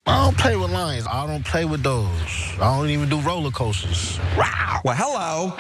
I don't play with lions. I don't play with those. I don't even do roller coasters. Wow. Well, hello.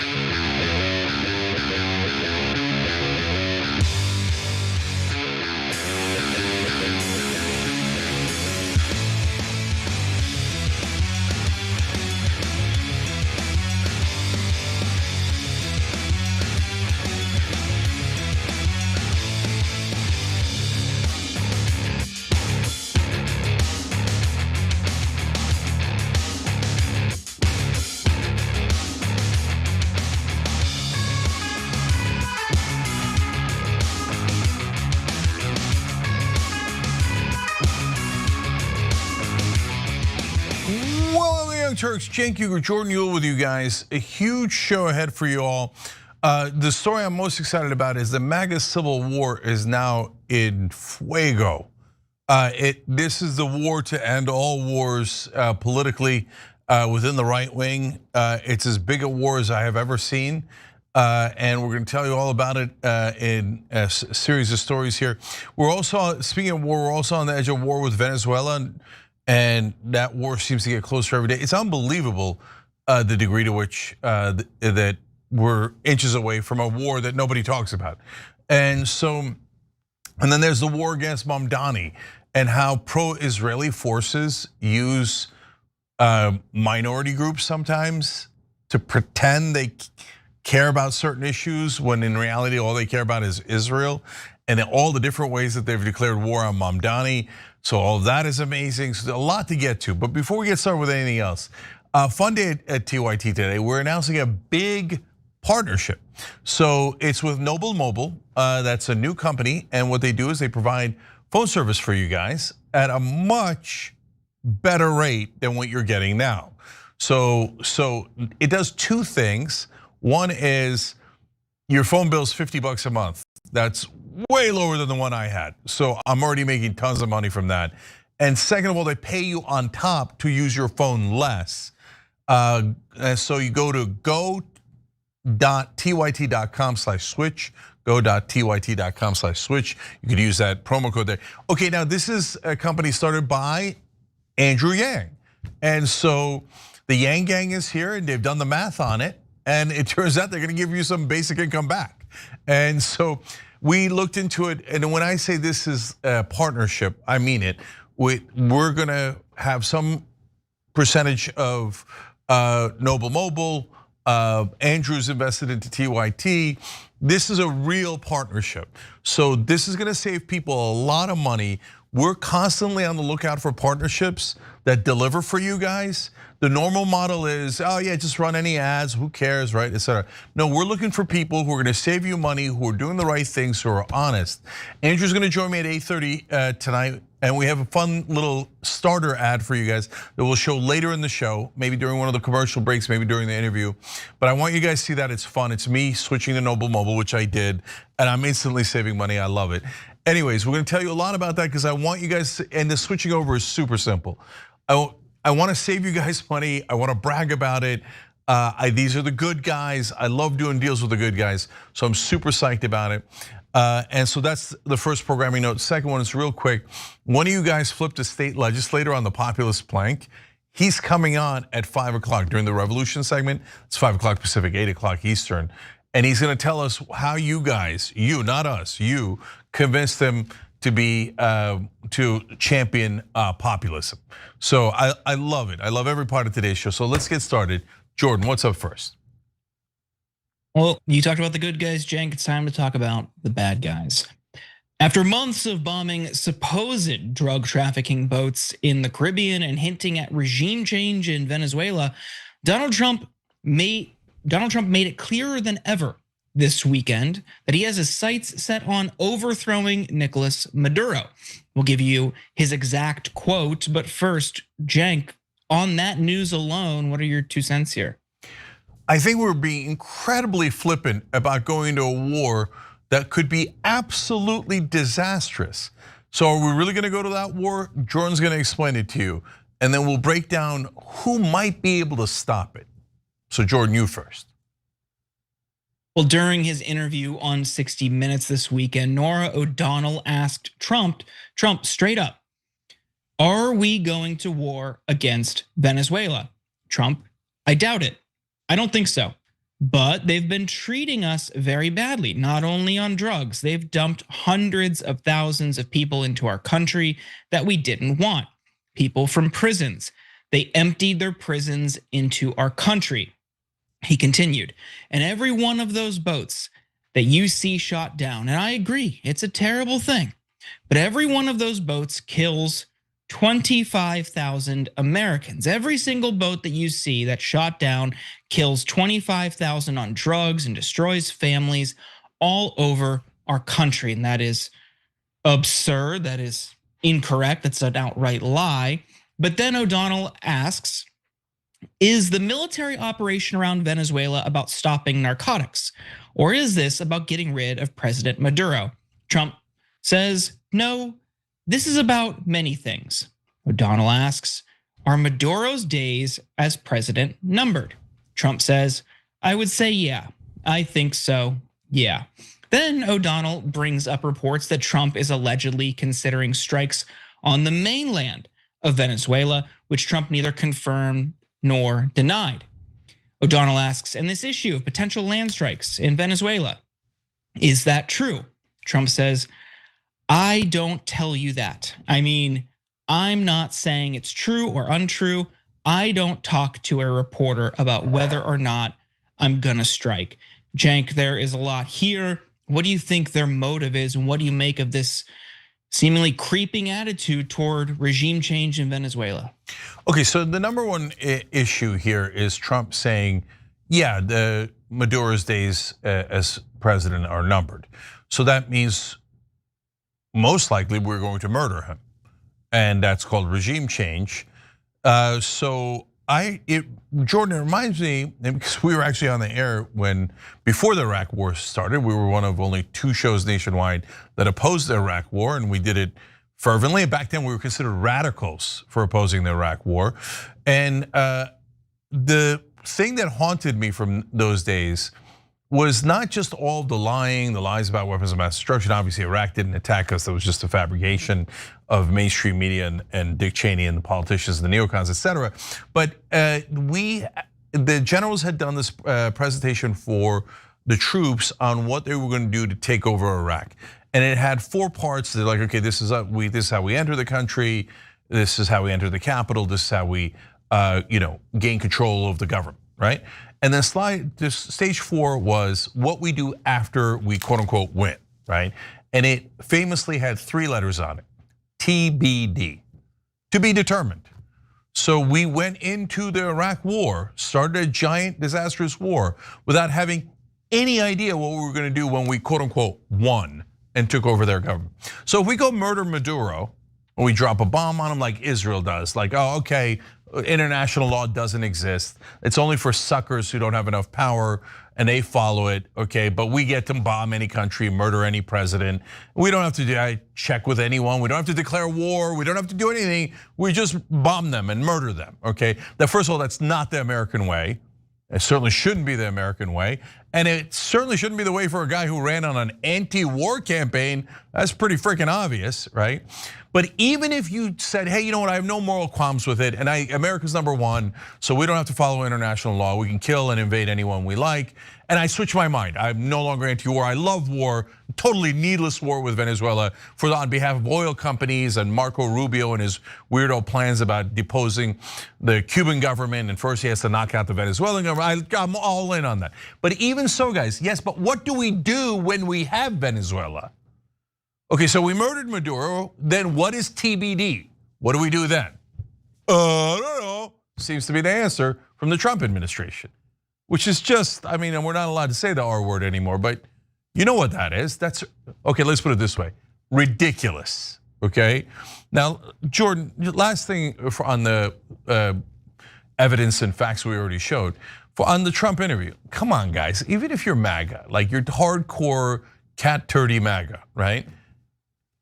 Turks, Cenk Uygur, Jordan Yule with you guys. A huge show ahead for you all. The story I'm most excited about is the MAGA civil war is now in fuego. This is the war to end all wars politically within the right wing. It's as big a war as I have ever seen. And we're going to tell you all about it in a series of stories here. We're also, speaking of war, we're also on the edge of war with Venezuela. And that war seems to get closer every day. It's unbelievable the degree to which that we're inches away from a war that nobody talks about. And then there's the war against Mamdani and how pro-Israeli forces use minority groups sometimes to pretend they care about certain issues when in reality all they care about is Israel, and all the different ways that they've declared war on Mamdani. So all of that is amazing. So a lot to get to. But before we get started with anything else, fun day at TYT today. We're announcing a big partnership. So it's with Noble Mobile. That's a new company, and what they do is they provide phone service for you guys at a much better rate than what you're getting now. So it does two things. One is your phone bill is $50 a month. That's way lower than the one I had. So I'm already making tons of money from that. And second of all, they pay you on top to use your phone less. And so you go to go.tyt.com/switch, go.tyt.com/switch. You could use that promo code there. Okay, now this is a company started by Andrew Yang. And so the Yang gang is here and they've done the math on it. And it turns out they're gonna give you some basic income back. And so we looked into it, and when I say this is a partnership, I mean it. We're gonna have some percentage of Noble Mobile. Andrew's invested into TYT. This is a real partnership. So this is gonna save people a lot of money. We're constantly on the lookout for partnerships that deliver for you guys. The normal model is, oh yeah, just run any ads, who cares, right, et cetera. No, we're looking for people who are gonna save you money, who are doing the right things, who are honest. Andrew's gonna join me at 8:30 tonight, and we have a fun little starter ad for you guys that we'll show later in the show, maybe during one of the commercial breaks, maybe during the interview. But I want you guys to see that it's fun. It's me switching to Noble Mobile, which I did, and I'm instantly saving money, I love it. Anyways, we're gonna tell you a lot about that because I want you guys, and the switching over is super simple. I want to save you guys money. I want to brag about it. These are the good guys. I love doing deals with the good guys, so I'm super psyched about it. And so that's the first programming note. Second one is real quick. One of you guys flipped a state legislator on the populist plank. He's coming on at 5 o'clock during the Revolution segment. It's 5 o'clock Pacific, 8 o'clock Eastern. And he's gonna tell us how you guys, you, not us, you convinced them to be to champion populism. So I love it. I love every part of today's show. So let's get started. Jordan, what's up first? Well, you talked about the good guys, Cenk. It's time to talk about the bad guys. After months of bombing supposed drug trafficking boats in the Caribbean and hinting at regime change in Venezuela, Donald Trump made it clearer than ever this weekend that he has his sights set on overthrowing Nicolas Maduro. We'll give you his exact quote, but first, Cenk, on that news alone, what are your 2 cents here? I think we're being incredibly flippant about going to a war that could be absolutely disastrous. So are we really gonna go to that war? Jordan's gonna explain it to you, and then we'll break down who might be able to stop it. So Jordan, you first. Well, during his interview on 60 Minutes this weekend, Norah O'Donnell asked Trump straight up, Are we going to war against Venezuela? Trump, I doubt it. I don't think so. But they've been treating us very badly, not only on drugs. They've dumped hundreds of thousands of people into our country that we didn't want. People from prisons. They emptied their prisons into our country. He continued, and every one of those boats that you see shot down, and I agree, it's a terrible thing, but every one of those boats kills 25,000 Americans. Every single boat that you see that's shot down kills 25,000 on drugs and destroys families all over our country. And that is absurd. That is incorrect. That's an outright lie. But then O'Donnell asks, is the military operation around Venezuela about stopping narcotics? Or is this about getting rid of President Maduro? Trump says, no, this is about many things. O'Donnell asks, are Maduro's days as president numbered? Trump says, I would say yeah, I think so, yeah. Then O'Donnell brings up reports that Trump is allegedly considering strikes on the mainland of Venezuela, which Trump neither confirmed nor denied. O'Donnell asks, and this issue of potential land strikes in Venezuela, is that true? Trump says, I don't tell you that. I mean, I'm not saying it's true or untrue. I don't talk to a reporter about whether or not I'm gonna strike. Cenk, there is a lot here. What do you think their motive is, and what do you make of this seemingly creeping attitude toward regime change in Venezuela? Okay, so the number one issue here is Trump saying, yeah, the Maduro's days as president are numbered. So that means most likely we're going to murder him, and that's called regime change. Jordan, it reminds me, because we were actually on the air before the Iraq War started. We were one of only 2 shows nationwide that opposed the Iraq War, and we did it fervently. Back then, we were considered radicals for opposing the Iraq War. And the thing that haunted me from those days was not just all the lying, the lies about weapons of mass destruction. Obviously, Iraq didn't attack us. That was just a fabrication of mainstream media and Dick Cheney and the politicians, the neocons, etc. But the generals had done this presentation for the troops on what they were going to do to take over Iraq. And it had 4 parts. They're like, okay, this is how we enter the country. This is how we enter the capital. This is how we gain control of the government, right? And then stage 4 was what we do after we quote unquote win, right? And it famously had 3 letters on it, TBD, to be determined. So we went into the Iraq War, started a giant disastrous war without having any idea what we were gonna do when we quote unquote won and took over their government. So if we go murder Maduro, or we drop a bomb on him like Israel does, like, oh, okay, international law doesn't exist. It's only for suckers who don't have enough power and they follow it, okay? But we get to bomb any country, murder any president. We don't have to check with anyone. We don't have to declare war. We don't have to do anything. We just bomb them and murder them, okay? Now, first of all, that's not the American way. It certainly shouldn't be the American way. And it certainly shouldn't be the way for a guy who ran on an anti-war campaign. That's pretty freaking obvious, right? But even if you said, hey, you know what, I have no moral qualms with it, and America's #1, so we don't have to follow international law. We can kill and invade anyone we like. And I switch my mind. I'm no longer anti-war. I love war, totally needless war with Venezuela on behalf of oil companies and Marco Rubio and his weirdo plans about deposing the Cuban government. And first he has to knock out the Venezuelan government. I'm all in on that. But even so, guys, yes, but what do we do when we have Venezuela? Okay, so we murdered Maduro, then what is TBD? What do we do then? I don't know. Seems to be the answer from the Trump administration. Which is just, I mean, and we're not allowed to say the R word anymore, but you know what that is. That's, okay, let's put it this way, ridiculous, okay? Now, Jordan, last thing on the evidence and facts we already showed, on the Trump interview, come on guys, even if you're MAGA, like you're hardcore cat turdy MAGA, right?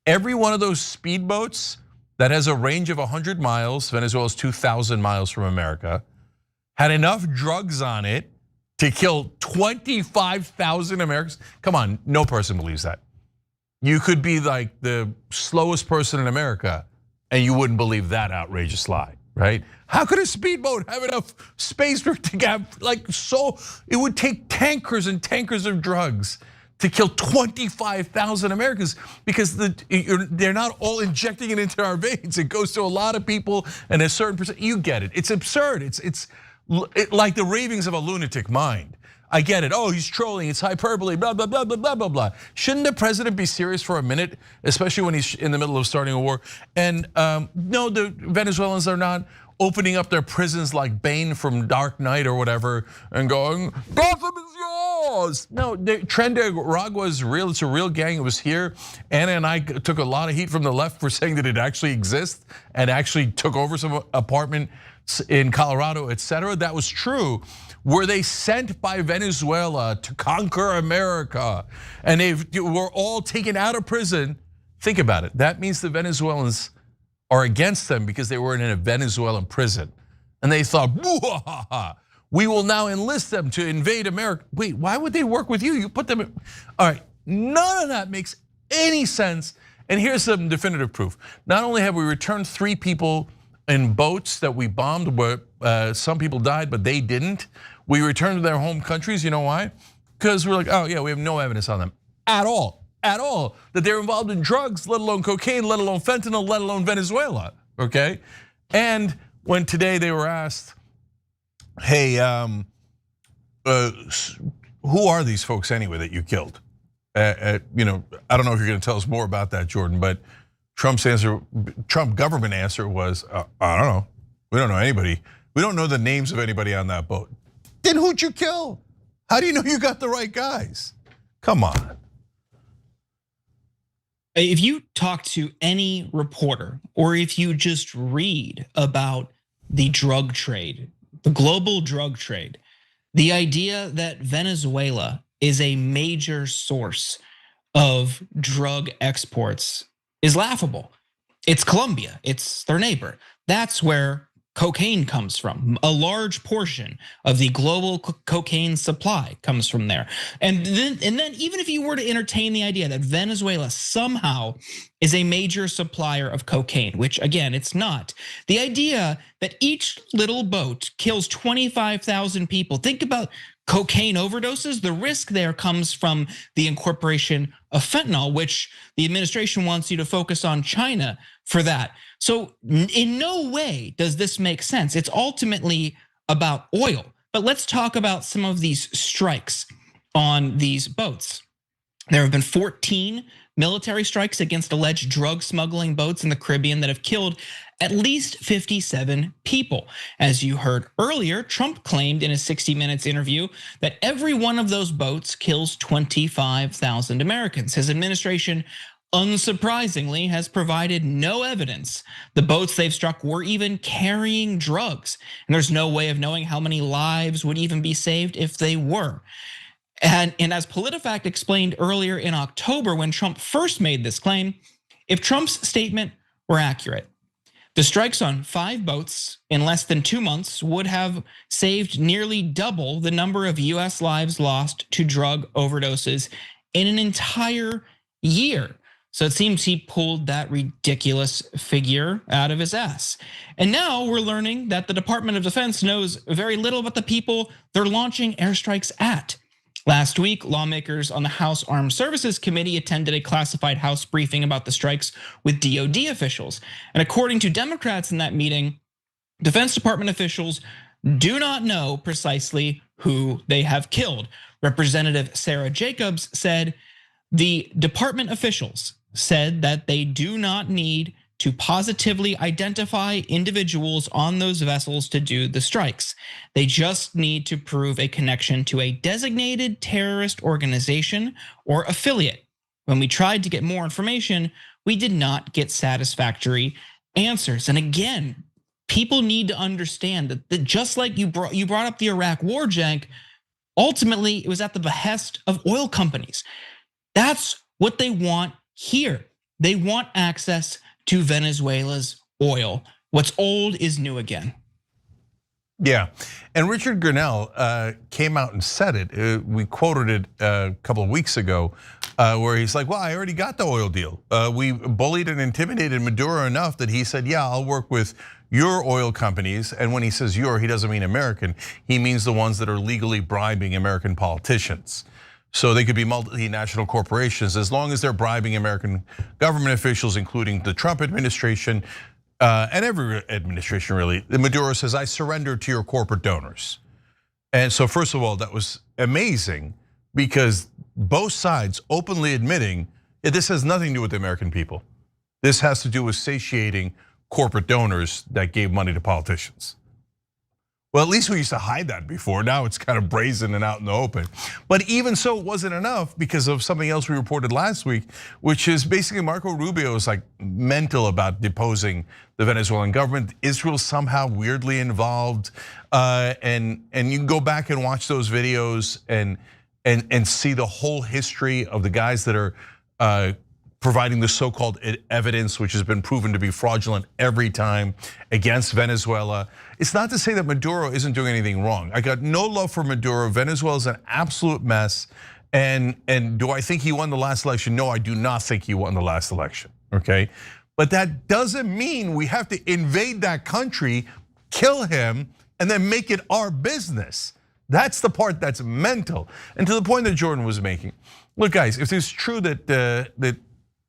Every one of those speedboats that has a range of 100 miles, Venezuela's 2,000 miles from America, had enough drugs on it to kill 25,000 Americans. Come on, no person believes that. You could be like the slowest person in America And you wouldn't believe that outrageous lie, right? How could a speedboat have enough space to have it would take tankers and tankers of drugs to kill 25,000 Americans because they're not all injecting it into our veins. It goes to a lot of people and a certain percent. You get it. It's absurd. It's like the ravings of a lunatic mind. I get it. Oh, he's trolling. It's hyperbole. Blah blah blah blah blah blah blah. Shouldn't the president be serious for a minute, especially when he's in the middle of starting a war? And no, the Venezuelans are not opening up their prisons like Bane from Dark Knight or whatever and going, Gotham is yours. No, Tren de Aragua is real. It's a real gang. It was here. Anna and I took a lot of heat from the left for saying that it actually exists and actually took over some apartments in Colorado, etc. That was true. Were they sent by Venezuela to conquer America? And they were all taken out of prison. Think about it. That means the Venezuelans are against them because they were in a Venezuelan prison. And they thought, we will now enlist them to invade America. Wait, why would they work with you? You put them in. All right, none of that makes any sense. And here's some definitive proof. Not only have we returned 3 people in boats that we bombed, where some people died, but they didn't. We returned to their home countries, you know why? Because we're like, oh yeah, we have no evidence on them at all, that they're involved in drugs, let alone cocaine, let alone fentanyl, let alone Venezuela, okay? And when today they were asked, hey, who are these folks anyway that you killed? I don't know if you're gonna tell us more about that, Jordan, but Trump government answer was, I don't know. We don't know anybody. We don't know the names of anybody on that boat. Then who'd you kill? How do you know you got the right guys? Come on. If you talk to any reporter or if you just read about the drug trade, the global drug trade, the idea that Venezuela is a major source of drug exports is laughable. It's Colombia, it's their neighbor. That's where cocaine comes from. A large portion of the global cocaine supply comes from there. And then even if you were to entertain the idea that Venezuela somehow is a major supplier of cocaine, which again, it's not. The idea that each little boat kills 25,000 people. Think about cocaine overdoses. The risk there comes from the incorporation of fentanyl, which the administration wants you to focus on China for that. So in no way does this make sense. It's ultimately about oil. But let's talk about some of these strikes on these boats. There have been 14 military strikes against alleged drug smuggling boats in the Caribbean that have killed at least 57 people. As you heard earlier, Trump claimed in a 60 Minutes interview that every one of those boats kills 25,000 Americans. His administration, unsurprisingly, has provided no evidence the boats they've struck were even carrying drugs. And there's no way of knowing how many lives would even be saved if they were. And as PolitiFact explained earlier in October when Trump first made this claim, if Trump's statement were accurate, the strikes on 5 boats in less than 2 months would have saved nearly double the number of US lives lost to drug overdoses in an entire year. So it seems he pulled that ridiculous figure out of his ass. And now we're learning that the Department of Defense knows very little about the people they're launching airstrikes at. Last week, lawmakers on the House Armed Services Committee attended a classified House briefing about the strikes with DOD officials. And according to Democrats in that meeting, Defense Department officials do not know precisely who they have killed. Representative Sarah Jacobs said the department officials said that they do not need to positively identify individuals on those vessels to do the strikes. They just need to prove a connection to a designated terrorist organization or affiliate. When we tried to get more information, we did not get satisfactory answers. And again, people need to understand that just like you brought up the Iraq war, Cenk, ultimately it was at the behest of oil companies. That's what they want here. They want access to Venezuela's oil. What's old is new again. Yeah, and Richard Grinnell came out and said it. We quoted it a couple of weeks ago, where he's like, "Well, I already got the oil deal. We bullied and intimidated Maduro enough that he said, yeah, I'll work with your oil companies." And when he says your, he doesn't mean American. He means the ones that are legally bribing American politicians. So they could be multinational corporations as long as they're bribing American government officials, including the Trump administration. And every administration really, Maduro says, I surrender to your corporate donors. And so first of all, that was amazing because both sides openly admitting this has nothing to do with the American people. This has to do with satiating corporate donors that gave money to politicians. Well, at least we used to hide that before. Now it's kind of brazen and out in the open. But even so, it wasn't enough because of something else we reported last week, which is basically Marco Rubio is like mental about deposing the Venezuelan government. Israel somehow weirdly involved, and you can go back and watch those videos and see the whole history of the guys that are providing the so-called evidence, which has been proven to be fraudulent every time against Venezuela. It's not to say that Maduro isn't doing anything wrong. I got no love for Maduro. Venezuela is an absolute mess. And do I think he won the last election? No, I do not think he won the last election, okay? But that doesn't mean we have to invade that country, kill him, and then make it our business. That's the part that's mental. And to the point that Jordan was making, look guys, if it's true that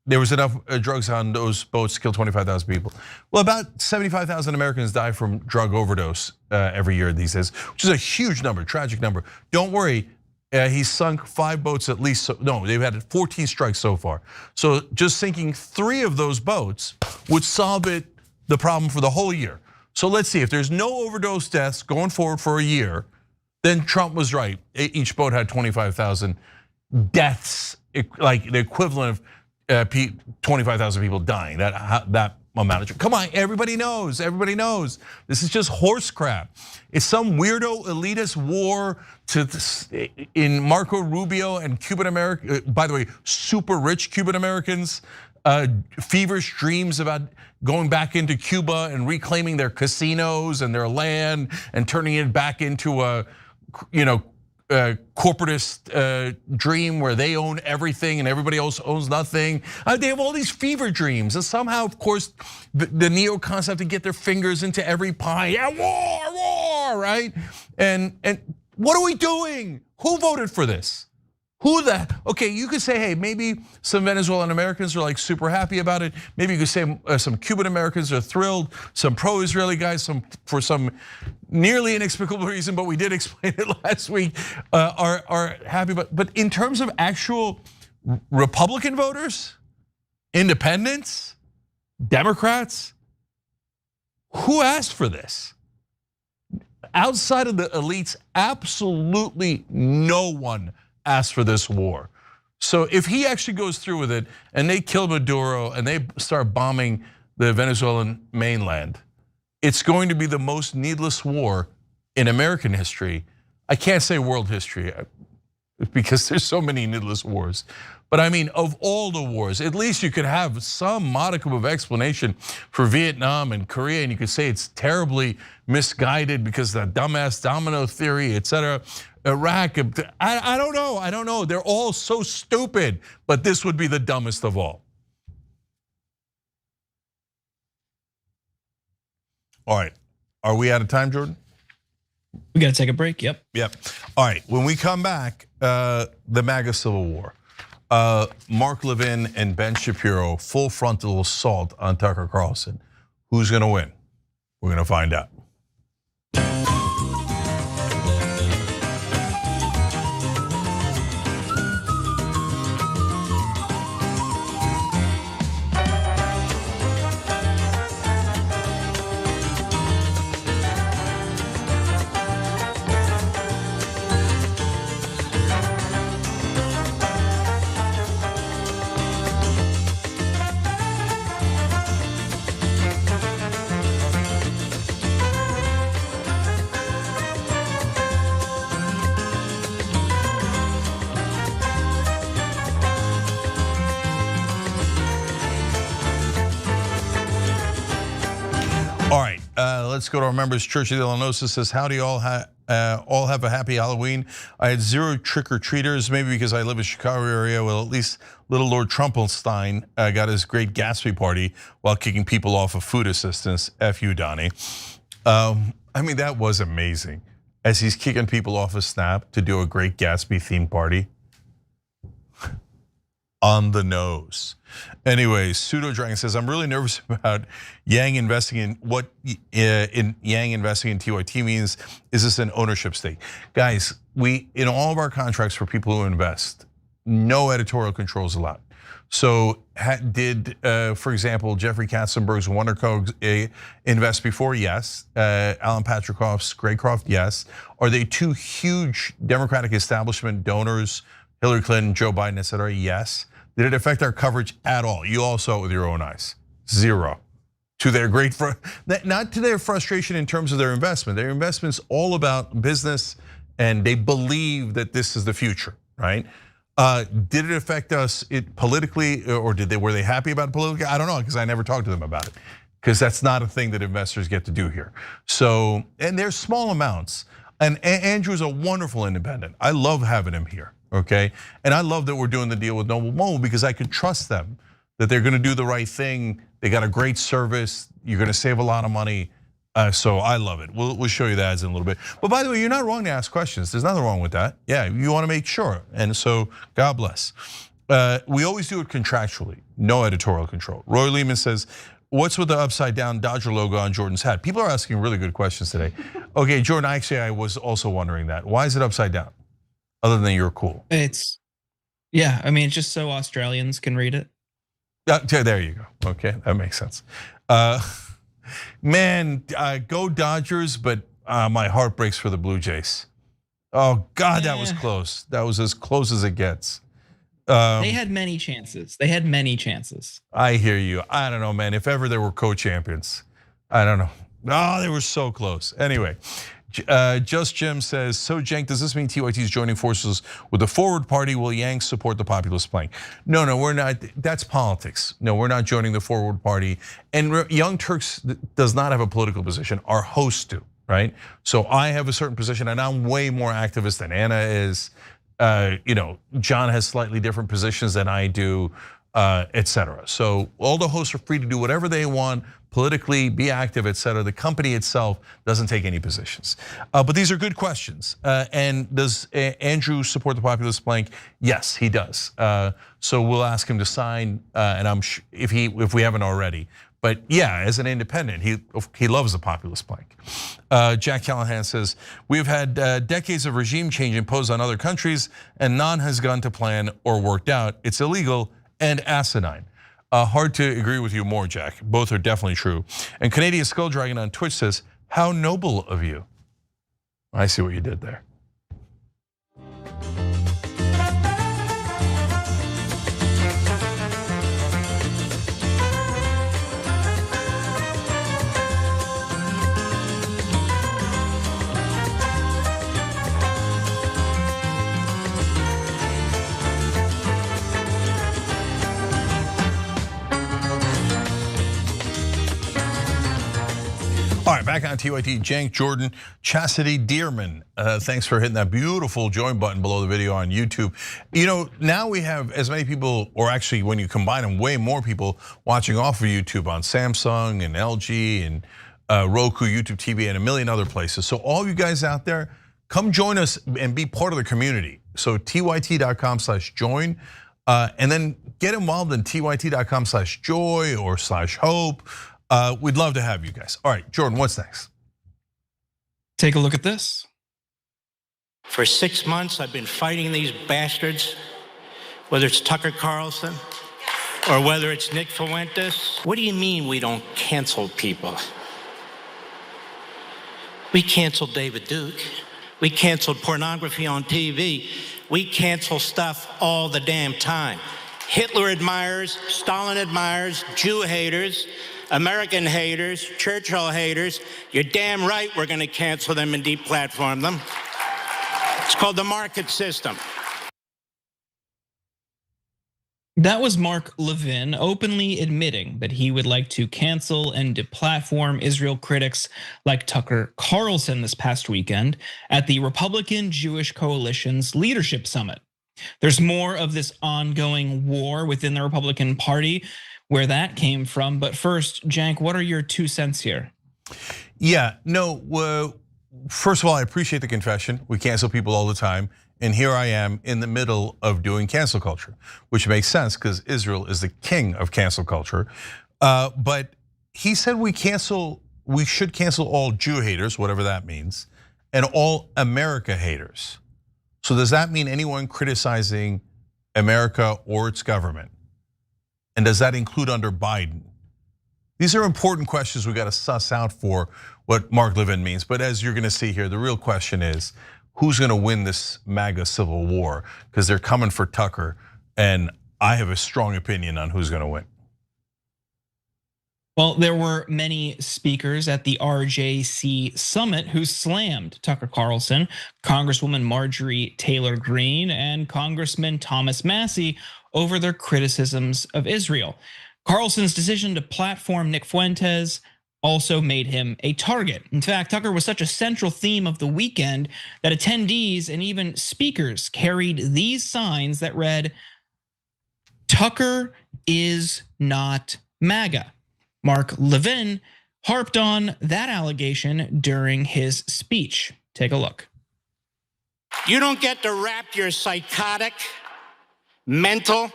there was enough drugs on those boats to kill 25,000 people. Well, about 75,000 Americans die from drug overdose every year these days, which is a huge number, tragic number. Don't worry, he's sunk 5 boats at least. No, they've had 14 strikes so far. So just sinking 3 of those boats would solve the problem for the whole year. So let's see, if there's no overdose deaths going forward for a year, then Trump was right. Each boat had 25,000 deaths, like the equivalent of 25,000 people dying, that amount of, come on, everybody knows. This is just horse crap. It's some weirdo elitist war in Marco Rubio and Cuban American, by the way, super rich Cuban Americans, feverish dreams about going back into Cuba and reclaiming their casinos and their land and turning it back into a, corporatist dream where they own everything and everybody else owns nothing. They have all these fever dreams, and somehow, of course, the neocons have to get their fingers into every pie. Yeah, war, right? And what are we doing? Who voted for this? Okay, you could say, hey, maybe some Venezuelan Americans are like super happy about it. Maybe you could say some Cuban Americans are thrilled. Some pro-Israeli guys, for some nearly inexplicable reason, but we did explain it last week, are happy. But in terms of actual Republican voters, independents, Democrats, who asked for this? Outside of the elites, absolutely no one asked for this war. So if he actually goes through with it and they kill Maduro and they start bombing the Venezuelan mainland, it's going to be the most needless war in American history. I can't say world history because there's so many needless wars. But I mean, of all the wars, at least you could have some modicum of explanation for Vietnam and Korea, and you could say it's terribly misguided because of the dumbass domino theory, etc. Iraq, I don't know. They're all so stupid, but this would be the dumbest of all. All right, are we out of time, Jordan? We gotta take a break, yep. All right, when we come back, the MAGA Civil War. Mark Levin and Ben Shapiro, full frontal assault on Tucker Carlson. Who's gonna win? We're gonna find out. Let's go to our members. Church of the Illinois says, howdy all have a happy Halloween. I had 0 trick-or-treaters, maybe because I live in the Chicago area. Well, at least little Lord Trumpelstein got his great Gatsby party while kicking people off of food assistance. F you, Donnie. I mean, that was amazing. As he's kicking people off of Snap to do a great Gatsby themed party. On the nose. Anyway, Pseudo Dragon says, I'm really nervous about Yang investing in what Yang investing in TYT means. Is this an ownership stake? Guys, in all of our contracts for people who invest, no editorial control is allowed. So did, for example, Jeffrey Katzenberg's WonderCo invest before? Yes. Alan Patrikoff's Graycroft? Yes. Are they 2 huge Democratic establishment donors, Hillary Clinton, Joe Biden, et cetera? Yes. Did it affect our coverage at all? You all saw it with your own eyes. 0. To their not to their frustration in terms of their investment. Their investment's all about business, and they believe that this is the future, right? Did it affect us politically, or were they happy about it politically? I don't know, because I never talked to them about it, because that's not a thing that investors get to do here. So, and there's small amounts. And Andrew's a wonderful independent. I love having him here, okay? And I love that we're doing the deal with Noble Mobile because I can trust them that they're gonna do the right thing. They got a great service. You're gonna save a lot of money. So I love it. We'll show you the ads in a little bit. But by the way, you're not wrong to ask questions. There's nothing wrong with that. Yeah, you wanna make sure. And so God bless. We always do it contractually, no editorial control. Roy Lehman says, what's with the upside down Dodger logo on Jordan's hat? People are asking really good questions today. Okay, Jordan, actually I was also wondering that. Why is it upside down? Other than you're cool. Yeah, I mean, it's just so Australians can read it. There you go, okay, that makes sense. Man, go Dodgers, but my heart breaks for the Blue Jays. Oh God, that was close. That was as close as it gets. They had many chances. I hear you. I don't know, man. If ever there were co-champions, I don't know. Oh, they were so close. Anyway, Just Jim says, so Cenk, does this mean TYT is joining forces with the Forward Party? Will Yang support the populist plank? No, we're not. That's politics. No, we're not joining the Forward Party. And Young Turks does not have a political position. Our hosts do, right? So I have a certain position, and I'm way more activist than Anna is. John has slightly different positions than I do, et cetera. So all the hosts are free to do whatever they want politically, be active, et cetera. The company itself doesn't take any positions. But these are good questions. And does Andrew support the populist plank? Yes, he does. So we'll ask him to sign, and I'm sure if we haven't already. But yeah, as an independent, he loves the populist plank. Jack Callahan says, we've had decades of regime change imposed on other countries and none has gone to plan or worked out. It's illegal and asinine. Hard to agree with you more, Jack. Both are definitely true. And Canadian Skull Dragon on Twitch says, how noble of you. I see what you did there. All right, back on TYT, Cenk, Jordan, Chastity Dearman. Thanks for hitting that beautiful join button below the video on YouTube. Now we have as many people, or actually when you combine them, way more people watching off of YouTube on Samsung and LG and Roku, YouTube TV, and a million other places. So all you guys out there, come join us and be part of the community. So tyt.com/join, and then get involved in tyt.com/joy or /hope. We'd love to have you guys. All right, Jordan, what's next? Take a look at this. For 6 months, I've been fighting these bastards, whether it's Tucker Carlson or whether it's Nick Fuentes. What do you mean we don't cancel people? We canceled David Duke. We canceled pornography on TV. We cancel stuff all the damn time. Hitler admirers, Stalin admirers, Jew haters, American haters, Churchill haters. You're damn right we're gonna cancel them and deplatform them. It's called the market system. That was Mark Levin openly admitting that he would like to cancel and deplatform Israel critics like Tucker Carlson this past weekend at the Republican Jewish Coalition's Leadership Summit. There's more of this ongoing war within the Republican Party, where that came from. But first, Jank, what are your 2 cents here? Yeah, no, first of all, I appreciate the confession. We cancel people all the time. And here I am in the middle of doing cancel culture, which makes sense because Israel is the king of cancel culture. But he said we should cancel all Jew haters, whatever that means, and all America haters. So does that mean anyone criticizing America or its government? And does that include under Biden? These are important questions we got to suss out for what Mark Levin means. But as you're going to see here, the real question is, who's going to win this MAGA civil war? Because they're coming for Tucker, and I have a strong opinion on who's going to win. Well, there were many speakers at the RJC summit who slammed Tucker Carlson, Congresswoman Marjorie Taylor Greene, and Congressman Thomas Massie over their criticisms of Israel. Carlson's decision to platform Nick Fuentes also made him a target. In fact, Tucker was such a central theme of the weekend that attendees and even speakers carried these signs that read, "Tucker is not MAGA." Mark Levin harped on that allegation during his speech. Take a look. You don't get to wrap your psychotic, mental,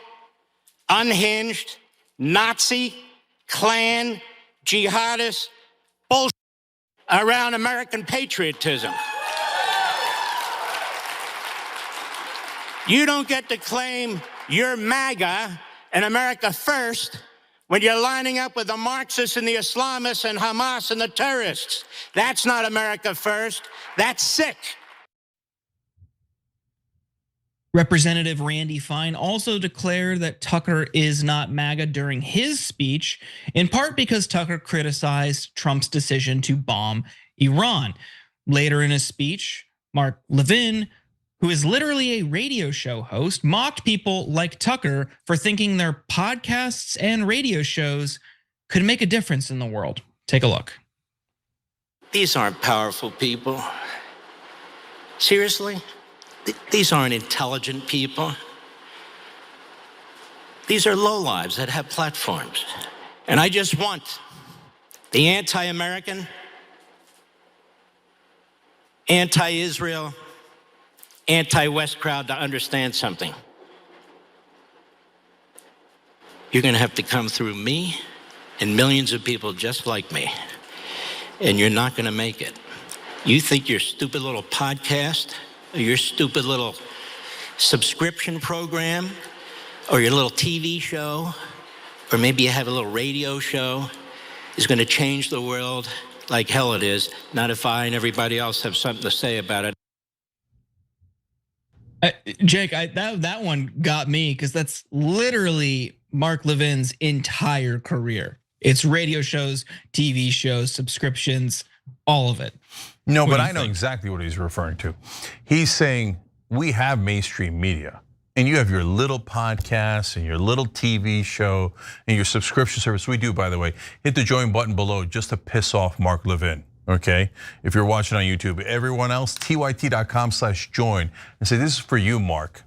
unhinged, Nazi, Klan, jihadist bullshit around American patriotism. You don't get to claim you're MAGA and America first when you're lining up with the Marxists and the Islamists and Hamas and the terrorists. That's not America first. That's sick. Representative Randy Fine also declared that Tucker is not MAGA during his speech, in part because Tucker criticized Trump's decision to bomb Iran. Later in his speech, Mark Levin, who is literally a radio show host, mocked people like Tucker for thinking their podcasts and radio shows could make a difference in the world. Take a look. These aren't powerful people. Seriously? These aren't intelligent people. These are lowlives that have platforms. And I just want the anti-American, anti-Israel, anti-West crowd to understand something. You're gonna have to come through me and millions of people just like me, and you're not gonna make it. You think your stupid little podcast, or your stupid little subscription program, or your little TV show, or maybe you have a little radio show, is gonna change the world like hell it is, not if I and everybody else have something to say about it. Jake, that one got me because that's literally Mark Levin's entire career. It's radio shows, TV shows, subscriptions, all of it. No, but I know exactly what he's referring to. He's saying we have mainstream media, and you have your little podcast and your little TV show and your subscription service. We do, by the way. Hit the join button below just to piss off Mark Levin. Okay, if you're watching on YouTube, everyone else, tyt.com/join and say, this is for you, Mark,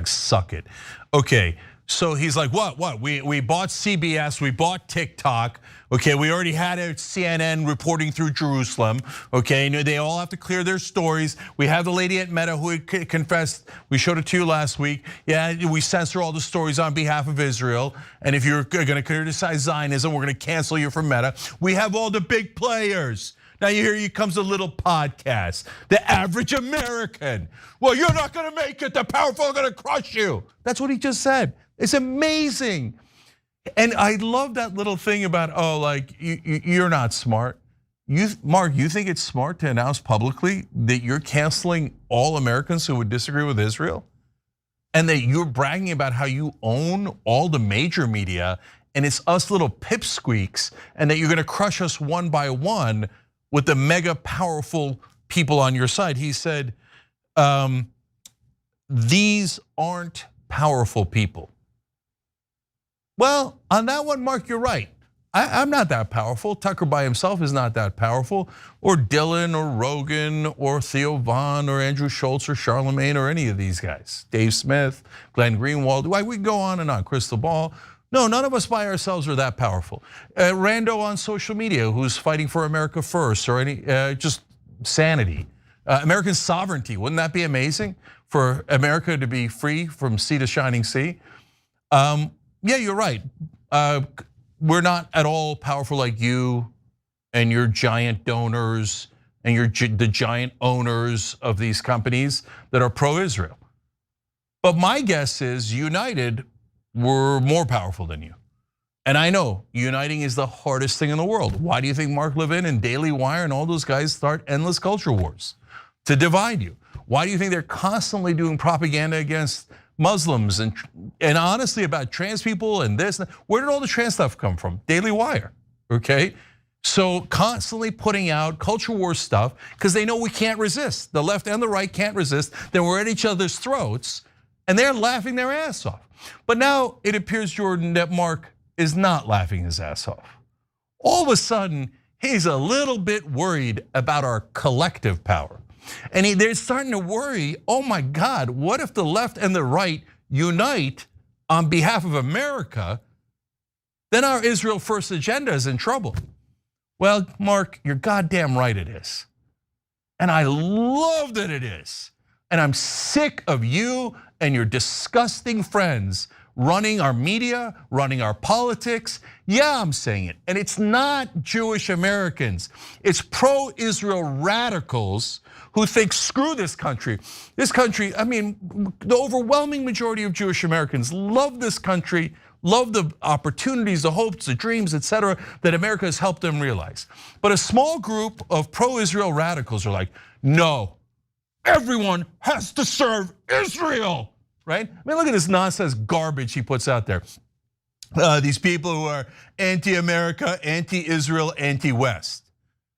#suckit. Okay, so he's like, what? We bought CBS, we bought TikTok. Okay, we already had a CNN reporting through Jerusalem. Okay, they all have to clear their stories. We have the lady at Meta who confessed, we showed it to you last week. Yeah, we censor all the stories on behalf of Israel. And if you're gonna criticize Zionism, we're gonna cancel you from Meta. We have all the big players. Now here comes a little podcast. The average American. Well, you're not gonna make it. The powerful are gonna crush you. That's what he just said. It's amazing. And I love that little thing about, like you're not smart. Mark, you think it's smart to announce publicly that you're canceling all Americans who would disagree with Israel? And that you're bragging about how you own all the major media and it's us little pipsqueaks, and that you're gonna crush us one by one with the mega powerful people on your side. He said, these aren't powerful people. Well, on that one, Mark, you're right. I'm not that powerful. Tucker by himself is not that powerful, or Dylan, or Rogan, or Theo Vaughn, or Andrew Schultz, or Charlemagne, or any of these guys. Dave Smith, Glenn Greenwald. Why, we can go on and on. Crystal Ball. No, none of us by ourselves are that powerful. Rando on social media, who's fighting for America first, or any just sanity. American sovereignty, wouldn't that be amazing for America to be free from sea to shining sea? Yeah, you're right. We're not at all powerful like you and your giant donors and the giant owners of these companies that are pro-Israel. But my guess is United were more powerful than you. And I know uniting is the hardest thing in the world. Why do you think Mark Levin and Daily Wire and all those guys start endless culture wars? To divide you. Why do you think they're constantly doing propaganda against Muslims and honestly about trans people and this? Where did all the trans stuff come from? Daily Wire, okay? So constantly putting out culture war stuff because they know we can't resist. The left and the right can't resist. Then we're at each other's throats and they're laughing their ass off. But now it appears, Jordan, that Mark is not laughing his ass off. All of a sudden, he's a little bit worried about our collective power. And they're starting to worry, oh my God, what if the left and the right unite on behalf of America? Then our Israel first agenda is in trouble. Well, Mark, you're goddamn right it is. And I love that it is. And I'm sick of you and your disgusting friends running our media, running our politics. Yeah, I'm saying it. And it's not Jewish Americans. It's pro-Israel radicals who think, screw this country. This country, I mean, the overwhelming majority of Jewish Americans love this country, love the opportunities, the hopes, the dreams, etc., that America has helped them realize. But a small group of pro-Israel radicals are like, no, everyone has to serve Israel, right? I mean, look at this nonsense garbage he puts out there. These people who are anti-America, anti-Israel, anti-West.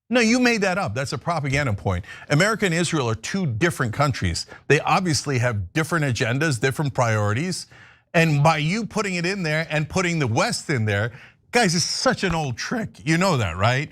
No, you made that up. That's a propaganda point. America and Israel are two different countries. They obviously have different agendas, different priorities. And by you putting it in there and putting the West in there, guys, it's such an old trick. You know that, right?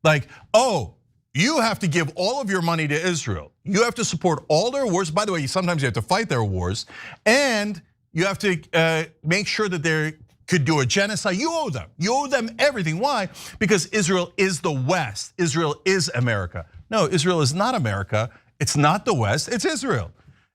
Like, oh, you have to give all of your money to Israel. You have to support all their wars. By the way, sometimes you have to fight their wars. And you have to make sure that they could do a genocide. You owe them everything. Why? Because Israel is the West. Israel is America. No, Israel is not America. It's not the West, it's Israel.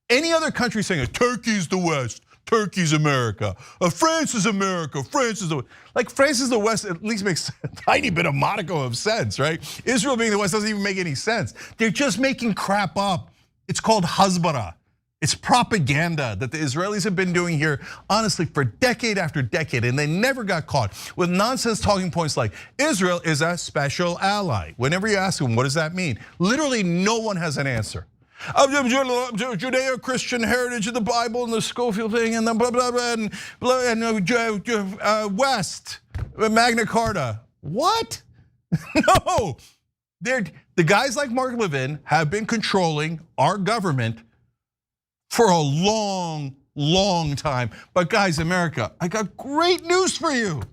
Any other country saying Turkey's the West, Turkey's America, France is America, France is the West. Like France is the West at least makes a tiny bit of modicum of sense, right? Israel being the West doesn't even make any sense. They're just making crap up. It's called Hasbara. It's propaganda that the Israelis have been doing here, honestly, for decade after decade, and they never got caught with nonsense talking points like Israel is a special ally. Whenever you ask them, what does that mean? Literally, no one has an answer. Judeo-Christian heritage of the Bible and the Schofield thing and the blah blah blah and West Magna Carta. What? No, the guys like Mark Levin have been controlling our government for a long, long time. But guys, America, I got great news for you.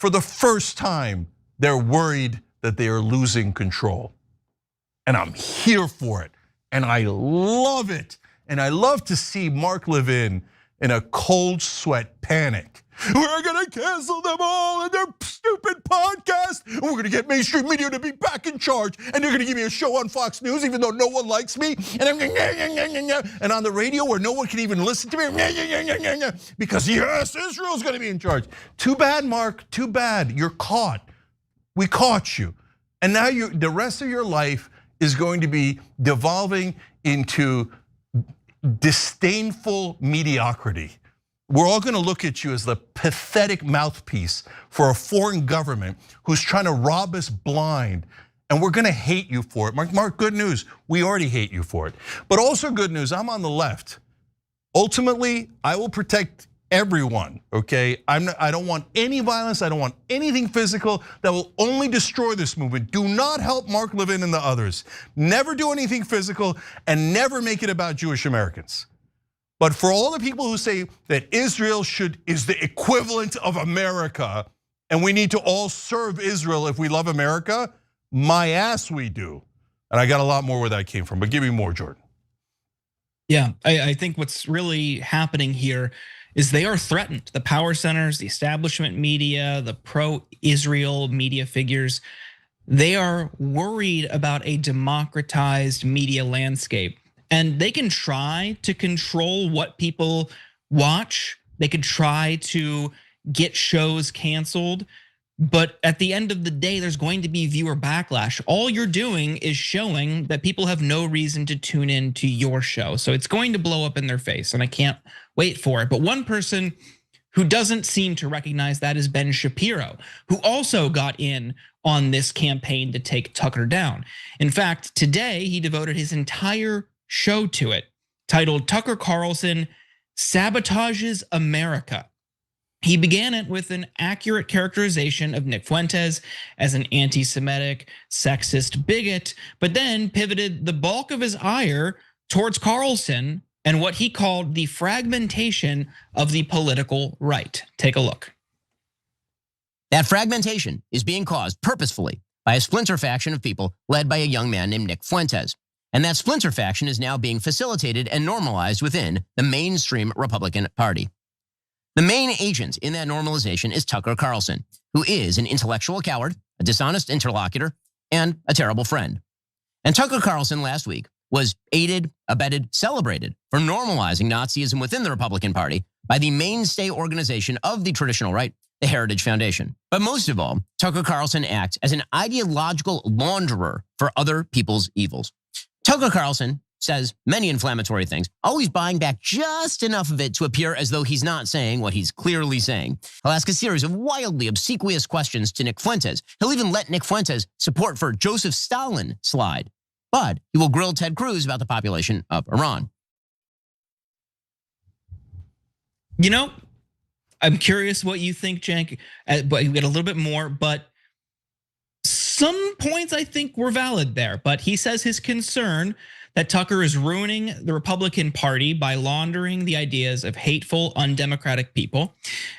For the first time, they're worried that they are losing control. And I'm here for it. And I love it. And I love to see Mark Levin in a cold sweat panic. We're gonna cancel them all and their stupid podcast. And we're gonna get mainstream media to be back in charge. And they're gonna give me a show on Fox News even though no one likes me. And on the radio where no one can even listen to me. Because yes, Israel's gonna be in charge. Too bad, Mark, too bad. You're caught. We caught you. And now the rest of your life is going to be devolving into disdainful mediocrity. We're all gonna look at you as the pathetic mouthpiece for a foreign government who's trying to rob us blind. And we're gonna hate you for it. Mark, good news, we already hate you for it. But also good news, I'm on the left. Ultimately, I will protect everyone, okay? I don't want any violence, I don't want anything physical that will only destroy this movement. Do not help Mark Levin and the others. Never do anything physical and never make it about Jewish Americans. But for all the people who say that Israel is the equivalent of America, and we need to all serve Israel if we love America, my ass we do. And I got a lot more where that came from, but give me more, Jordan. Yeah, I think what's really happening here is they are threatened. The power centers, the establishment media, the pro-Israel media figures, they are worried about a democratized media landscape. And they can try to control what people watch. They could try to get shows canceled. But at the end of the day, there's going to be viewer backlash. All you're doing is showing that people have no reason to tune in to your show. So it's going to blow up in their face, and I can't wait for it. But one person who doesn't seem to recognize that is Ben Shapiro, who also got in on this campaign to take Tucker down. In fact, today he devoted his entire show to it, titled "Tucker Carlson Sabotages America." He began it with an accurate characterization of Nick Fuentes as an anti-Semitic, sexist bigot, but then pivoted the bulk of his ire towards Carlson and what he called the fragmentation of the political right. Take a look. That fragmentation is being caused purposefully by a splinter faction of people led by a young man named Nick Fuentes. And that splinter faction is now being facilitated and normalized within the mainstream Republican Party. The main agent in that normalization is Tucker Carlson, who is an intellectual coward, a dishonest interlocutor, and a terrible friend. And Tucker Carlson last week was aided, abetted, celebrated for normalizing Nazism within the Republican Party by the mainstay organization of the traditional right, the Heritage Foundation. But most of all, Tucker Carlson acts as an ideological launderer for other people's evils. Tucker Carlson says many inflammatory things, always buying back just enough of it to appear as though he's not saying what he's clearly saying. He'll ask a series of wildly obsequious questions to Nick Fuentes. He'll even let Nick Fuentes' support for Joseph Stalin slide. But he will grill Ted Cruz about the population of Iran. You know, I'm curious what you think, Cenk, but you get a little bit more, but some points I think were valid there. But he says his concern that Tucker is ruining the Republican Party by laundering the ideas of hateful, undemocratic people.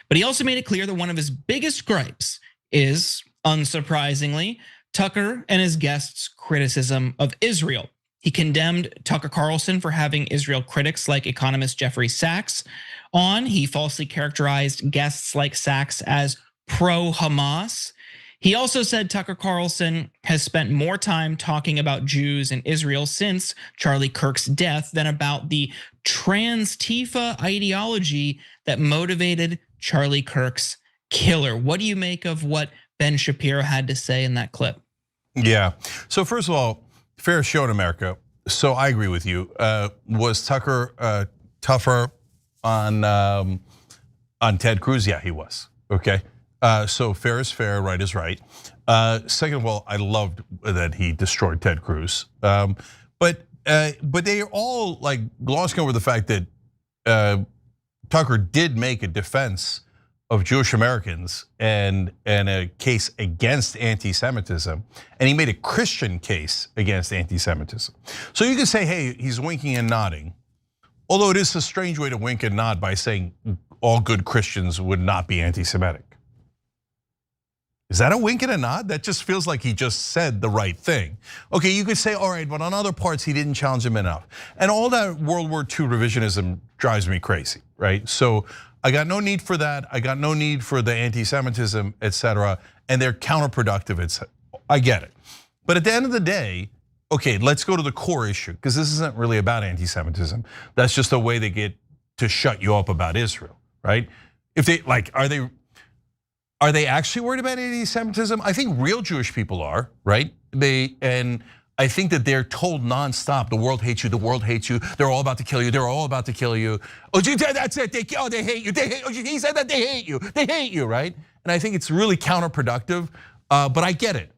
But he also made it clear that one of his biggest gripes is, unsurprisingly, Tucker and his guests' criticism of Israel. He condemned Tucker Carlson for having Israel critics like economist Jeffrey Sachs on. He falsely characterized guests like Sachs as pro-Hamas. He also said Tucker Carlson has spent more time talking about Jews and Israel since Charlie Kirk's death than about the trans-Tifa ideology that motivated Charlie Kirk's killer. What do you make of what Ben Shapiro had to say in that clip? Yeah, so first of all, fair show in America. So I agree with you. Was Tucker tougher on Ted Cruz? Yeah, he was, okay. So fair is fair, right is right. Second of all, I loved that he destroyed Ted Cruz. But they are all like glossing over the fact that Tucker did make a defense of Jewish Americans and a case against anti-Semitism, and he made a Christian case against anti-Semitism. So you could say, hey, he's winking and nodding, although it is a strange way to wink and nod by saying all good Christians would not be anti-Semitic. Is that a wink and a nod? That just feels like he just said the right thing. Okay, you could say, all right, but on other parts, he didn't challenge him enough. And all that World War II revisionism drives me crazy, right? So I got no need for that. I got no need for the anti-Semitism, et cetera. And they're counterproductive, I get it. But at the end of the day, okay, let's go to the core issue, because this isn't really about anti-Semitism. That's just a way they get to shut you up about Israel, right? If they, like, are they actually worried about anti-Semitism? I think real Jewish people are, right? And I think that they're told nonstop, the world hates you, the world hates you, they're all about to kill you, they're all about to kill you. Oh, that's it, they hate you, he said that they hate you, right? And I think it's really counterproductive, but I get it.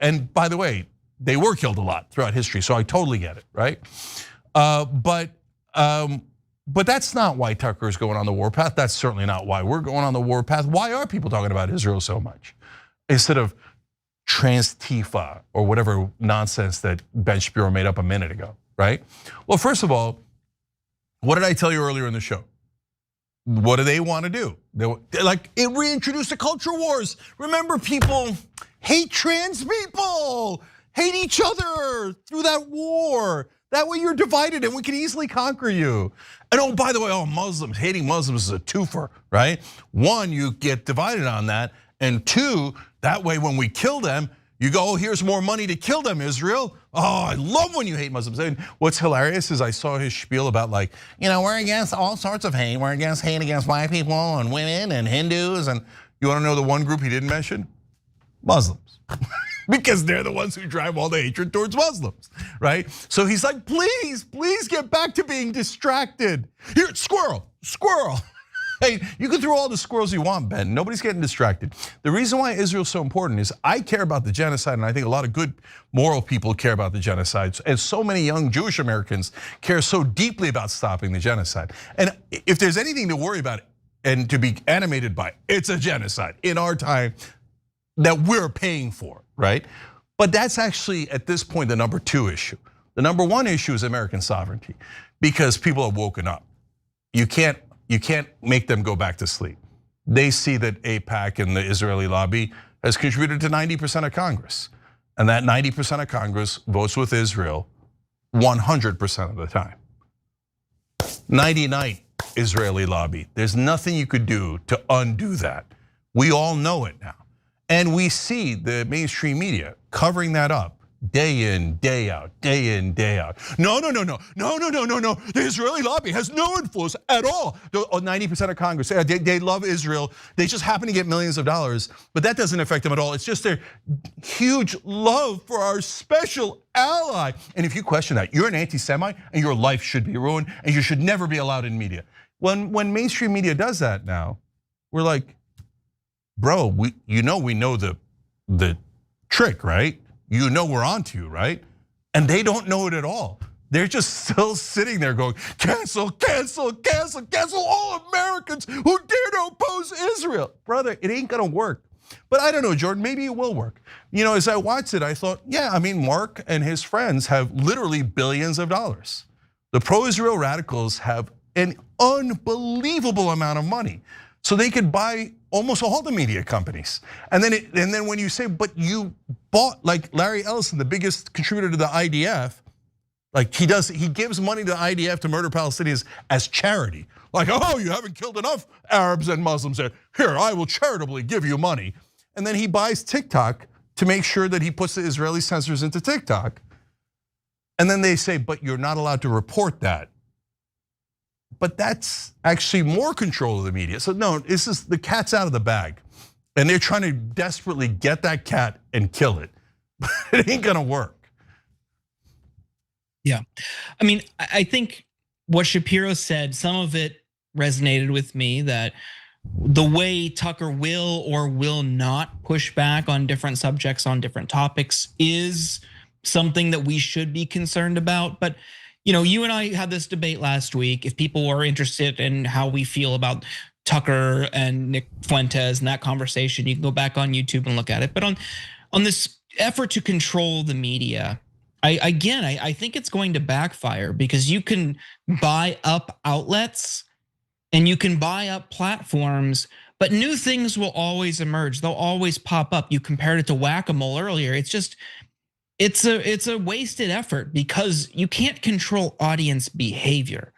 And by the way, they were killed a lot throughout history, so I totally get it, right? But that's not why Tucker is going on the warpath. That's certainly not why we're going on the warpath. Why are people talking about Israel so much? Instead of trans-Tifa or whatever nonsense that Ben Shapiro made up a minute ago, right? Well, first of all, What did I tell you earlier in the show? What do they want to do? It reintroduced the culture wars. Remember, people hate trans people, hate each other through that war. That way you're divided and we can easily conquer you. And oh, by the way, Muslims, hating Muslims is a twofer, right? One, you get divided on that. And two, that way when we kill them, you go, oh, here's more money to kill them, Israel. Oh, I love when you hate Muslims. And what's hilarious is I saw his spiel about we're against all sorts of hate. We're against hate against white people and women and Hindus. And you wanna know the one group he didn't mention? Muslims. Because they're the ones who drive all the hatred towards Muslims, right? So he's like, please get back to being distracted. Here, squirrel. Hey, you can throw all the squirrels you want, Ben. Nobody's getting distracted. The reason why Israel's so important is I care about the genocide, and I think a lot of good moral people care about the genocide. And so many young Jewish Americans care so deeply about stopping the genocide. And if there's anything to worry about and to be animated by, it's a genocide in our time that we're paying for, right? But that's actually, at this point, the number 2 issue. The number 1 issue is American sovereignty, because people have woken up. You can't make them go back to sleep. They see that AIPAC and the Israeli lobby has contributed to 90% of Congress. And that 90% of Congress votes with Israel 100% of the time. 99 Israeli lobby. There's nothing you could do to undo that. We all know it now. And we see the mainstream media covering that up. Day in, day out, day in, day out. No. The Israeli lobby has no influence at all. 90% of Congress, they love Israel. They just happen to get millions of dollars, but that doesn't affect them at all. It's just their huge love for our special ally. And if you question that, you're an anti-Semite and your life should be ruined and you should never be allowed in media. When mainstream media does that now, we're like, bro, we know the trick, right? You know we're on to you, right? And they don't know it at all. They're just still sitting there going, cancel all Americans who dare to oppose Israel. Brother, it ain't gonna work. But I don't know, Jordan, maybe it will work. As I watched it, I thought, yeah, Mark and his friends have literally billions of dollars. The pro-Israel radicals have an unbelievable amount of money. So they could buy almost all the media companies. And then when you say, but you bought, like Larry Ellison, the biggest contributor to the IDF, he gives money to the IDF to murder Palestinians as charity. Like, oh, you haven't killed enough Arabs and Muslims there. Here, I will charitably give you money. And then he buys TikTok to make sure that he puts the Israeli censors into TikTok. And then they say, but you're not allowed to report that. But that's actually more control of the media. So no, the cat's out of the bag. And they're trying to desperately get that cat and kill it. But it ain't gonna work. Yeah, I think what Shapiro said, some of it resonated with me, that the way Tucker will or will not push back on different subjects, on different topics, is something that we should be concerned about. But you and I had this debate last week. If people are interested in how we feel about Tucker and Nick Fuentes and that conversation, you can go back on YouTube and look at it. But on this effort to control the media, I think it's going to backfire, because you can buy up outlets and you can buy up platforms, but new things will always emerge. They'll always pop up. You compared it to whack-a-mole earlier. It's a wasted effort, because you can't control audience behavior.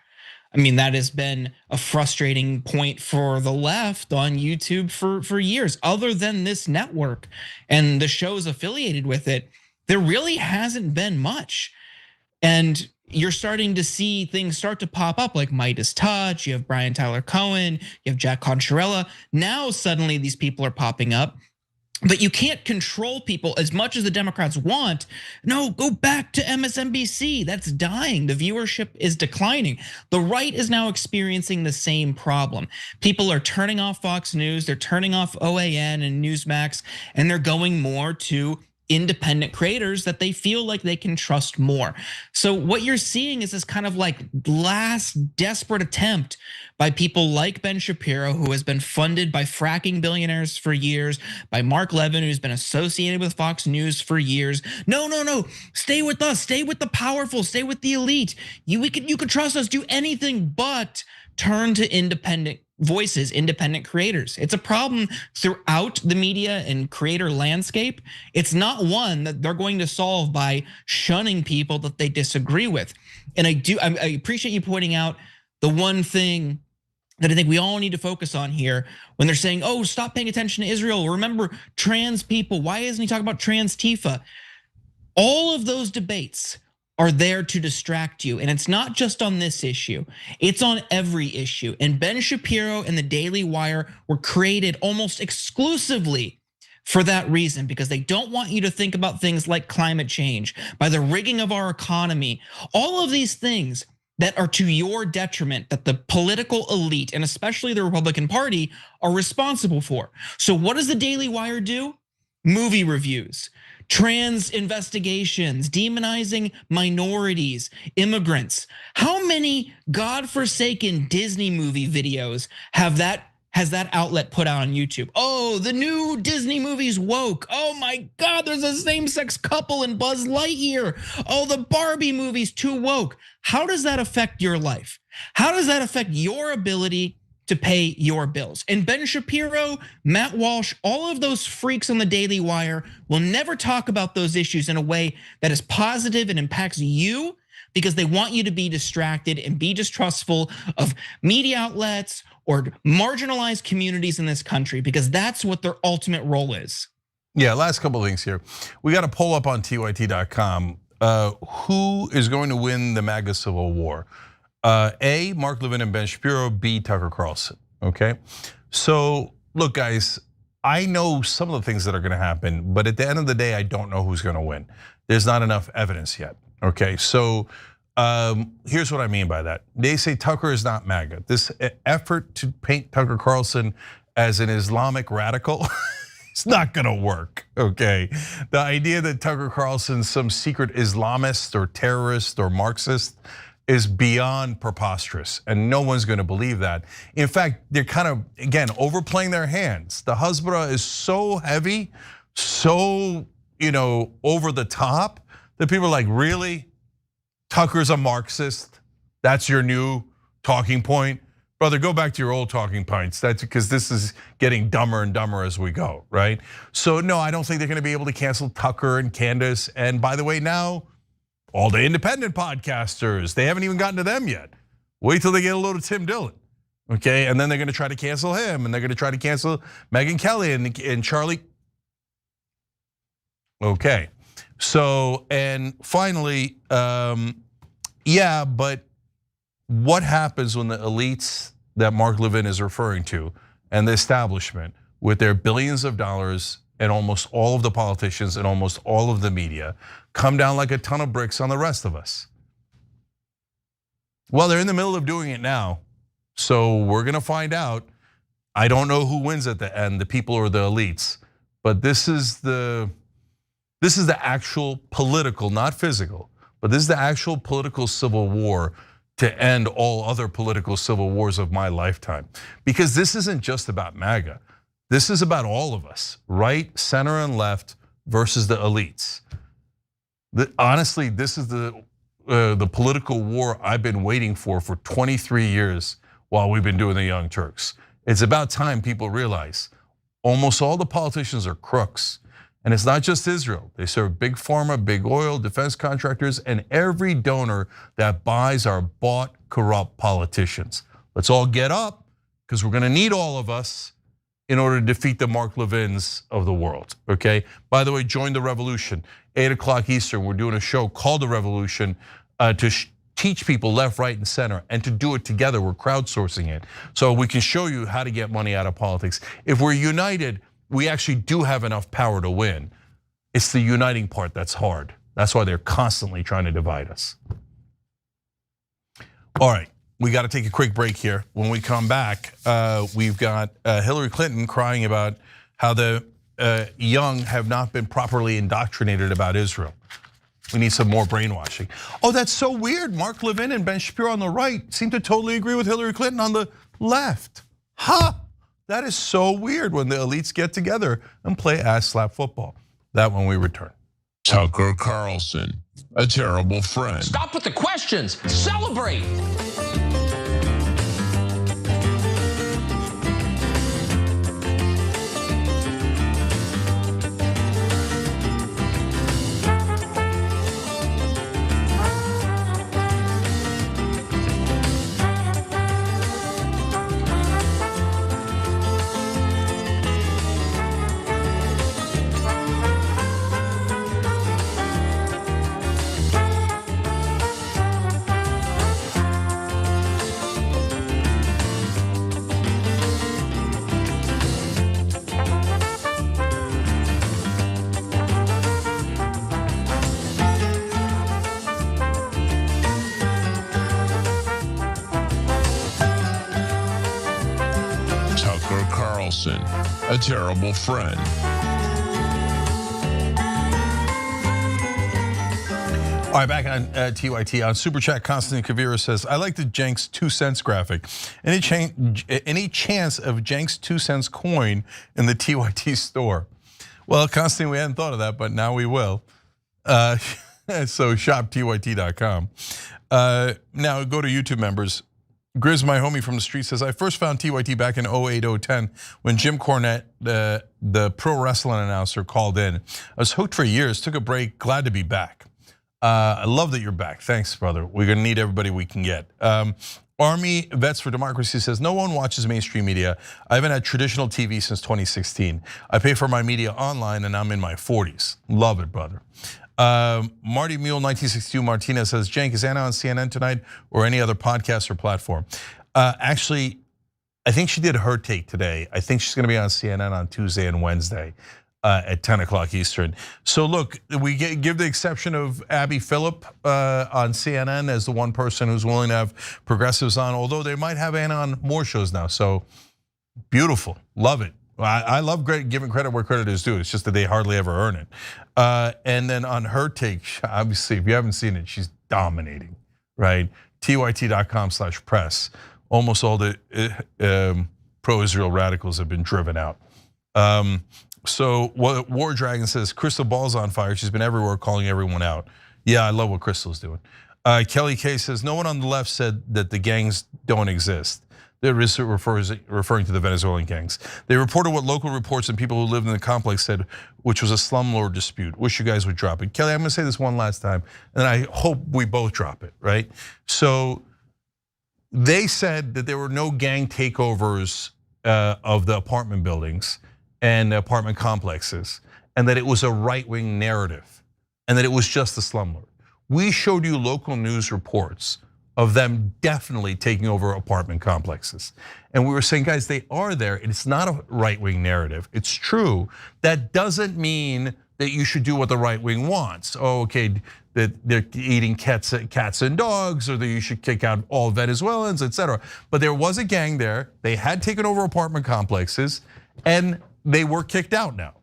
That has been a frustrating point for the left on YouTube for years. Other than this network and the shows affiliated with it, there really hasn't been much. And you're starting to see things start to pop up, like Midas Touch. You have Brian Tyler Cohen, you have Jack Concherella. Now suddenly these people are popping up. But you can't control people as much as the Democrats want. No, go back to MSNBC. That's dying. The viewership is declining. The right is now experiencing the same problem. People are turning off Fox News, they're turning off OAN and Newsmax, and they're going more to independent creators that they feel like they can trust more. So what you're seeing is this kind of like last desperate attempt by people like Ben Shapiro, who has been funded by fracking billionaires for years, by Mark Levin, who's been associated with Fox News for years. No, stay with us, stay with the powerful, stay with the elite. You could trust us, do anything but turn to independent voices, independent creators. It's a problem throughout the media and creator landscape. It's not one that they're going to solve by shunning people that they disagree with. And I appreciate you pointing out the one thing that I think we all need to focus on here when they're saying, oh, stop paying attention to Israel. Remember trans people. Why isn't he talking about trans Tifa? All of those debates are there to distract you. And it's not just on this issue, it's on every issue. And Ben Shapiro and the Daily Wire were created almost exclusively for that reason, because they don't want you to think about things like climate change, by the rigging of our economy, all of these things that are to your detriment, that the political elite, and especially the Republican Party, are responsible for. So what does the Daily Wire do? Movie reviews, trans investigations, demonizing minorities, immigrants. How many godforsaken Disney movie videos has that outlet put out on YouTube? Oh, the new Disney movie's woke. Oh my God, there's a same-sex couple in Buzz Lightyear. Oh, the Barbie movie's too woke. How does that affect your life? How does that affect your ability to pay your bills? And Ben Shapiro, Matt Walsh, all of those freaks on the Daily Wire will never talk about those issues in a way that is positive and impacts you, because they want you to be distracted and be distrustful of media outlets or marginalized communities in this country, because that's what their ultimate role is. Yeah, last couple of things here. We got a poll up on tyt.com. Who is going to win the MAGA civil war? A, Mark Levin and Ben Shapiro. B, Tucker Carlson, okay? So look, guys, I know some of the things that are gonna happen, but at the end of the day, I don't know who's gonna win. There's not enough evidence yet, okay? So here's what I mean by that. They say Tucker is not MAGA. This effort to paint Tucker Carlson as an Islamic radical, it's not gonna work, okay? The idea that Tucker Carlson's some secret Islamist or terrorist or Marxist is beyond preposterous, and no one's gonna believe that. In fact, they're kind of, again, overplaying their hands. The Hezbollah is so heavy, so over the top, that people are like, really? Tucker's a Marxist? That's your new talking point? Brother, go back to your old talking points. That's because this is getting dumber and dumber as we go, right? So no, I don't think they're gonna be able to cancel Tucker and Candace. And by the way, now, all the independent podcasters, they haven't even gotten to them yet. Wait till they get a load of Tim Dillon, okay? And then they're gonna try to cancel him, and they're gonna try to cancel Megyn Kelly and Charlie. Okay, so, and finally, yeah, but what happens when the elites that Mark Levin is referring to and the establishment with their billions of dollars and almost all of the politicians and almost all of the media come down like a ton of bricks on the rest of us? Well, they're in the middle of doing it now, so we're gonna find out. I don't know who wins at the end, the people or the elites, but this is the actual political, not physical, but this is the actual political civil war to end all other political civil wars of my lifetime. Because this isn't just about MAGA. This is about all of us, right, center, and left versus the elites. Honestly, this is the political war I've been waiting for 23 years while we've been doing the Young Turks. It's about time people realize almost all the politicians are crooks. And it's not just Israel. They serve big pharma, big oil, defense contractors, and every donor that buys our bought, corrupt politicians. Let's all get up, because we're gonna need all of us in order to defeat the Mark Levins of the world, okay? By the way, join the revolution. 8 o'clock Eastern, we're doing a show called The Revolution to teach people left, right, and center, and to do it together. We're crowdsourcing it, so we can show you how to get money out of politics. If we're united, we actually do have enough power to win. It's the uniting part that's hard. That's why they're constantly trying to divide us. All right, we got to take a quick break here. When we come back, we've got Hillary Clinton crying about how the young have not been properly indoctrinated about Israel. We need some more brainwashing. Oh, that's so weird. Mark Levin and Ben Shapiro on the right seem to totally agree with Hillary Clinton on the left. Huh? That is so weird when the elites get together and play ass slap football. That when we return. Tucker Carlson, a terrible friend. Stop with the questions. Celebrate. Tucker Carlson, a terrible friend. All right, back on TYT. On Super Chat, Constantine Kavira says, I like the Jenks 2 cents graphic. Any chance of Jenks 2 cents coin in the TYT store? Well, Constantine, we hadn't thought of that, but now we will. So shop tyt.com. Now go to YouTube members. Grizz, my homie from the street, says, I first found TYT back in 08-010 when Jim Cornette, the pro wrestling announcer, called in. I was hooked for years, took a break, glad to be back. I love that you're back. Thanks, brother. We're gonna need everybody we can get. Army Vets for Democracy says, no one watches mainstream media. I haven't had traditional TV since 2016. I pay for my media online and I'm in my 40s. Love it, brother. Marty Mule 1962 Martinez says, Cenk, is Anna on CNN tonight or any other podcast or platform? Actually, I think she did her take today. I think she's gonna be on CNN on Tuesday and Wednesday at 10 o'clock Eastern. So look, we give the exception of Abby Phillip on CNN as the one person who's willing to have progressives on, although they might have Anna on more shows now. So beautiful, love it. I love giving credit where credit is due. It's just that they hardly ever earn it. And then on her take, obviously, if you haven't seen it, she's dominating, right? tyt.com/press. Almost all the pro-Israel radicals have been driven out. So War Dragon says, Crystal Ball's on fire. She's been everywhere calling everyone out. Yeah, I love what Crystal's doing. Kelly K says, no one on the left said that the gangs don't exist. They're referring to the Venezuelan gangs. They reported what local reports and people who lived in the complex said, which was a slumlord dispute. Wish you guys would drop it. Kelly, I'm gonna say this one last time, and I hope we both drop it, right? So they said that there were no gang takeovers of the apartment buildings and the apartment complexes, and that it was a right-wing narrative, and that it was just a slumlord. We showed you local news reports of them definitely taking over apartment complexes. And we were saying, guys, they are there. It's not a right-wing narrative. It's true. That doesn't mean that you should do what the right wing wants. Oh, okay, that they're eating cats and dogs, or that you should kick out all Venezuelans, etc. But there was a gang there. They had taken over apartment complexes, and they were kicked out now.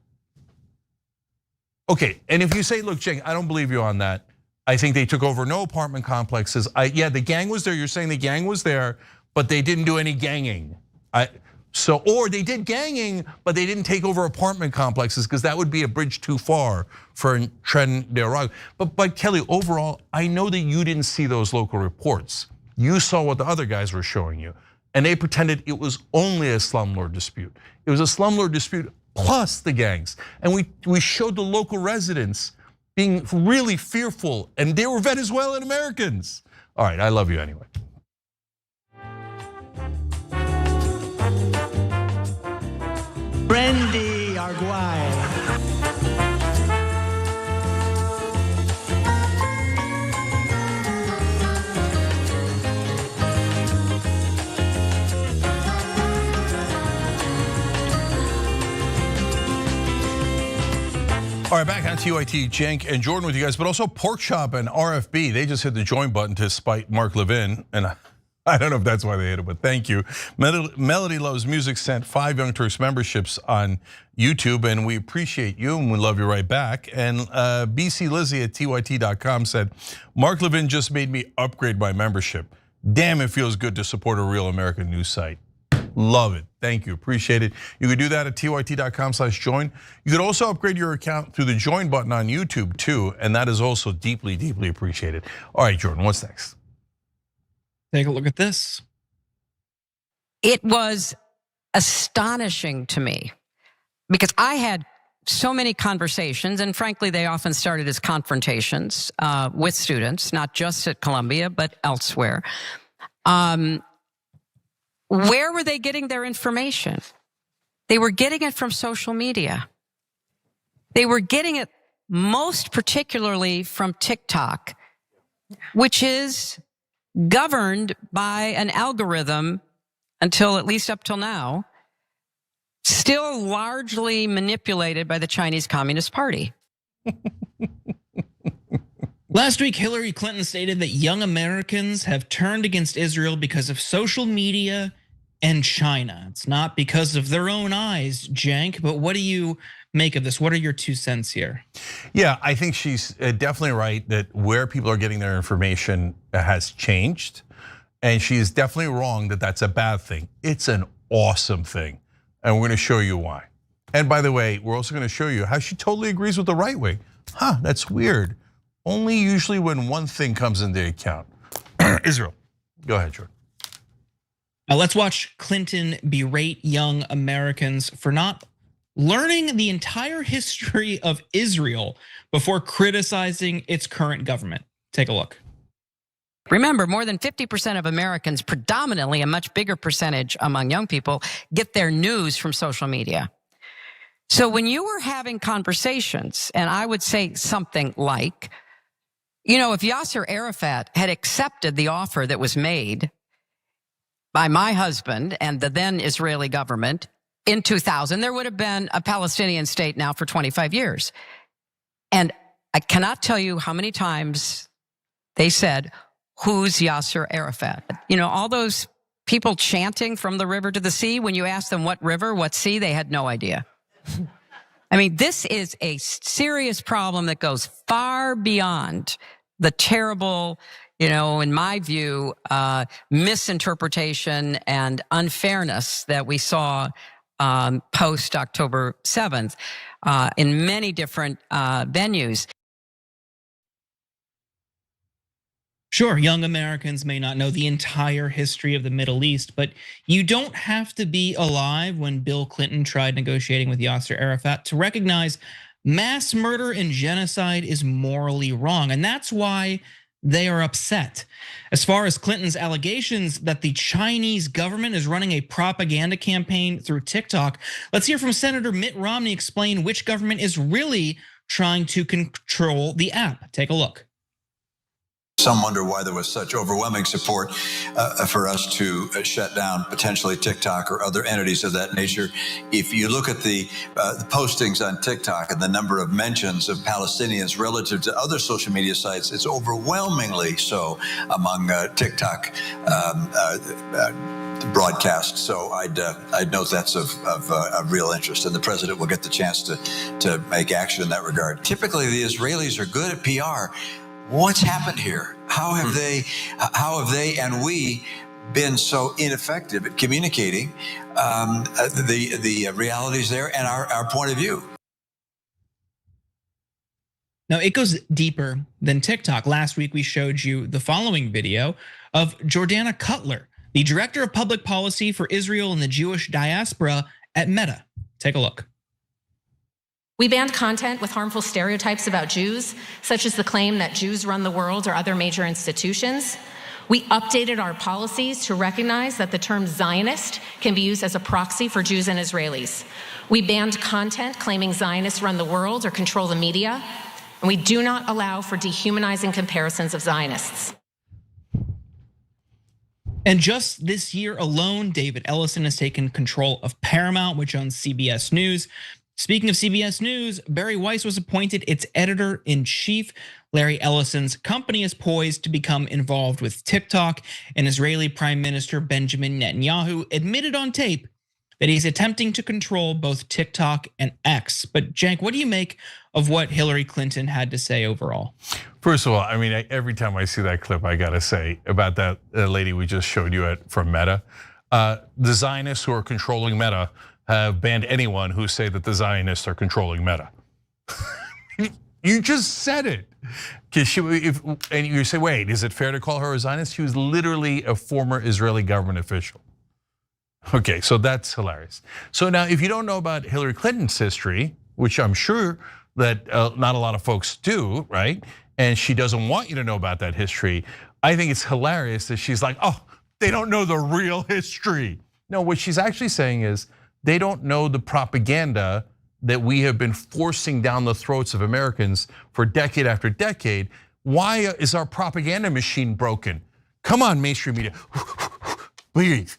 Okay, and if you say, look, Cenk, I don't believe you on that. I think they took over no apartment complexes. Yeah, the gang was there. You're saying the gang was there, but they didn't do any ganging. Or they did ganging, but they didn't take over apartment complexes, because that would be a bridge too far for Tren de Aragua. But Kelly, overall, I know that you didn't see those local reports. You saw what the other guys were showing you, and they pretended it was only a slumlord dispute. It was a slumlord dispute plus the gangs, and we showed the local residents being really fearful, and they were Venezuelan Americans. All right, I love you anyway. Brandy Arguay. All right, back on TYT, Cenk and Jordan with you guys, but also Pork Chop and RFB. They just hit the join button to spite Mark Levin, and I don't know if that's why they hit it, but thank you. Melody Loves Music sent 5 Young Turks memberships on YouTube, and we appreciate you, and we love you right back. And BC Lizzie at tyt.com said, Mark Levin just made me upgrade my membership. Damn, it feels good to support a real American news site. Love it. Thank you. Appreciate it. You could do that at tyt.com/join. You could also upgrade your account through the join button on YouTube too, and that is also deeply, deeply appreciated. All right, Jordan, what's next? Take a look at this. It was astonishing to me because I had so many conversations, and frankly, they often started as confrontations with students, not just at Columbia, but elsewhere. Where were they getting their information? They were getting it from social media. They were getting it most particularly from TikTok, which is governed by an algorithm until, at least up till now, still largely manipulated by the Chinese Communist Party. Last week, Hillary Clinton stated that young Americans have turned against Israel because of social media and China. It's not because of their own eyes, Cenk, but what do you make of this? What are your 2 cents here? Yeah, I think she's definitely right that where people are getting their information has changed. And she is definitely wrong that that's a bad thing. It's an awesome thing. And we're gonna show you why. And by the way, we're also gonna show you how she totally agrees with the right wing. That's weird. Only usually when one thing comes into account. Israel, go ahead, Jordan. Now let's watch Clinton berate young Americans for not learning the entire history of Israel before criticizing its current government. Take a look. Remember, more than 50% of Americans, predominantly a much bigger percentage among young people, get their news from social media. So when you were having conversations, and I would say something like, if Yasser Arafat had accepted the offer that was made by my husband and the then Israeli government in 2000, there would have been a Palestinian state now for 25 years. And I cannot tell you how many times they said, who's Yasser Arafat? All those people chanting from the river to the sea, when you asked them what river, what sea, they had no idea. I mean, this is a serious problem that goes far beyond the terrible, in my view, misinterpretation and unfairness that we saw post October 7th in many different venues. Sure, young Americans may not know the entire history of the Middle East, but you don't have to be alive when Bill Clinton tried negotiating with Yasser Arafat to recognize mass murder and genocide is morally wrong, and that's why they are upset. As far as Clinton's allegations that the Chinese government is running a propaganda campaign through TikTok, let's hear from Senator Mitt Romney explain which government is really trying to control the app. Take a look. Some wonder why there was such overwhelming support for us to shut down potentially TikTok or other entities of that nature. If you look at the postings on TikTok and the number of mentions of Palestinians relative to other social media sites, it's overwhelmingly so among TikTok broadcasts. So I'd note that's of real interest, and the president will get the chance to make action in that regard. Typically, the Israelis are good at PR. What's happened here? How have they and we been so ineffective at communicating the realities there and our point of view? Now, it goes deeper than TikTok. Last week, we showed you the following video of Jordana Cutler, the director of public policy for Israel and the Jewish diaspora at Meta. Take a look. We banned content with harmful stereotypes about Jews, such as the claim that Jews run the world or other major institutions. We updated our policies to recognize that the term Zionist can be used as a proxy for Jews and Israelis. We banned content claiming Zionists run the world or control the media, and we do not allow for dehumanizing comparisons of Zionists. And just this year alone, David Ellison has taken control of Paramount, which owns CBS News. Speaking of CBS News, Barry Weiss was appointed its editor-in-chief. Larry Ellison's company is poised to become involved with TikTok, and Israeli Prime Minister Benjamin Netanyahu admitted on tape that he's attempting to control both TikTok and X. But Cenk, what do you make of what Hillary Clinton had to say overall? First of all, I mean, every time I see that clip, I gotta say about that lady we just showed you from Meta. The Zionists who are controlling Meta have banned anyone who say that the Zionists are controlling Meta. You just said it. And you say, wait, is it fair to call her a Zionist? She was literally a former Israeli government official. Okay, so that's hilarious. So now if you don't know about Hillary Clinton's history, which I'm sure that not a lot of folks do, right? And she doesn't want you to know about that history. I think it's hilarious that she's like, oh, they don't know the real history. No, what she's actually saying is they don't know the propaganda that we have been forcing down the throats of Americans for decade after decade. Why is our propaganda machine broken? Come on, mainstream media, breathe.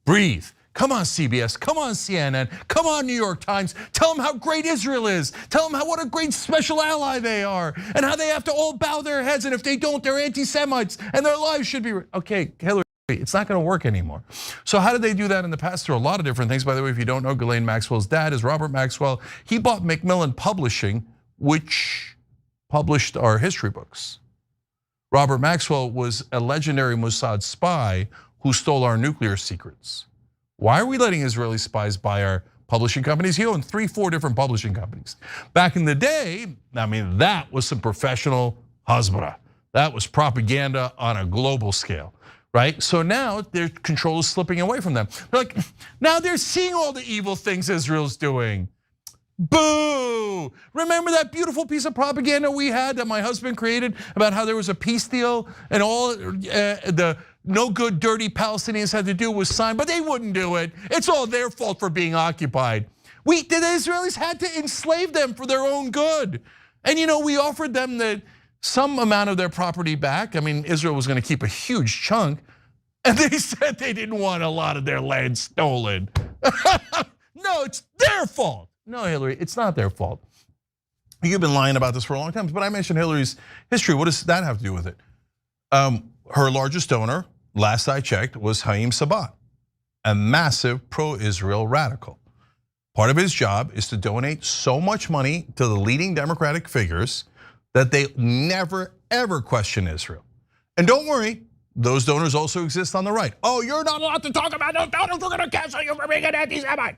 Breathe. Come on, CBS. Come on, CNN. Come on, New York Times. Tell them how great Israel is. Tell them what a great special ally they are, and how they have to all bow their heads. And if they don't, they're anti-Semites, and their lives should be. Okay, Hillary, it's not going to work anymore. So how did they do that in the past? Through a lot of different things. By the way, if you don't know, Ghislaine Maxwell's dad is Robert Maxwell. He bought Macmillan Publishing, which published our history books. Robert Maxwell was a legendary Mossad spy who stole our nuclear secrets. Why are we letting Israeli spies buy our publishing companies? He owned 3-4 different publishing companies. Back in the day, I mean, that was some professional hasbara. That was propaganda on a global scale, right? So now their control is slipping away from them. They're like, now they're seeing all the evil things Israel's doing. Boo! Remember that beautiful piece of propaganda we had that my husband created about how there was a peace deal and all the no good, dirty Palestinians had to do was sign, but they wouldn't do it. It's all their fault for being occupied. The Israelis had to enslave them for their own good. And we offered them some amount of their property back. I mean, Israel was gonna keep a huge chunk. And they said they didn't want a lot of their land stolen. No, it's their fault. No, Hillary, it's not their fault. You've been lying about this for a long time, but I mentioned Hillary's history. What does that have to do with it? Her largest donor, last I checked, was Haim Sabat, a massive pro-Israel radical. Part of his job is to donate so much money to the leading Democratic figures that they never, ever question Israel. And don't worry, those donors also exist on the right. Oh, you're not allowed to talk about those donors, we're gonna cancel you for being an anti-Semite.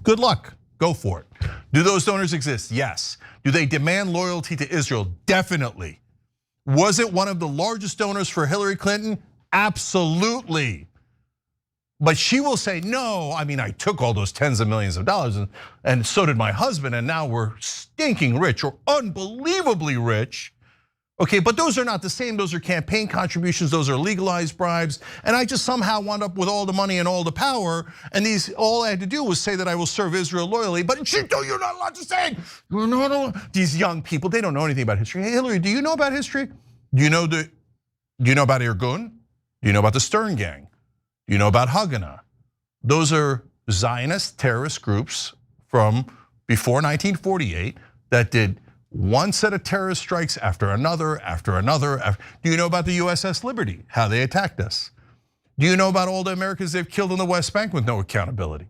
Good luck, go for it. Do those donors exist? Yes. Do they demand loyalty to Israel? Definitely. Was it one of the largest donors for Hillary Clinton? Absolutely. But she will say, no, I mean, I took all those tens of millions of dollars and so did my husband, and now we're stinking rich or unbelievably rich. Okay, but those are not the same. Those are campaign contributions. Those are legalized bribes. And I just somehow wound up with all the money and all the power. And all I had to do was say that I will serve Israel loyally. But you're not allowed to say it. You're not allowed. These young people, they don't know anything about history. Hey, Hillary, do you know about history? Do you know about Irgun? Do you know about the Stern Gang? Do you know about Haganah? Those are Zionist terrorist groups from before 1948 that did one set of terrorist strikes after another, after another. Do you know about the USS Liberty, how they attacked us? Do you know about all the Americans they've killed in the West Bank with no accountability?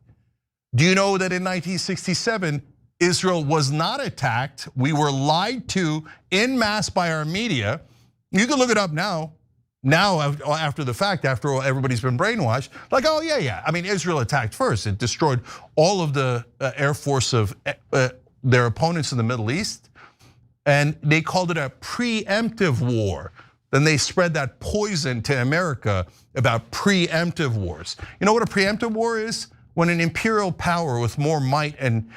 Do you know that in 1967, Israel was not attacked? We were lied to en masse by our media. You can look it up now. Now, after the fact, after everybody's been brainwashed, like, oh yeah. I mean, Israel attacked first. It destroyed all of the air force of their opponents in the Middle East. And they called it a preemptive war. Then they spread that poison to America about preemptive wars. You know what a preemptive war is? When an imperial power with more might and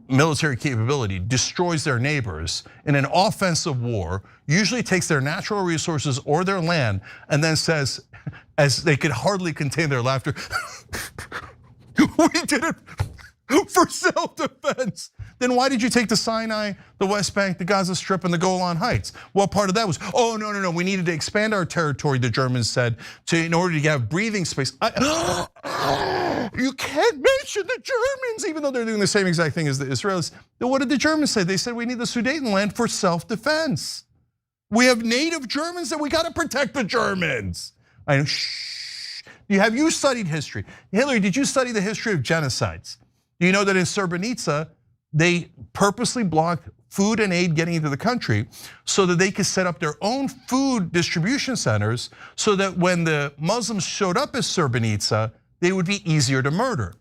military capability destroys their neighbors in an offensive war, usually takes their natural resources or their land, and then says, as they could hardly contain their laughter, we did it for self-defense. then why did you take the Sinai, the West Bank, the Gaza Strip, and the Golan Heights? What part of that was, oh, no, we needed to expand our territory, the Germans said, in order to have breathing space. You can't mention the Germans, even though they're doing the same exact thing as the Israelis. Then what did the Germans say? They said we need the Sudetenland for self-defense. We have native Germans that we gotta protect the Germans. I know, shh. Have you studied history? Hillary, did you study the history of genocides? Do you know that in Srebrenica, they purposely blocked food and aid getting into the country so that they could set up their own food distribution centers so that when the Muslims showed up at Srebrenica, they would be easier to murder.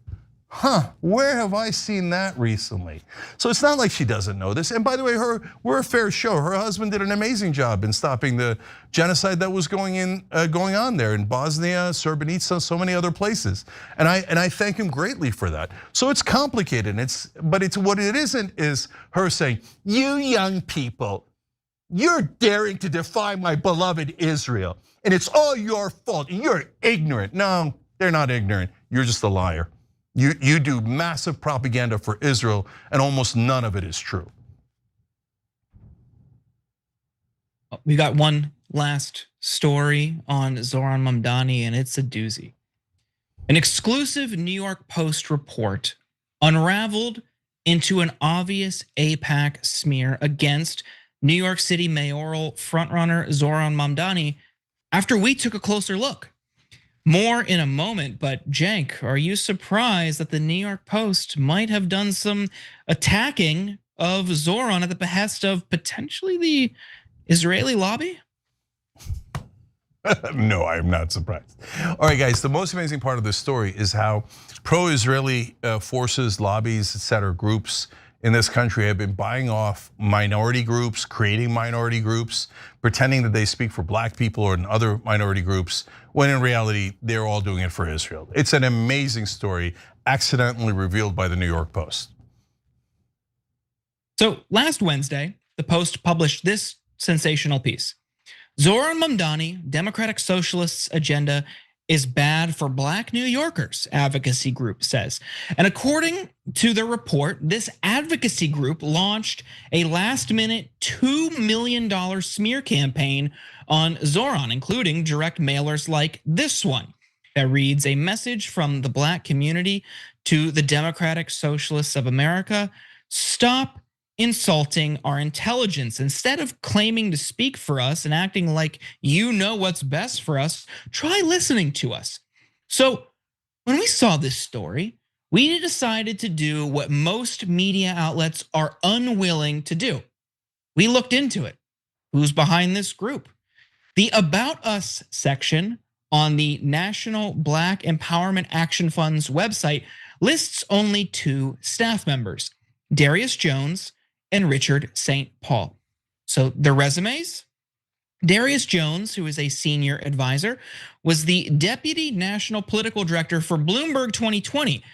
Where have I seen that recently? So it's not like she doesn't know this. And by the way, we're a fair show. Her husband did an amazing job in stopping the genocide that was going on there in Bosnia, Srebrenica, so many other places. And I thank him greatly for that. So it's complicated. But it's what it isn't is her saying, you young people, you're daring to defy my beloved Israel. And it's all your fault. And you're ignorant. No, they're not ignorant. You're just a liar. You do massive propaganda for Israel, and almost none of it is true. We got one last story on Zoran Mamdani, and it's a doozy. An exclusive New York Post report unraveled into an obvious AIPAC smear against New York City mayoral frontrunner Zoran Mamdani after we took a closer look. More in a moment, but Cenk, are you surprised that the New York Post might have done some attacking of Zoran at the behest of potentially the Israeli lobby? No, I'm not surprised. All right, guys, the most amazing part of this story is how pro-Israeli forces, lobbies, etc., groups in this country have been buying off minority groups, creating minority groups, pretending that they speak for black people or in other minority groups, when in reality, they're all doing it for Israel. It's an amazing story, accidentally revealed by the New York Post. So last Wednesday, the Post published this sensational piece. Zoran Mamdani, Democratic Socialists' agenda is bad for black New Yorkers, advocacy group says. And according to the report, this advocacy group launched a last-minute $2 million smear campaign on Zoran, including direct mailers like this one that reads, a message from the black community to the Democratic Socialists of America: stop insulting our intelligence. Instead of claiming to speak for us and acting like you know what's best for us, try listening to us. So when we saw this story, we decided to do what most media outlets are unwilling to do. We looked into it. Who's behind this group? The About Us section on the National Black Empowerment Action Fund's website lists only 2 staff members, Darius Jones and Richard St. Paul. So their resumes: Darius Jones, who is a senior advisor, was the deputy national political director for Bloomberg 2020.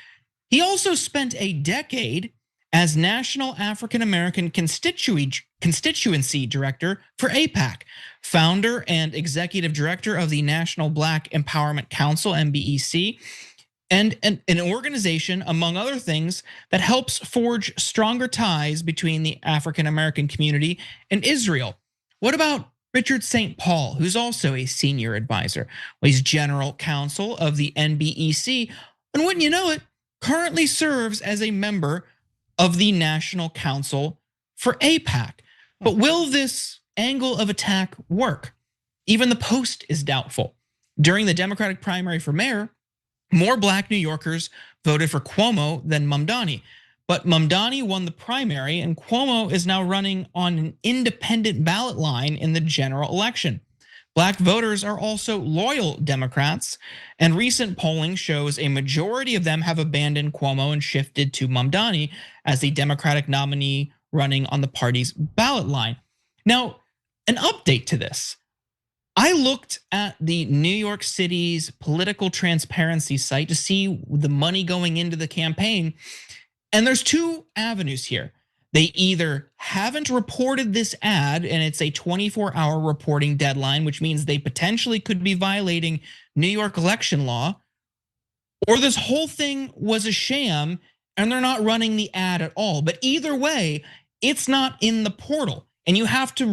He also spent a decade as National African American Constituency Director for AIPAC, founder and executive director of the National Black Empowerment Council, NBEC, and an organization, among other things, that helps forge stronger ties between the African American community and Israel. What about Richard St. Paul, who's also a senior advisor? Well, he's general counsel of the NBEC, and wouldn't you know it, currently serves as a member of the National Council for AIPAC. But will this angle of attack work? Even the Post is doubtful. During the Democratic primary for mayor, more black New Yorkers voted for Cuomo than Mamdani. But Mamdani won the primary, and Cuomo is now running on an independent ballot line in the general election. Black voters are also loyal Democrats, and recent polling shows a majority of them have abandoned Cuomo and shifted to Mamdani as the Democratic nominee running on the party's ballot line. Now, an update to this. I looked at the New York City's political transparency site to see the money going into the campaign, and there's 2 avenues here. They either haven't reported this ad and it's a 24-hour reporting deadline, which means they potentially could be violating New York election law, or this whole thing was a sham and they're not running the ad at all. But either way, it's not in the portal, and you have to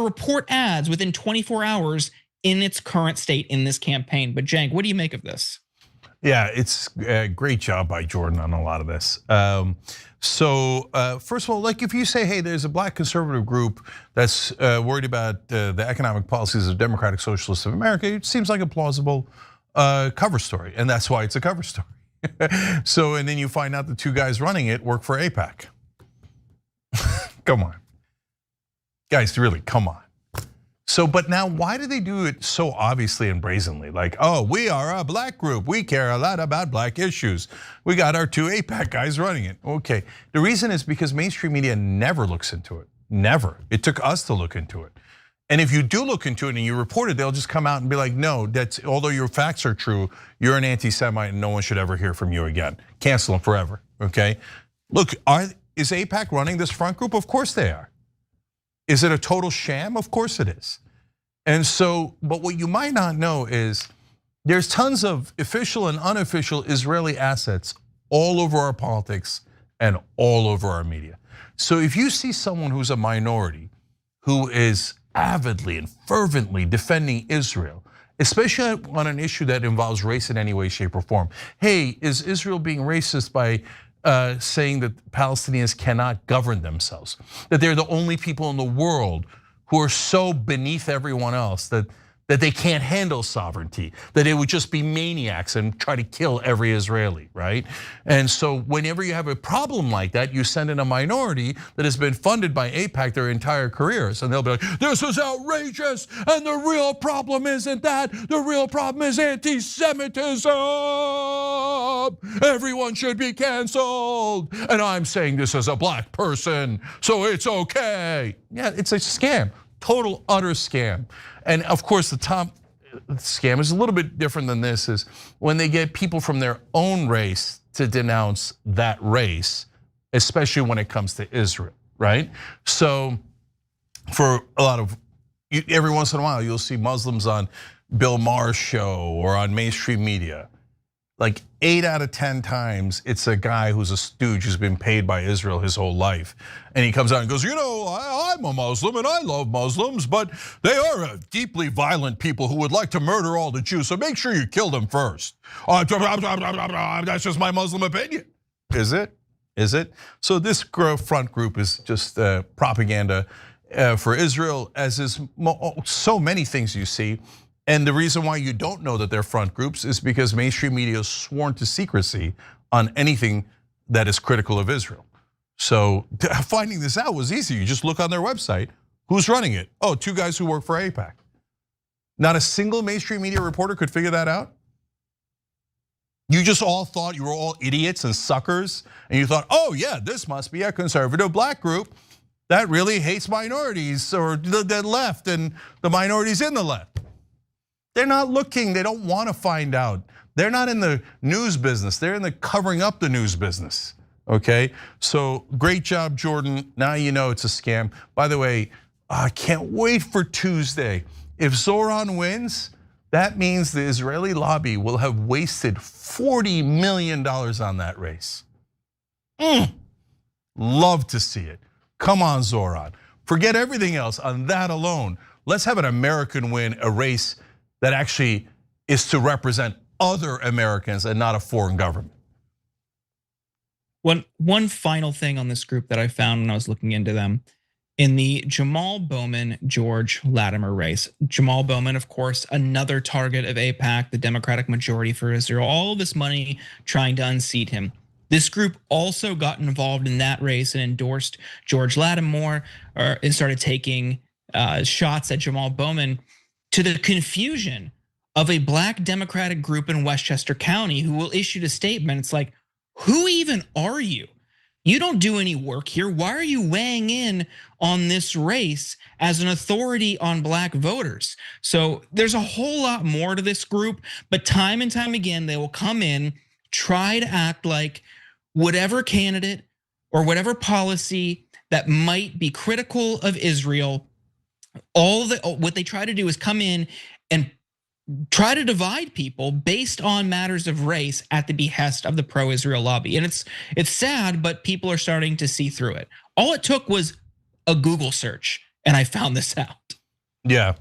report ads within 24 hours in its current state in this campaign. But Cenk, what do you make of this? Yeah, it's a great job by Jordan on a lot of this. So first of all, like if you say, hey, there's a black conservative group that's worried about the economic policies of Democratic Socialists of America, it seems like a plausible cover story, and that's why it's a cover story. So, and then you find out the two guys running it work for AIPAC. Come on. Guys, really, come on. So, but now why do they do it so obviously and brazenly? Like, oh, we are a black group. We care a lot about black issues. We got our two AIPAC guys running it. Okay, the reason is because mainstream media never looks into it, never. It took us to look into it. And if you do look into it and you report it, they'll just come out and be like, no, that's, although your facts are true, you're an anti-Semite and no one should ever hear from you again. Cancel them forever, okay? Look, is AIPAC running this front group? Of course they are. Is it a total sham? Of course it is. And so, but what you might not know is there's tons of official and unofficial Israeli assets all over our politics and all over our media. So if you see someone who's a minority who is avidly and fervently defending Israel, especially on an issue that involves race in any way, shape, or form. Hey, is Israel being racist by saying that Palestinians cannot govern themselves? That they're the only people in the world who are so beneath everyone else that they can't handle sovereignty, that they would just be maniacs and try to kill every Israeli, right? And so whenever you have a problem like that, you send in a minority that has been funded by AIPAC their entire careers, and they'll be like, this is outrageous, and the real problem isn't that, the real problem is anti-Semitism. Everyone should be canceled, and I'm saying this as a black person, so it's okay. Yeah, it's a scam, total, utter scam. And of course, the top scam is a little bit different than this, is when they get people from their own race to denounce that race, especially when it comes to Israel, right? So for a lot of, every once in a while, you'll see Muslims on Bill Maher's show or on mainstream media. Like 8 out of 10 times, it's a guy who's a stooge who's been paid by Israel his whole life. And he comes out and goes, you know, I'm a Muslim and I love Muslims, but they are deeply violent people who would like to murder all the Jews, so make sure you kill them first. That's just my Muslim opinion. Is it? Is it? So this front group is just propaganda for Israel, as is so many things you see. And the reason why you don't know that they're front groups is because mainstream media is sworn to secrecy on anything that is critical of Israel. So finding this out was easy. You just look on their website, who's running it? Oh, 2 guys who work for AIPAC. Not a single mainstream media reporter could figure that out. You just all thought you were all idiots and suckers, and you thought, oh yeah, this must be a conservative black group that really hates minorities or the left and the minorities in the left. They're not looking, they don't want to find out. They're not in the news business, they're in the covering up the news business, okay? So great job, Jordan, now you know it's a scam. By the way, I can't wait for Tuesday. If Zoran wins, that means the Israeli lobby will have wasted $40 million on that race. Love to see it. Come on, Zoran. Forget everything else on that alone. Let's have an American win a race that actually is to represent other Americans and not a foreign government. One final thing on this group that I found when I was looking into them. In the Jamal Bowman, George Latimer race. Jamal Bowman, of course, another target of AIPAC, the Democratic majority for Israel. All of this money trying to unseat him. This group also got involved in that race and endorsed George Latimer and started taking shots at Jamal Bowman, to the confusion of a black Democratic group in Westchester County who will issue a statement. It's like, who even are you? You don't do any work here. Why are you weighing in on this race as an authority on black voters? So there's a whole lot more to this group, but time and time again, they will come in, try to act like whatever candidate or whatever policy that might be critical of Israel, what they try to do is come in and try to divide people based on matters of race at the behest of the pro-Israel lobby. And it's sad, but people are starting to see through it. All it took was a Google search, and I found this out. Yeah.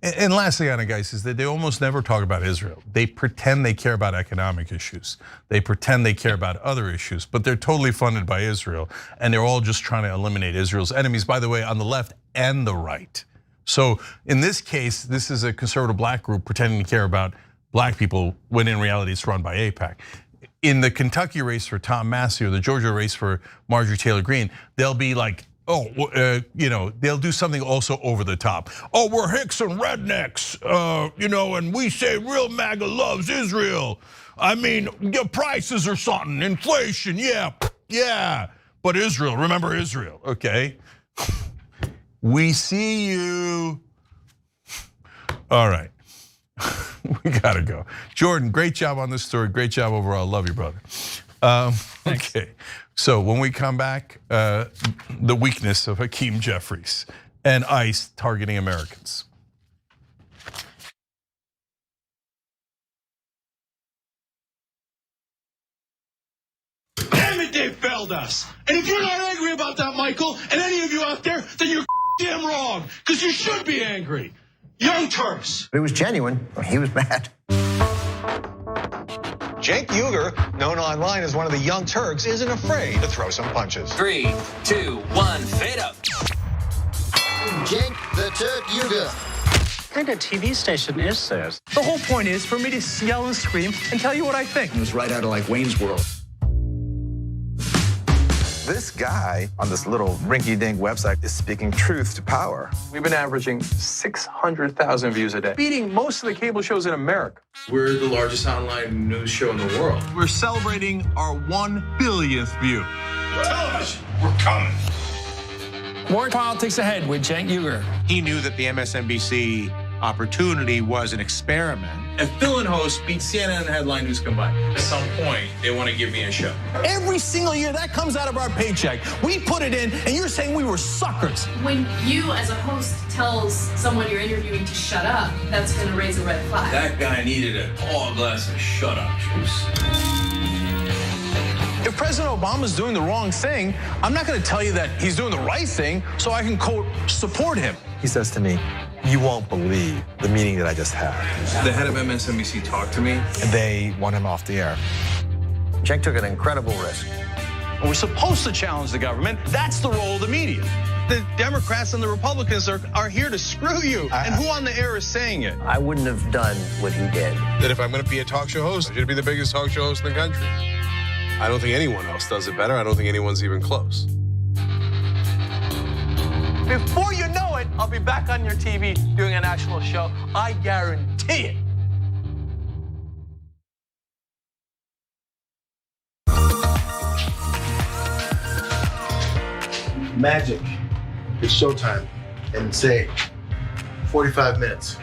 And lastly on it, guys, is that they almost never talk about Israel. They pretend they care about economic issues. They pretend they care about other issues, but they're totally funded by Israel. And they're all just trying to eliminate Israel's enemies, by the way, on the left and the right. So in this case, this is a conservative black group pretending to care about black people when in reality it's run by AIPAC. In the Kentucky race for Tom Massey or the Georgia race for Marjorie Taylor Greene, they'll be like, they'll do something also over the top. Oh, we're Hicks and rednecks, and we say real MAGA loves Israel. I mean, your prices or something, inflation, yeah. But Israel, remember Israel, okay? We see you. All right, we gotta go. Jordan, great job on this story. Great job overall. Love you, brother. Okay, so when we come back, the weakness of Hakeem Jeffries and ICE targeting Americans. Damn it, they failed us. And if you're not angry about that, Michael, and any of you out there, then you're damn wrong, because you should be angry. Young Turks. It was genuine. He was mad. Cenk Uygur, known online as one of the Young Turks, isn't afraid to throw some punches. 3, 2, 1, fade up. Cenk the Turk Uygur. What kind of TV station is this? The whole point is for me to yell and scream and tell you what I think. It was right out of like Wayne's World. This guy on this little rinky-dink website is speaking truth to power. We've been averaging 600,000 views a day, beating most of the cable shows in America. We're the largest online news show in the world. We're celebrating our 1 billionth view. Television, we're coming. More politics ahead with Cenk Uygur. He knew that the MSNBC opportunity was an experiment. And Phil and host beat CNN and headline news combined. At some point, they want to give me a show. Every single year, that comes out of our paycheck. We put it in, and you're saying we were suckers. When you, as a host, tells someone you're interviewing to shut up, that's going to raise a red flag. That guy needed a tall glass of shut up juice. If President Obama's doing the wrong thing, I'm not going to tell you that he's doing the right thing so I can, quote, support him. He says to me, you won't believe the meeting that I just had. The head of MSNBC talked to me. And they want him off the air. Cenk took an incredible risk. We're supposed to challenge the government. That's the role of the media. The Democrats and the Republicans are here to screw you. And who on the air is saying it? I wouldn't have done what he did. That if I'm going to be a talk show host, I should be the biggest talk show host in the country. I don't think anyone else does it better. I don't think anyone's even close. Before you know it, I'll be back on your TV doing a national show. I guarantee it. Magic. It's showtime. And say 45 minutes.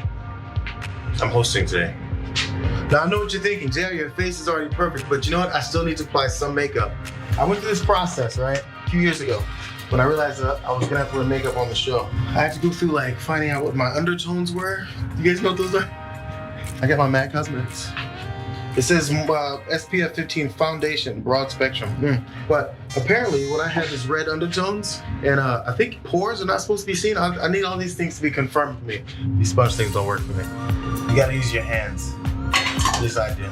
I'm hosting today. Now, I know what you're thinking, Jay, your face is already perfect, but you know what? I still need to apply some makeup. I went through this process, right? A few years ago. When I realized that I was gonna have to wear makeup on the show, I had to go through like finding out what my undertones were. You guys know what those are? I got my MAC Cosmetics. It says SPF 15 foundation, broad spectrum. But apparently what I have is red undertones, and I think pores are not supposed to be seen. I need all these things to be confirmed for me. These sponge things don't work for me. You gotta use your hands. This idea.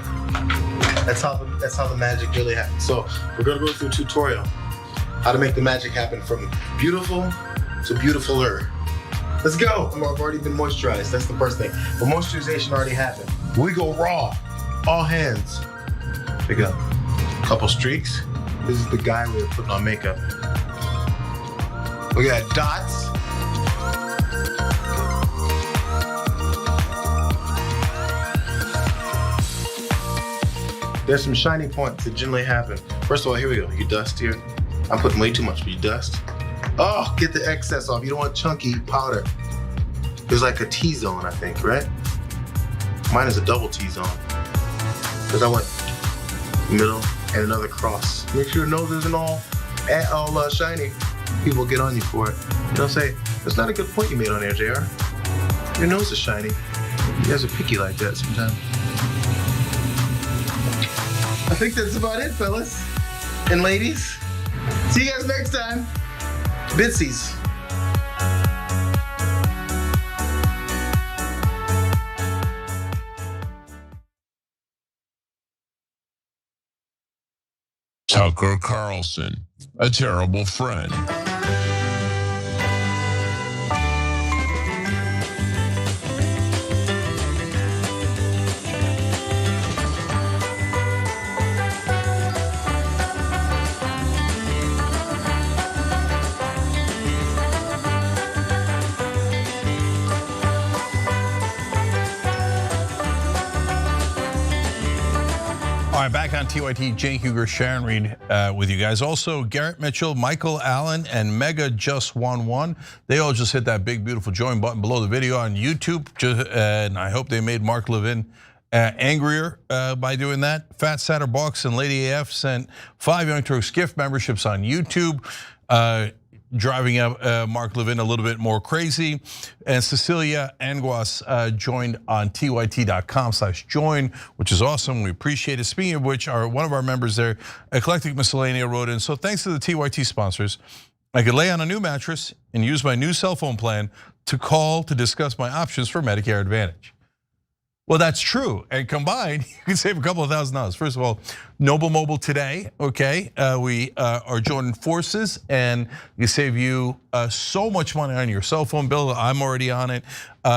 That's how the magic really happens. So we're gonna go through a tutorial. How to make the magic happen from beautiful to beautifuler. Let's go. I've already been moisturized. That's the first thing. But moisturization already happened. We go raw. All hands. Pick up. Couple streaks. This is the guy way of putting on makeup. We got dots. There's some shiny points that generally happen. First of all, here we go. You dust here. I'm putting way too much for you dust. Oh, get the excess off. You don't want chunky powder. There's like a T-zone, I think, right? Mine is a double T-zone. Because I went middle and another cross. Make sure your nose isn't all shiny. People get on you for it. They'll say, that's not a good point you made on there, JR. Your nose is shiny. You guys are picky like that sometimes. I think that's about it, fellas and ladies. See you guys next time. Bitsies. Tucker Carlson, a terrible friend. All right, back on TYT, Cenk Uygur, Sharon Reed with you guys. Also, Garrett Mitchell, Michael Allen, and Mega Just Won. They all just hit that big, beautiful join button below the video on YouTube. And I hope they made Mark Levin angrier by doing that. Fat Satter Box and Lady AF sent 5 Young Turks gift memberships on YouTube. Driving up Mark Levin a little bit more crazy. And Cecilia Anguas joined on tyt.com/join, which is awesome. We appreciate it. Speaking of which, one of our members there, Eclectic Miscellanea, wrote in, so thanks to the TYT sponsors, I could lay on a new mattress and use my new cell phone plan to call to discuss my options for Medicare Advantage. Well, that's true, and combined, you can save a couple of $1,000s. First of all, Noble Mobile today, okay? We are joining forces, and we save you so much money on your cell phone bill. I'm already on it.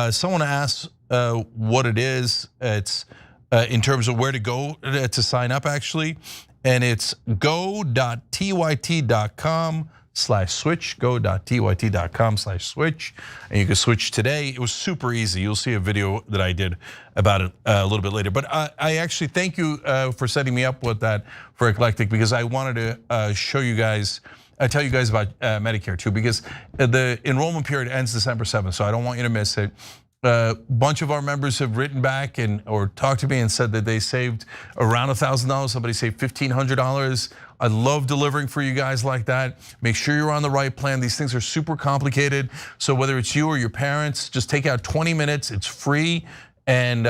Someone asked what it is. It's in terms of where to go to sign up, actually, and it's go.tyt.com/switch, go.tyt.com/switch, and you can switch today. It was super easy. You'll see a video that I did about it a little bit later. But I actually thank you for setting me up with that for Eclectic, because I wanted to show you guys, tell you guys about Medicare too, because the enrollment period ends December 7th, so I don't want you to miss it. A bunch of our members have written back or talked to me and said that they saved around $1,000. Somebody saved $1,500. I love delivering for you guys like that. Make sure you're on the right plan. These things are super complicated. So whether it's you or your parents, just take out 20 minutes. It's free, and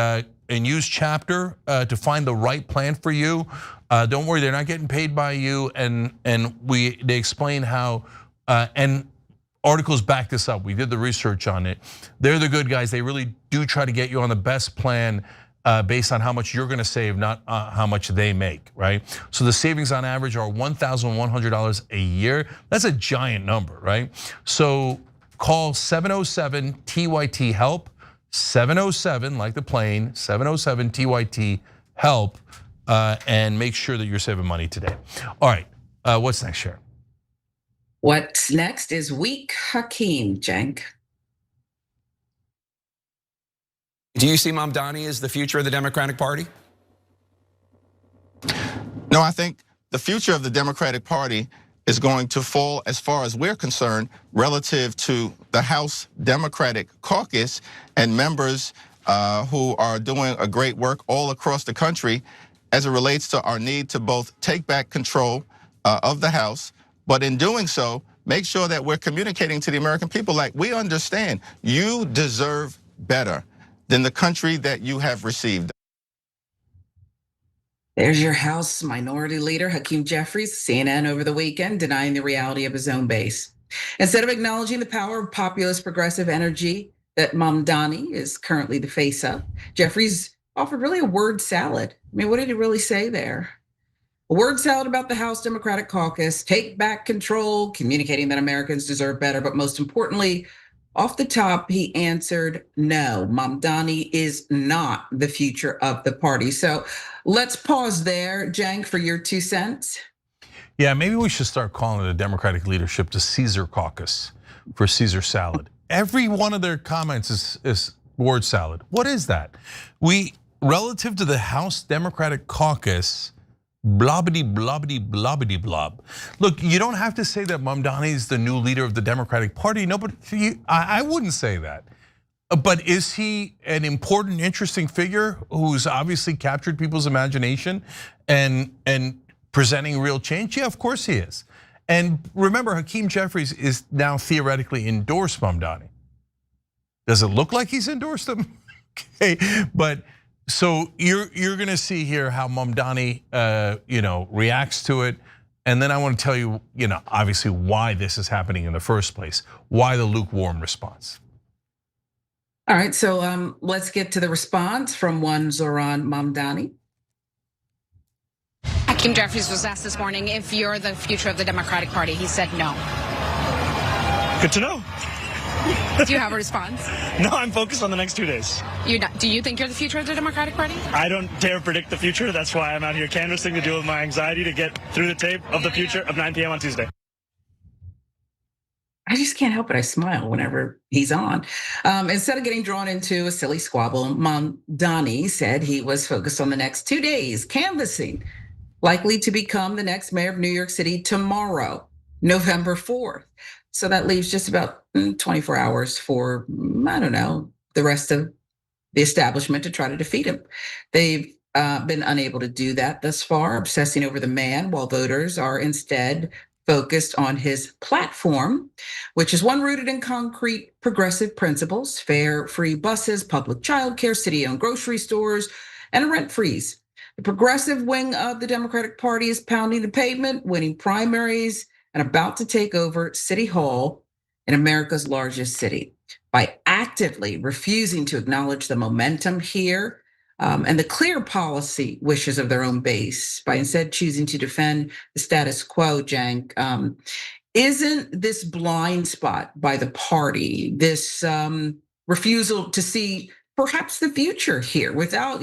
use Chapter to find the right plan for you. Don't worry, they're not getting paid by you. And they explain how and articles back this up. We did the research on it. They're the good guys. They really do try to get you on the best plan based on how much you're gonna save, not how much they make, right? So the savings on average are $1,100 a year. That's a giant number, right? So call 707-TYT-HELP, 707, like the plane, 707-TYT-HELP, and make sure that you're saving money today. All right, what's next, Sharon? What's next is Weak Hakeem, Cenk. Do you see Mamdani as the future of the Democratic Party? No, I think the future of the Democratic Party is going to fall, as far as we're concerned, relative to the House Democratic Caucus and members who are doing a great work all across the country as it relates to our need to both take back control of the House, but in doing so, make sure that we're communicating to the American people like, we understand you deserve better than the country that you have received. There's your House Minority Leader, Hakeem Jeffries, CNN over the weekend, denying the reality of his own base. Instead of acknowledging the power of populist progressive energy that Mamdani is currently the face of, Jeffries offered really a word salad. I mean, what did he really say there? A word salad about the House Democratic Caucus, take back control, communicating that Americans deserve better, but most importantly, off the top, he answered, no, Mamdani is not the future of the party. So let's pause there, Cenk, for your 2 cents. Yeah, maybe we should start calling the Democratic leadership the Caesar Caucus for Caesar salad. Every one of their comments is word salad. What is that? Relative to the House Democratic Caucus, blobbity, blobbity, blobbity, blob. Look, you don't have to say that Mamdani is the new leader of the Democratic Party. No, but I wouldn't say that. But is he an important, interesting figure who's obviously captured people's imagination and presenting real change? Yeah, of course he is. And remember, Hakeem Jeffries is now theoretically endorsed Mamdani. Does it look like he's endorsed him? Okay, but so you're gonna see here how Mamdani reacts to it. And then I want to tell you, obviously why this is happening in the first place, why the lukewarm response. All right, so let's get to the response from one Zoran Mamdani. Hakeem Jeffries was asked this morning if you're the future of the Democratic Party. He said no. Good to know. Do you have a response? No, I'm focused on the next 2 days. Do you think you're the future of the Democratic Party? I don't dare predict the future. That's why I'm out here canvassing to deal with my anxiety to get through the tape of the future of 9 p.m. on Tuesday. I just can't help but I smile whenever he's on. Instead of getting drawn into a silly squabble, Mamdani said he was focused on the next 2 days, canvassing, likely to become the next mayor of New York City tomorrow, November 4th. So that leaves just about 24 hours for, I don't know, the rest of the establishment to try to defeat him. They've been unable to do that thus far, obsessing over the man, while voters are instead focused on his platform, which is one rooted in concrete progressive principles: fare-free buses, public childcare, city-owned grocery stores, and a rent freeze. The progressive wing of the Democratic Party is pounding the pavement, winning primaries, and about to take over City Hall in America's largest city by actively refusing to acknowledge the momentum here and the clear policy wishes of their own base, by instead choosing to defend the status quo. Cenk, isn't this blind spot by the party, this refusal to see perhaps the future here without,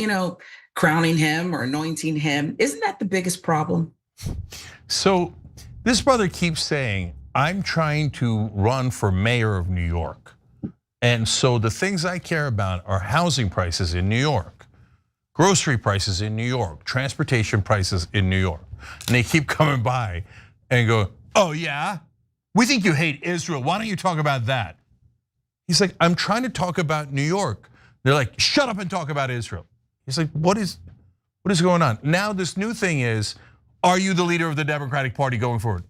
crowning him or anointing him, isn't that the biggest problem? So this brother keeps saying, I'm trying to run for mayor of New York. And so the things I care about are housing prices in New York, grocery prices in New York, transportation prices in New York. And they keep coming by and go, oh yeah, we think you hate Israel. Why don't you talk about that? He's like, I'm trying to talk about New York. They're like, shut up and talk about Israel. He's like, what is going on? Now this new thing is, are you the leader of the Democratic Party going forward?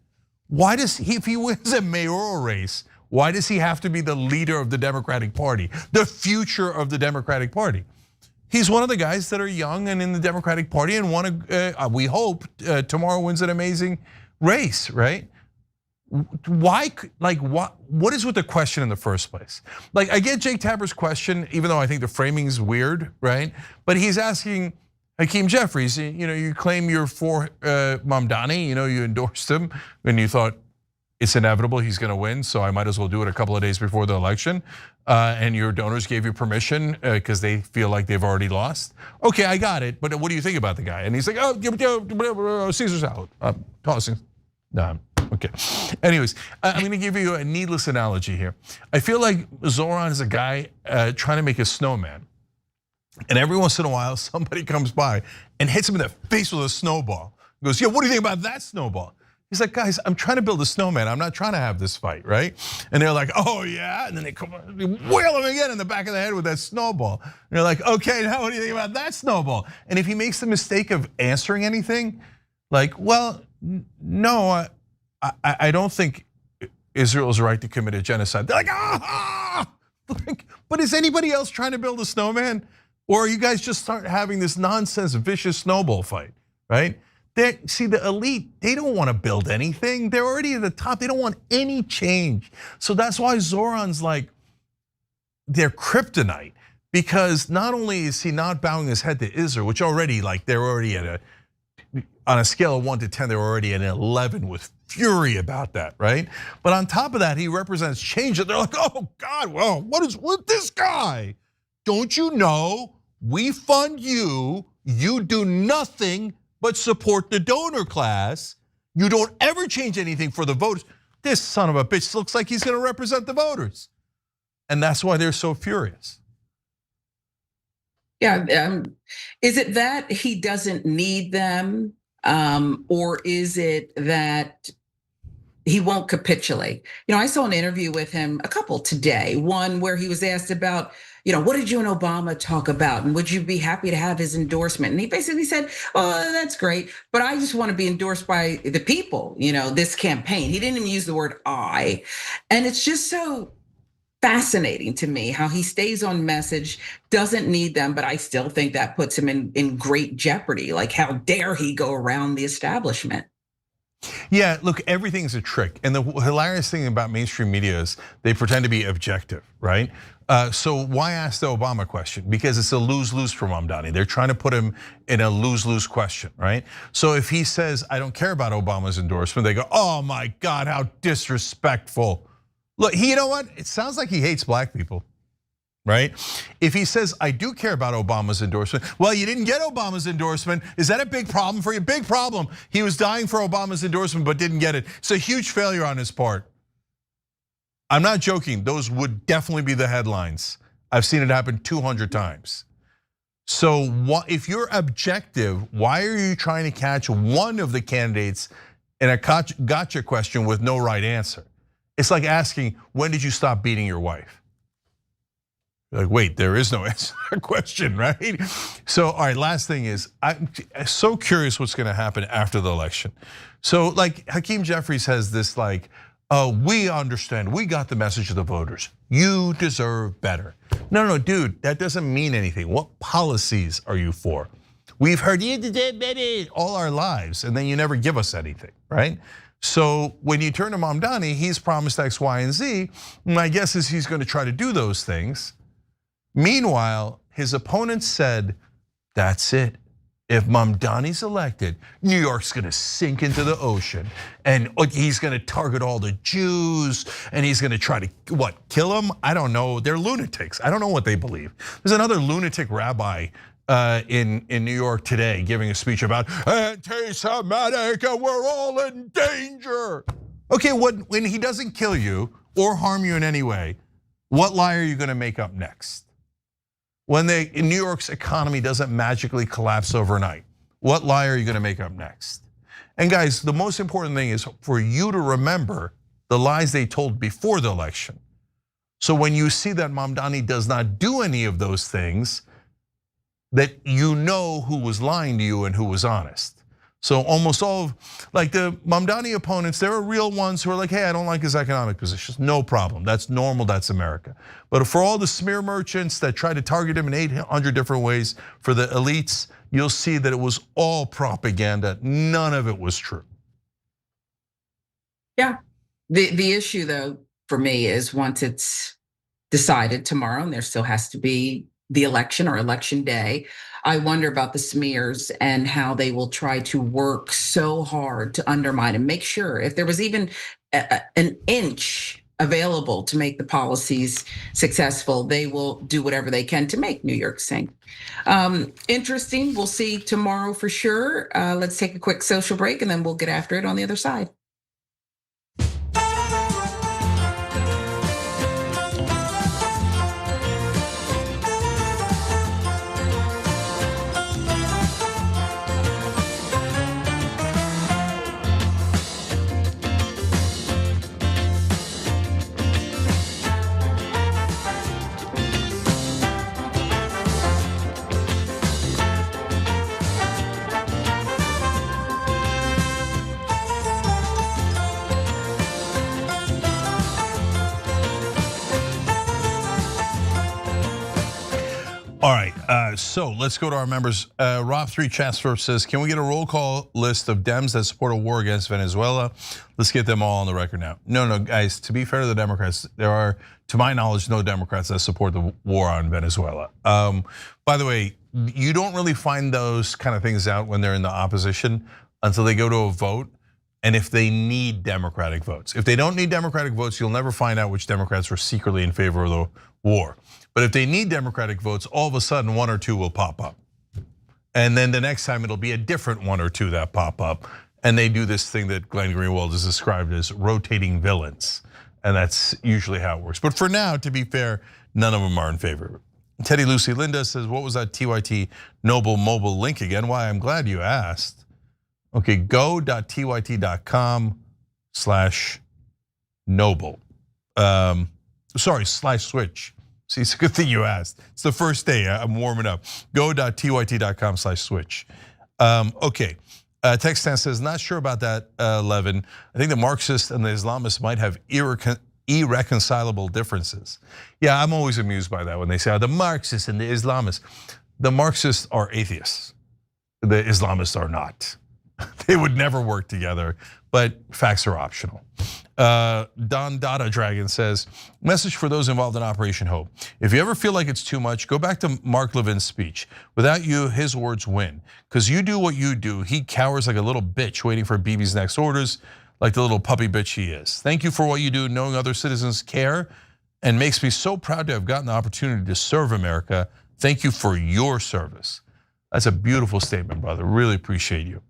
Why does he, if he wins a mayoral race, why does he have to be the leader of the Democratic Party, the future of the Democratic Party? He's one of the guys that are young and in the Democratic Party and want to, we hope, tomorrow wins an amazing race, right? Why, what is with the question in the first place? Like, I get Jake Tapper's question, even though I think the framing is weird, right? But he's asking Hakeem Jeffries, you claim you're for Mamdani, you endorsed him and you thought it's inevitable he's gonna win, so I might as well do it a couple of days before the election. And your donors gave you permission because they feel like they've already lost. Okay, I got it, but what do you think about the guy? And he's like, oh, Caesar salad, tossing. No, okay. Anyways, I'm gonna give you a needless analogy here. I feel like Zoran is a guy trying to make a snowman. And every once in a while, somebody comes by and hits him in the face with a snowball. He goes, yeah, what do you think about that snowball? He's like, guys, I'm trying to build a snowman. I'm not trying to have this fight, right? And they're like, oh yeah, and then they come, they whale him again in the back of the head with that snowball. And they're like, okay, now what do you think about that snowball? And if he makes the mistake of answering anything, like, well, no, I don't think Israel's right to commit a genocide. They're like, ah! But is anybody else trying to build a snowman? Or are you guys just start having this nonsense, vicious snowball fight, right? See, the elite, they don't want to build anything. They're already at the top. They don't want any change. So that's why Zoran's like, they're kryptonite. Because not only is he not bowing his head to Israel, which already, they're already at on a scale of 1 to 10, they're already at an 11 with fury about that, right? But on top of that, he represents change. They're like, oh God, well, what is with this guy? Don't you know we fund you? You do nothing but support the donor class. You don't ever change anything for the voters. This son of a bitch looks like he's gonna represent the voters. And that's why they're so furious. Yeah, is it that he doesn't need them? Or is it that he won't capitulate? I saw an interview with him, a couple today, one where he was asked about, what did you and Obama talk about? And would you be happy to have his endorsement? And he basically said, oh, that's great, but I just want to be endorsed by the people, this campaign. He didn't even use the word I. And it's just so fascinating to me how he stays on message, doesn't need them, but I still think that puts him in great jeopardy. Like, how dare he go around the establishment? Yeah, look, everything's a trick. And the hilarious thing about mainstream media is they pretend to be objective, right? So why ask the Obama question? Because it's a lose-lose for Mamdani. They're trying to put him in a lose-lose question, right? So if he says, I don't care about Obama's endorsement, they go, oh my God, how disrespectful. Look, you know what? It sounds like he hates black people, right? If he says, I do care about Obama's endorsement, well, you didn't get Obama's endorsement. Is that a big problem for you? Big problem. He was dying for Obama's endorsement, but didn't get it. It's a huge failure on his part. I'm not joking. Those would definitely be the headlines. I've seen it happen 200 times. So if you're objective, why are you trying to catch one of the candidates in a gotcha question with no right answer? It's like asking, when did you stop beating your wife? You're like, wait, there is no answer to that question, right? So, all right, last thing is, I'm so curious what's gonna happen after the election. So like Hakeem Jeffries has this like, we understand, we got the message of the voters. You deserve better. No, dude, that doesn't mean anything. What policies are you for? We've heard you deserve better all our lives, and then you never give us anything, right? So when you turn to Mamdani, he's promised X, Y, and Z. My guess is he's going to try to do those things. Meanwhile, his opponents said, that's it. If Mamdani's elected, New York's gonna sink into the ocean, and he's gonna target all the Jews, and he's gonna try to, what, kill them? I don't know, they're lunatics. I don't know what they believe. There's another lunatic rabbi in New York today giving a speech about anti-Semitic, we're all in danger. Okay, when he doesn't kill you or harm you in any way, what lie are you gonna make up next? When New York's economy doesn't magically collapse overnight, what lie are you gonna make up next? And guys, the most important thing is for you to remember the lies they told before the election. So when you see that Mamdani does not do any of those things, that you know who was lying to you and who was honest. So almost all of, like the Mamdani opponents, there are real ones who are like, hey, I don't like his economic positions. No problem, that's normal, that's America. But for all the smear merchants that try to target him in 800 different ways, for the elites, you'll see that it was all propaganda. None of it was true. Yeah, the issue though, for me, is once it's decided tomorrow, and there still has to be the election or election day, I wonder about the smears and how they will try to work so hard to undermine and make sure if there was even an inch available to make the policies successful, they will do whatever they can to make New York sink. Interesting, we'll see tomorrow for sure. Let's take a quick social break and then we'll get after it on the other side. All right, so let's go to our members. Rob3 Chatsworth says, can we get a roll call list of Dems that support a war against Venezuela? Let's get them all on the record now. No, guys, to be fair to the Democrats, there are, to my knowledge, no Democrats that support the war on Venezuela. By the way, you don't really find those kind of things out when they're in the opposition until they go to a vote, and if they need Democratic votes. If they don't need Democratic votes, you'll never find out which Democrats were secretly in favor of the war. But if they need Democratic votes, all of a sudden one or two will pop up. And then the next time it'll be a different one or two that pop up. And they do this thing that Glenn Greenwald has described as rotating villains. And that's usually how it works. But for now, to be fair, none of them are in favor. Teddy Lucy Linda says, what was that TYT Noble mobile link again? Why, I'm glad you asked. Okay, go.tyt.com/noble. /switch. See, it's a good thing you asked. It's the first day, I'm warming up. Go.tyt.com/switch. Okay, Textan says, not sure about that, Levin. I think the Marxists and the Islamists might have irreconcilable differences. Yeah, I'm always amused by that when they say the Marxists and the Islamists. The Marxists are atheists. The Islamists are not. They would never work together, but facts are optional. Don Dada Dragon says, message for those involved in Operation Hope. If you ever feel like it's too much, go back to Mark Levin's speech. Without you, his words win. Because you do what you do, he cowers like a little bitch waiting for Bibi's next orders, like the little puppy bitch he is. Thank you for what you do, knowing other citizens care, and makes me so proud to have gotten the opportunity to serve America. Thank you for your service. That's a beautiful statement, brother. Really appreciate you.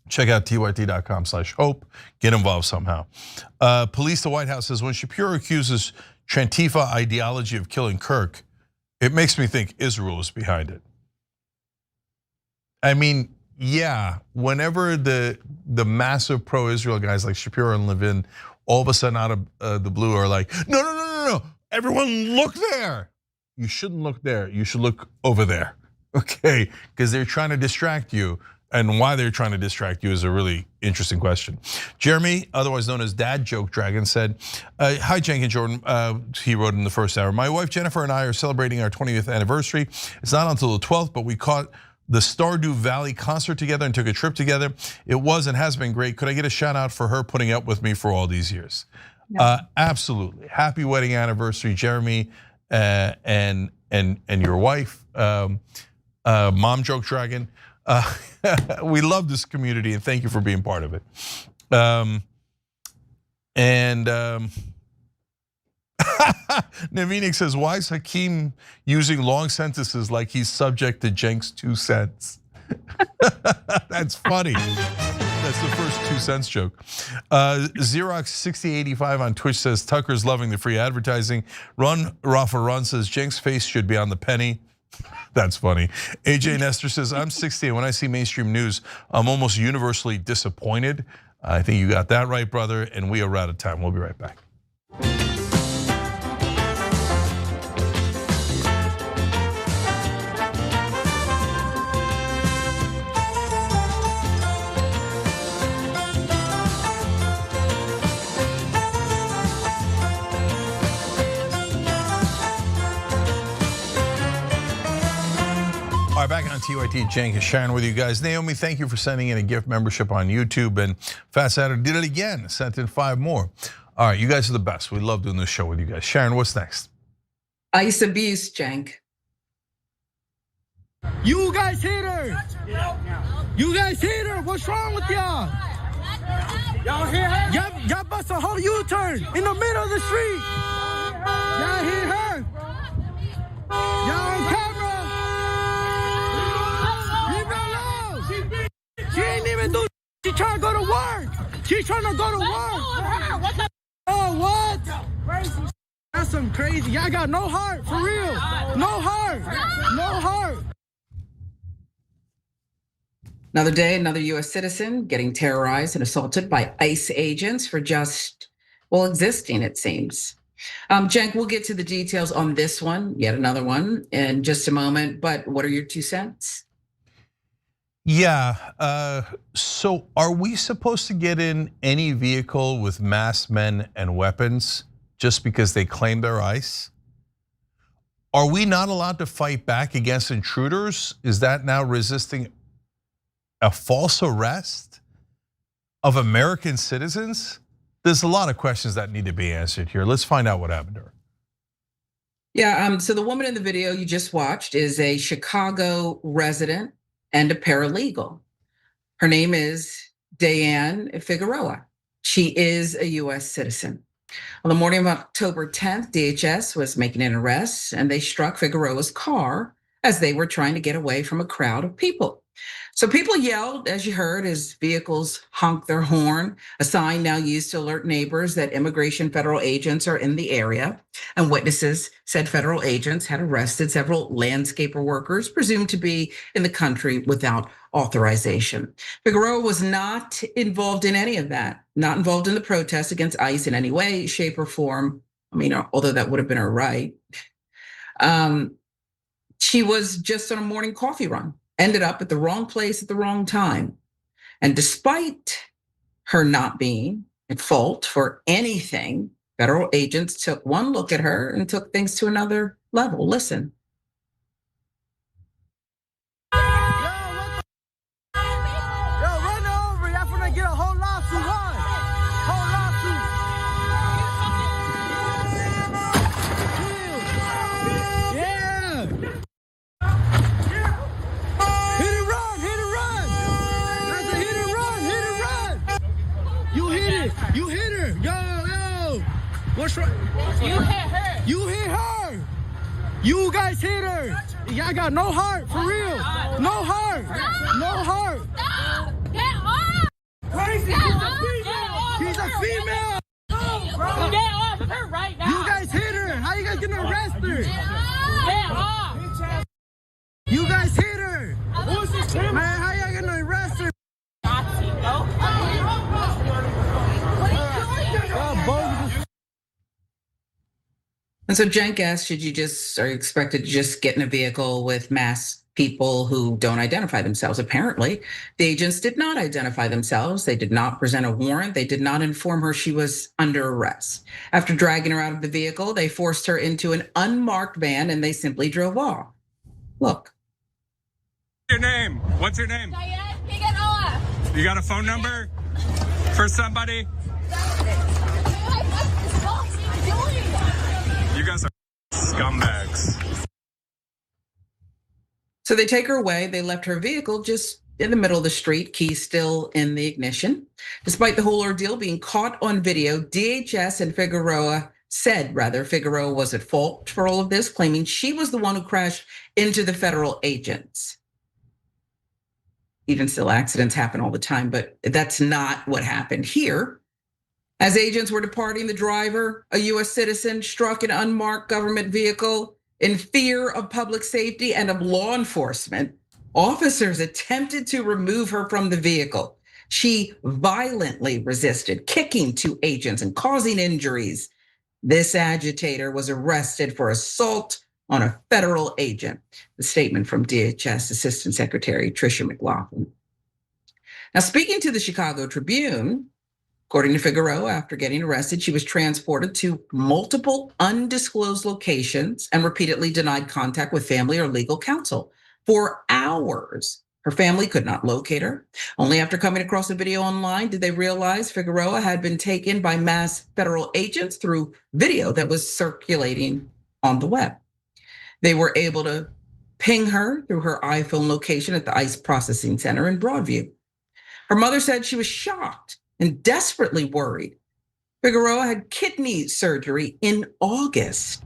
Check out tyt.com/hope. Get involved somehow. Police the White House says when Shapiro accuses Trantifa ideology of killing Kirk, it makes me think Israel is behind it. I mean, yeah, whenever the massive pro-Israel guys like Shapiro and Levin all of a sudden out of the blue are like, no, everyone look there. You shouldn't look there, you should look over there, okay? Because they're trying to distract you. And why they're trying to distract you is a really interesting question. Jeremy, otherwise known as Dad Joke Dragon, said, hi Cenk and Jordan, he wrote in the first hour. My wife Jennifer and I are celebrating our 20th anniversary. It's not until the 12th, but we caught the Stardew Valley concert together and took a trip together. It was and has been great. Could I get a shout out for her putting up with me for all these years? No. Absolutely. Happy wedding anniversary, Jeremy, and your wife, Mom Joke Dragon. We love this community and thank you for being part of it. Navinik says, why is Hakeem using long sentences like he's subject to Cenk's 2 cents? That's funny. That's the first 2 cents joke. Xerox 6085 on Twitch says, Tucker's loving the free advertising. Rafa Run says, Cenk's face should be on the penny. That's funny. AJ Nestor says, I'm 60 and when I see mainstream news, I'm almost universally disappointed. I think you got that right, brother, and we are out of time. We'll be right back. All right, back on TYT, Cenk and Sharon with you guys. Naomi, thank you for sending in a gift membership on YouTube. And Fat Saturday did it again, sent in 5 more. All right, you guys are the best. We love doing this show with you guys. Sharon, what's next? ICE abuse, Cenk. You guys haters! You guys haters! What's wrong with y'all? Y'all hear her? Y'all bust a whole U-turn in the middle of the street. Y'all hear her? Y'all on camera. She ain't even do. She trying to go to work. She's trying to go to work. Oh, what? That's some crazy. Y'all got no heart, for real. No heart. No heart. Another day, another US citizen getting terrorized and assaulted by ICE agents for just, well, existing, it seems. Cenk, we'll get to the details on this one, yet another one, in just a moment. But what are your 2 cents? Yeah, so are we supposed to get in any vehicle with masked men and weapons just because they claim they're ICE? Are we not allowed to fight back against intruders? Is that now resisting a false arrest of American citizens? There's a lot of questions that need to be answered here. Let's find out what happened to her. Yeah, so the woman in the video you just watched is a Chicago resident and a paralegal. Her name is Diane Figueroa. She is a US citizen. On the morning of October 10th, DHS was making an arrest and they struck Figueroa's car as they were trying to get away from a crowd of people. So people yelled, as you heard, as vehicles honked their horn, a sign now used to alert neighbors that immigration federal agents are in the area. And witnesses said federal agents had arrested several landscaper workers presumed to be in the country without authorization. Figueroa was not involved in any of that, not involved in the protests against ICE in any way, shape, or form. I mean, although that would have been her right. She was just on a morning coffee run. Ended up at the wrong place at the wrong time. And despite her not being at fault for anything, federal agents took one look at her and took things to another level. Listen. Get a whole lawsuit, what? Whole lawsuit. Yeah. Hit and run, hit and run. That's a hit and run, hit and run. You hit it, you hit her. Yo. What's wrong? You hit her. You hit her. You guys hit her. Y'all got no heart, for real. No heart. No heart. Get off! Crazy. He's a female. Get off her right now. You guys hit her. How you guys gonna arrest her? Get off. You guys hit her. Man, how you gonna arrest her? And so Cenk asked, are you expected to just get in a vehicle with masked people who don't identify themselves? Apparently, the agents did not identify themselves. They did not present a warrant. They did not inform her she was under arrest. After dragging her out of the vehicle, they forced her into an unmarked van and they simply drove off. Look. Your name? What's your name? Diane Figueroa. You got a phone number for somebody? You guys are scumbags. So they take her away. They left her vehicle just in the middle of the street, keys still in the ignition. Despite the whole ordeal being caught on video, DHS and Figueroa was at fault for all of this, claiming she was the one who crashed into the federal agents. Even still, accidents happen all the time, but that's not what happened here. As agents were departing, the driver, a US citizen, struck an unmarked government vehicle. In fear of public safety and of law enforcement, officers attempted to remove her from the vehicle. She violently resisted, kicking two agents and causing injuries. This agitator was arrested for assault on a federal agent. The statement from DHS Assistant Secretary Tricia McLaughlin. Now, speaking to the Chicago Tribune, according to Figueroa, after getting arrested, she was transported to multiple undisclosed locations and repeatedly denied contact with family or legal counsel. For hours, her family could not locate her. Only after coming across a video online did they realize Figueroa had been taken by masked federal agents through video that was circulating on the web. They were able to ping her through her iPhone location at the ICE processing center in Broadview. Her mother said she was shocked and desperately worried. Figueroa had kidney surgery in August.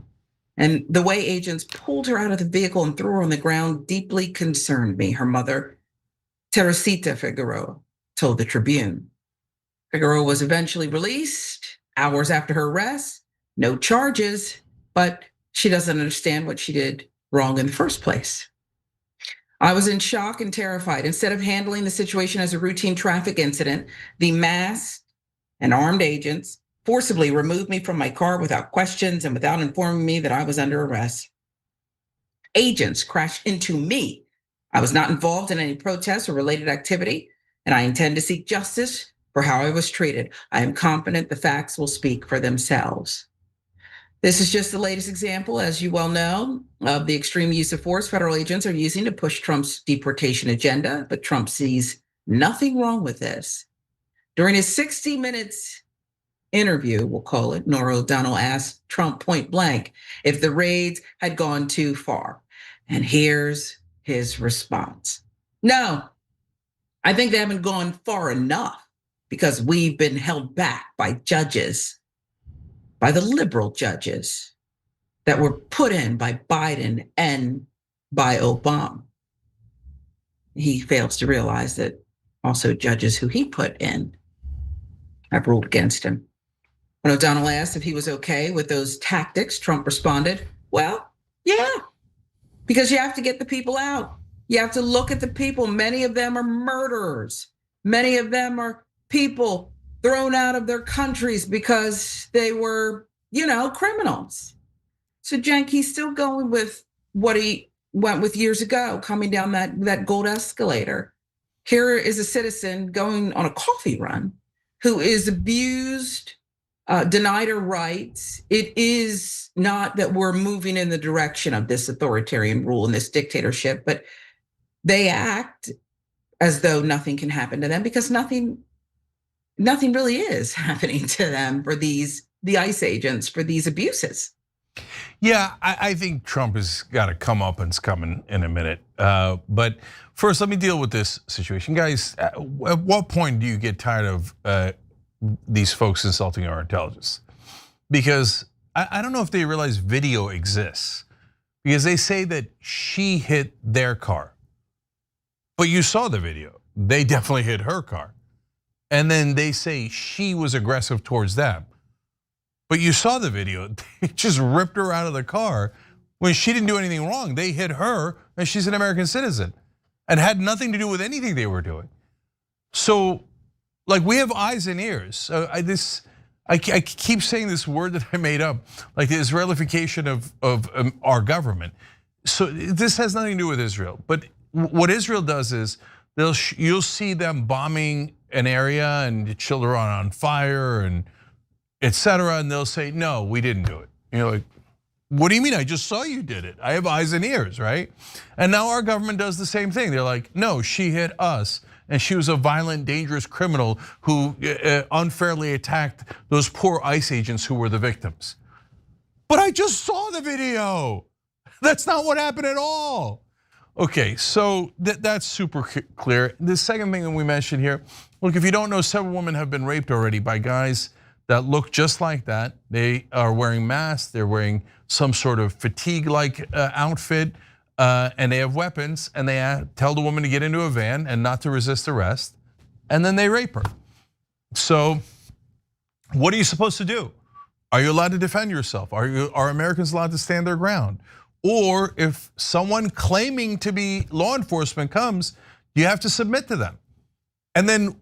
And the way agents pulled her out of the vehicle and threw her on the ground deeply concerned me, her mother, Teresita Figueroa, told the Tribune. Figueroa was eventually released hours after her arrest, no charges, but she doesn't understand what she did wrong in the first place. I was in shock and terrified. Instead of handling the situation as a routine traffic incident, the masked and armed agents forcibly removed me from my car without questions and without informing me that I was under arrest. Agents crashed into me. I was not involved in any protests or related activity, and I intend to seek justice for how I was treated. I am confident the facts will speak for themselves. This is just the latest example, as you well know, of the extreme use of force federal agents are using to push Trump's deportation agenda, but Trump sees nothing wrong with this. During his 60 Minutes interview, we'll call it, Norah O'Donnell asked Trump point blank if the raids had gone too far. And here's his response. No, I think they haven't gone far enough because we've been held back by judges, by the liberal judges that were put in by Biden and by Obama. He fails to realize that also judges who he put in have ruled against him. When O'Donnell asked if he was okay with those tactics, Trump responded, well, yeah, because you have to get the people out. You have to look at the people. Many of them are murderers. Many of them are people thrown out of their countries because they were, criminals. So Cenk, he's still going with what he went with years ago, coming down that gold escalator. Here is a citizen going on a coffee run who is abused, denied her rights. It is not that we're moving in the direction of this authoritarian rule and this dictatorship, but they act as though nothing can happen to them because nothing really is happening to them for the ICE agents for these abuses. Yeah, I think Trump has got to come up and it's coming in a minute. But first, let me deal with this situation. Guys, at what point do you get tired of these folks insulting our intelligence? Because I don't know if they realize video exists. Because they say that she hit their car. But you saw the video. They definitely hit her car. And then they say she was aggressive towards them. But you saw the video. They just ripped her out of the car when she didn't do anything wrong. They hit her and she's an American citizen and had nothing to do with anything they were doing. So like we have eyes and ears. I keep saying this word that I made up, like the Israelification of our government. So this has nothing to do with Israel. But what Israel does is you'll see them bombing an area and the children are on fire and etc. And they'll say, no, we didn't do it. You're like, what do you mean? I just saw you did it. I have eyes and ears, right? And now our government does the same thing. They're like, no, she hit us. And she was a violent, dangerous criminal who unfairly attacked those poor ICE agents who were the victims. But I just saw the video. That's not what happened at all. Okay, so that's super clear. The second thing that we mentioned here, look, if you don't know, several women have been raped already by guys that look just like that. They are wearing masks, they're wearing some sort of fatigue-like outfit, and they have weapons, and they tell the woman to get into a van and not to resist arrest, and then they rape her. So what are you supposed to do? Are you allowed to defend yourself? Are Americans allowed to stand their ground? Or if someone claiming to be law enforcement comes, you have to submit to them. And then,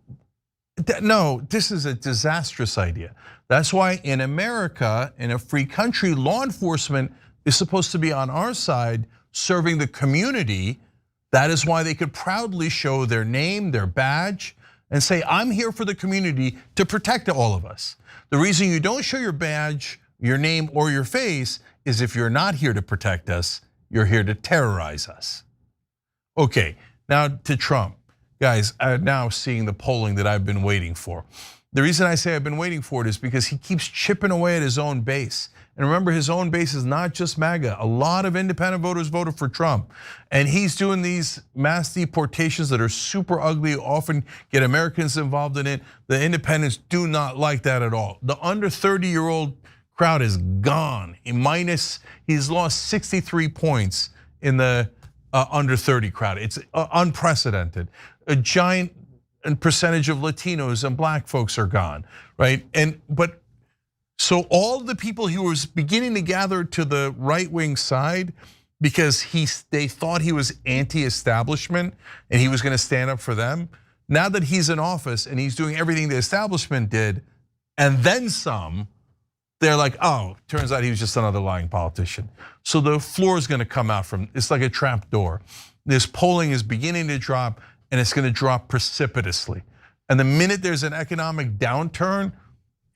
no, this is a disastrous idea. That's why in America, in a free country, law enforcement is supposed to be on our side, serving the community. That is why they could proudly show their name, their badge, and say, I'm here for the community to protect all of us. The reason you don't show your badge, your name, or your face is if you're not here to protect us, you're here to terrorize us. Okay, now to Trump. Guys, I'm now seeing the polling that I've been waiting for. The reason I say I've been waiting for it is because he keeps chipping away at his own base. And remember, his own base is not just MAGA. A lot of independent voters voted for Trump. And he's doing these mass deportations that are super ugly, often get Americans involved in it. The independents do not like that at all. The under 30-year-old crowd is gone. He's lost 63 points in the under 30 crowd. It's unprecedented. A giant percentage of Latinos and black folks are gone, right? But so all the people who was beginning to gather to the right-wing side because they thought he was anti-establishment and he was going to stand up for them. Now that he's in office and he's doing everything the establishment did and then some, they're like, oh, turns out he was just another lying politician. So the floor is going to come out it's like a trap door. This polling is beginning to drop and it's going to drop precipitously. And the minute there's an economic downturn,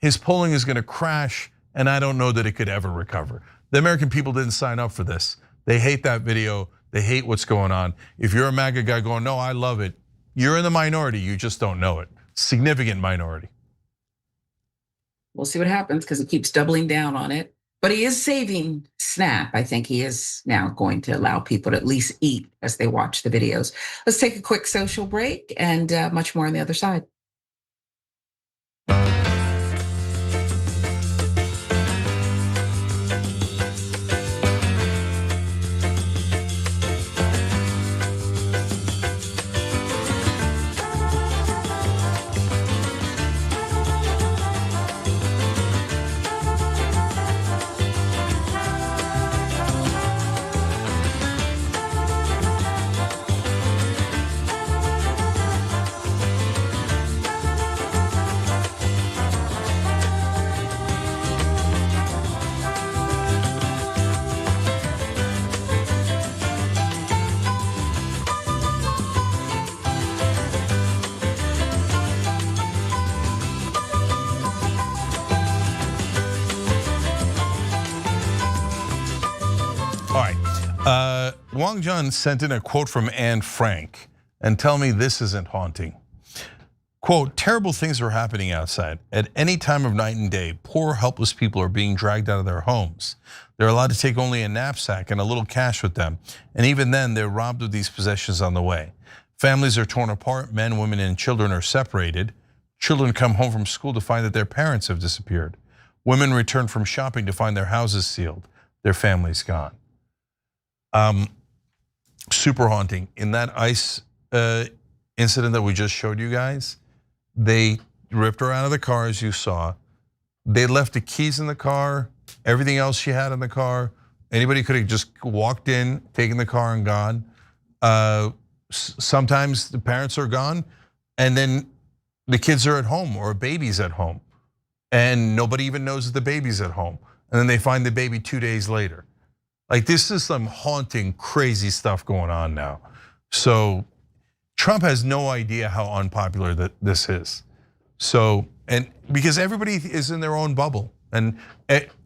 his polling is going to crash, and I don't know that it could ever recover. The American people didn't sign up for this. They hate that video. They hate what's going on. If you're a MAGA guy going, no, I love it, you're in the minority, you just don't know it. Significant minority. We'll see what happens because he keeps doubling down on it. But he is saving Snap. I think he is now going to allow people to at least eat as they watch the videos. Let's take a quick social break and much more on the other side. Wang Jun sent in a quote from Anne Frank, and tell me this isn't haunting. Quote, terrible things are happening outside. At any time of night and day, poor helpless people are being dragged out of their homes. They're allowed to take only a knapsack and a little cash with them. And even then, they're robbed of these possessions on the way. Families are torn apart, men, women, and children are separated. Children come home from school to find that their parents have disappeared. Women return from shopping to find their houses sealed, their families gone. Super haunting. In that ICE incident that we just showed you guys, they ripped her out of the car, as you saw. They left the keys in the car, everything else she had in the car. Anybody could have just walked in, taken the car and gone. Sometimes the parents are gone and then the kids are at home or a baby's at home and nobody even knows that the baby's at home. And then they find the baby 2 days later. Like, this is some haunting, crazy stuff going on now. So Trump has no idea how unpopular that this is. So, and because everybody is in their own bubble, and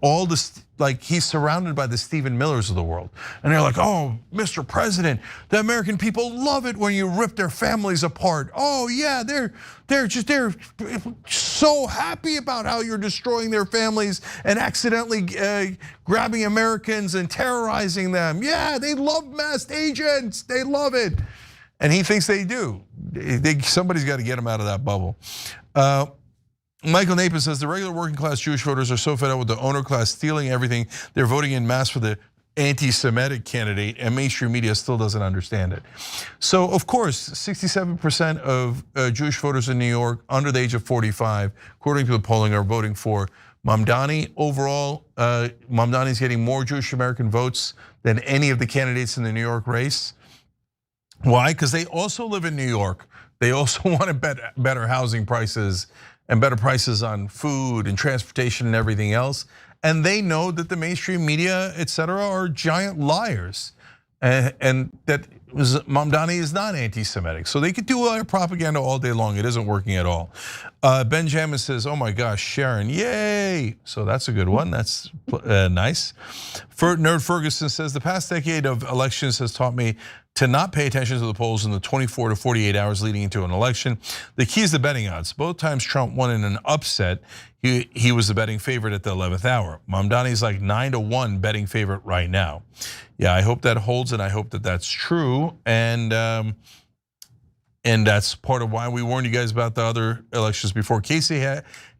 all this, like, he's surrounded by the Stephen Millers of the world, and they're like, oh, Mr. President, the American people love it when you rip their families apart. Oh yeah, they're so happy about how you're destroying their families and accidentally grabbing Americans and terrorizing them. Yeah, they love masked agents. They love it. And he thinks they do. Somebody's got to get him out of that bubble. Michael Napin says the regular working class Jewish voters are so fed up with the owner class stealing everything, they're voting in mass for the anti-Semitic candidate, and mainstream media still doesn't understand it. So of course, 67% of Jewish voters in New York under the age of 45, according to the polling, are voting for Mamdani. Overall, Mamdani is getting more Jewish American votes than any of the candidates in the New York race. Why? Because they also live in New York. They also want better housing prices and better prices on food and transportation and everything else. And they know that the mainstream media, et cetera, are giant liars. And that Mamdani is not anti-Semitic. So they could do all their propaganda all day long. It isn't working at all. Benjamin says, oh my gosh, Sharon, yay. So that's a good one, that's nice. Nerd Ferguson says, the past decade of elections has taught me to not pay attention to the polls in the 24 to 48 hours leading into an election. The key is the betting odds. Both times Trump won in an upset, he was the betting favorite at the 11th hour. Mamdani's like 9-1 betting favorite right now. Yeah, I hope that holds, and I hope that that's true. And that's part of why we warned you guys about the other elections before. Casey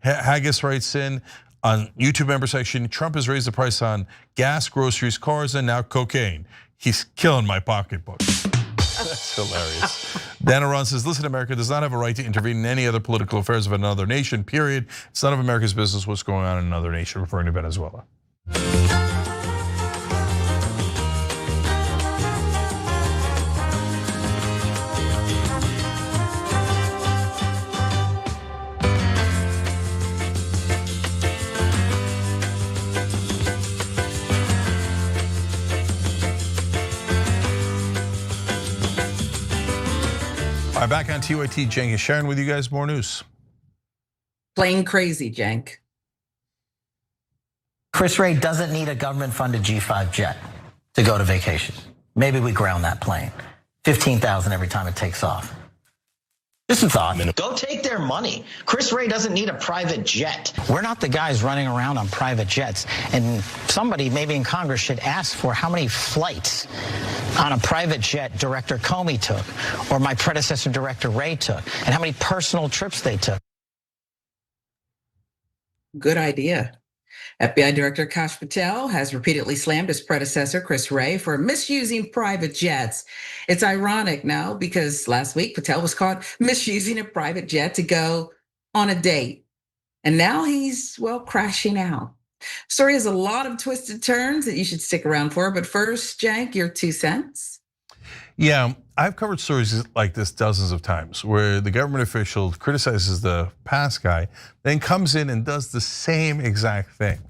Haggis writes in on YouTube member section, Trump has raised the price on gas, groceries, cars, and now cocaine. He's killing my pocketbook. That's hilarious. Dana Ron says, listen, America does not have a right to intervene in any other political affairs of another nation, period. It's none of America's business what's going on in another nation, referring to Venezuela. All right, back on TYT, Cenk and Sharon with you guys, more news. Plain crazy, Cenk. Chris Wray doesn't need a government-funded G5 jet to go to vacation. Maybe we ground that plane. $15,000 every time it takes off. Just a thought. Go take their money. Chris Wray doesn't need a private jet. We're not the guys running around on private jets. And somebody maybe in Congress should ask for how many flights on a private jet Director Comey took, or my predecessor Director Wray took, and how many personal trips they took. Good idea. FBI Director Kash Patel has repeatedly slammed his predecessor, Chris Wray, for misusing private jets. It's ironic now because last week Patel was caught misusing a private jet to go on a date. And now he's, well, crashing out. Story has a lot of twisted turns that you should stick around for. But first, Cenk, your 2 cents. Yeah, I've covered stories like this dozens of times where the government official criticizes the past guy, then comes in and does the same exact thing.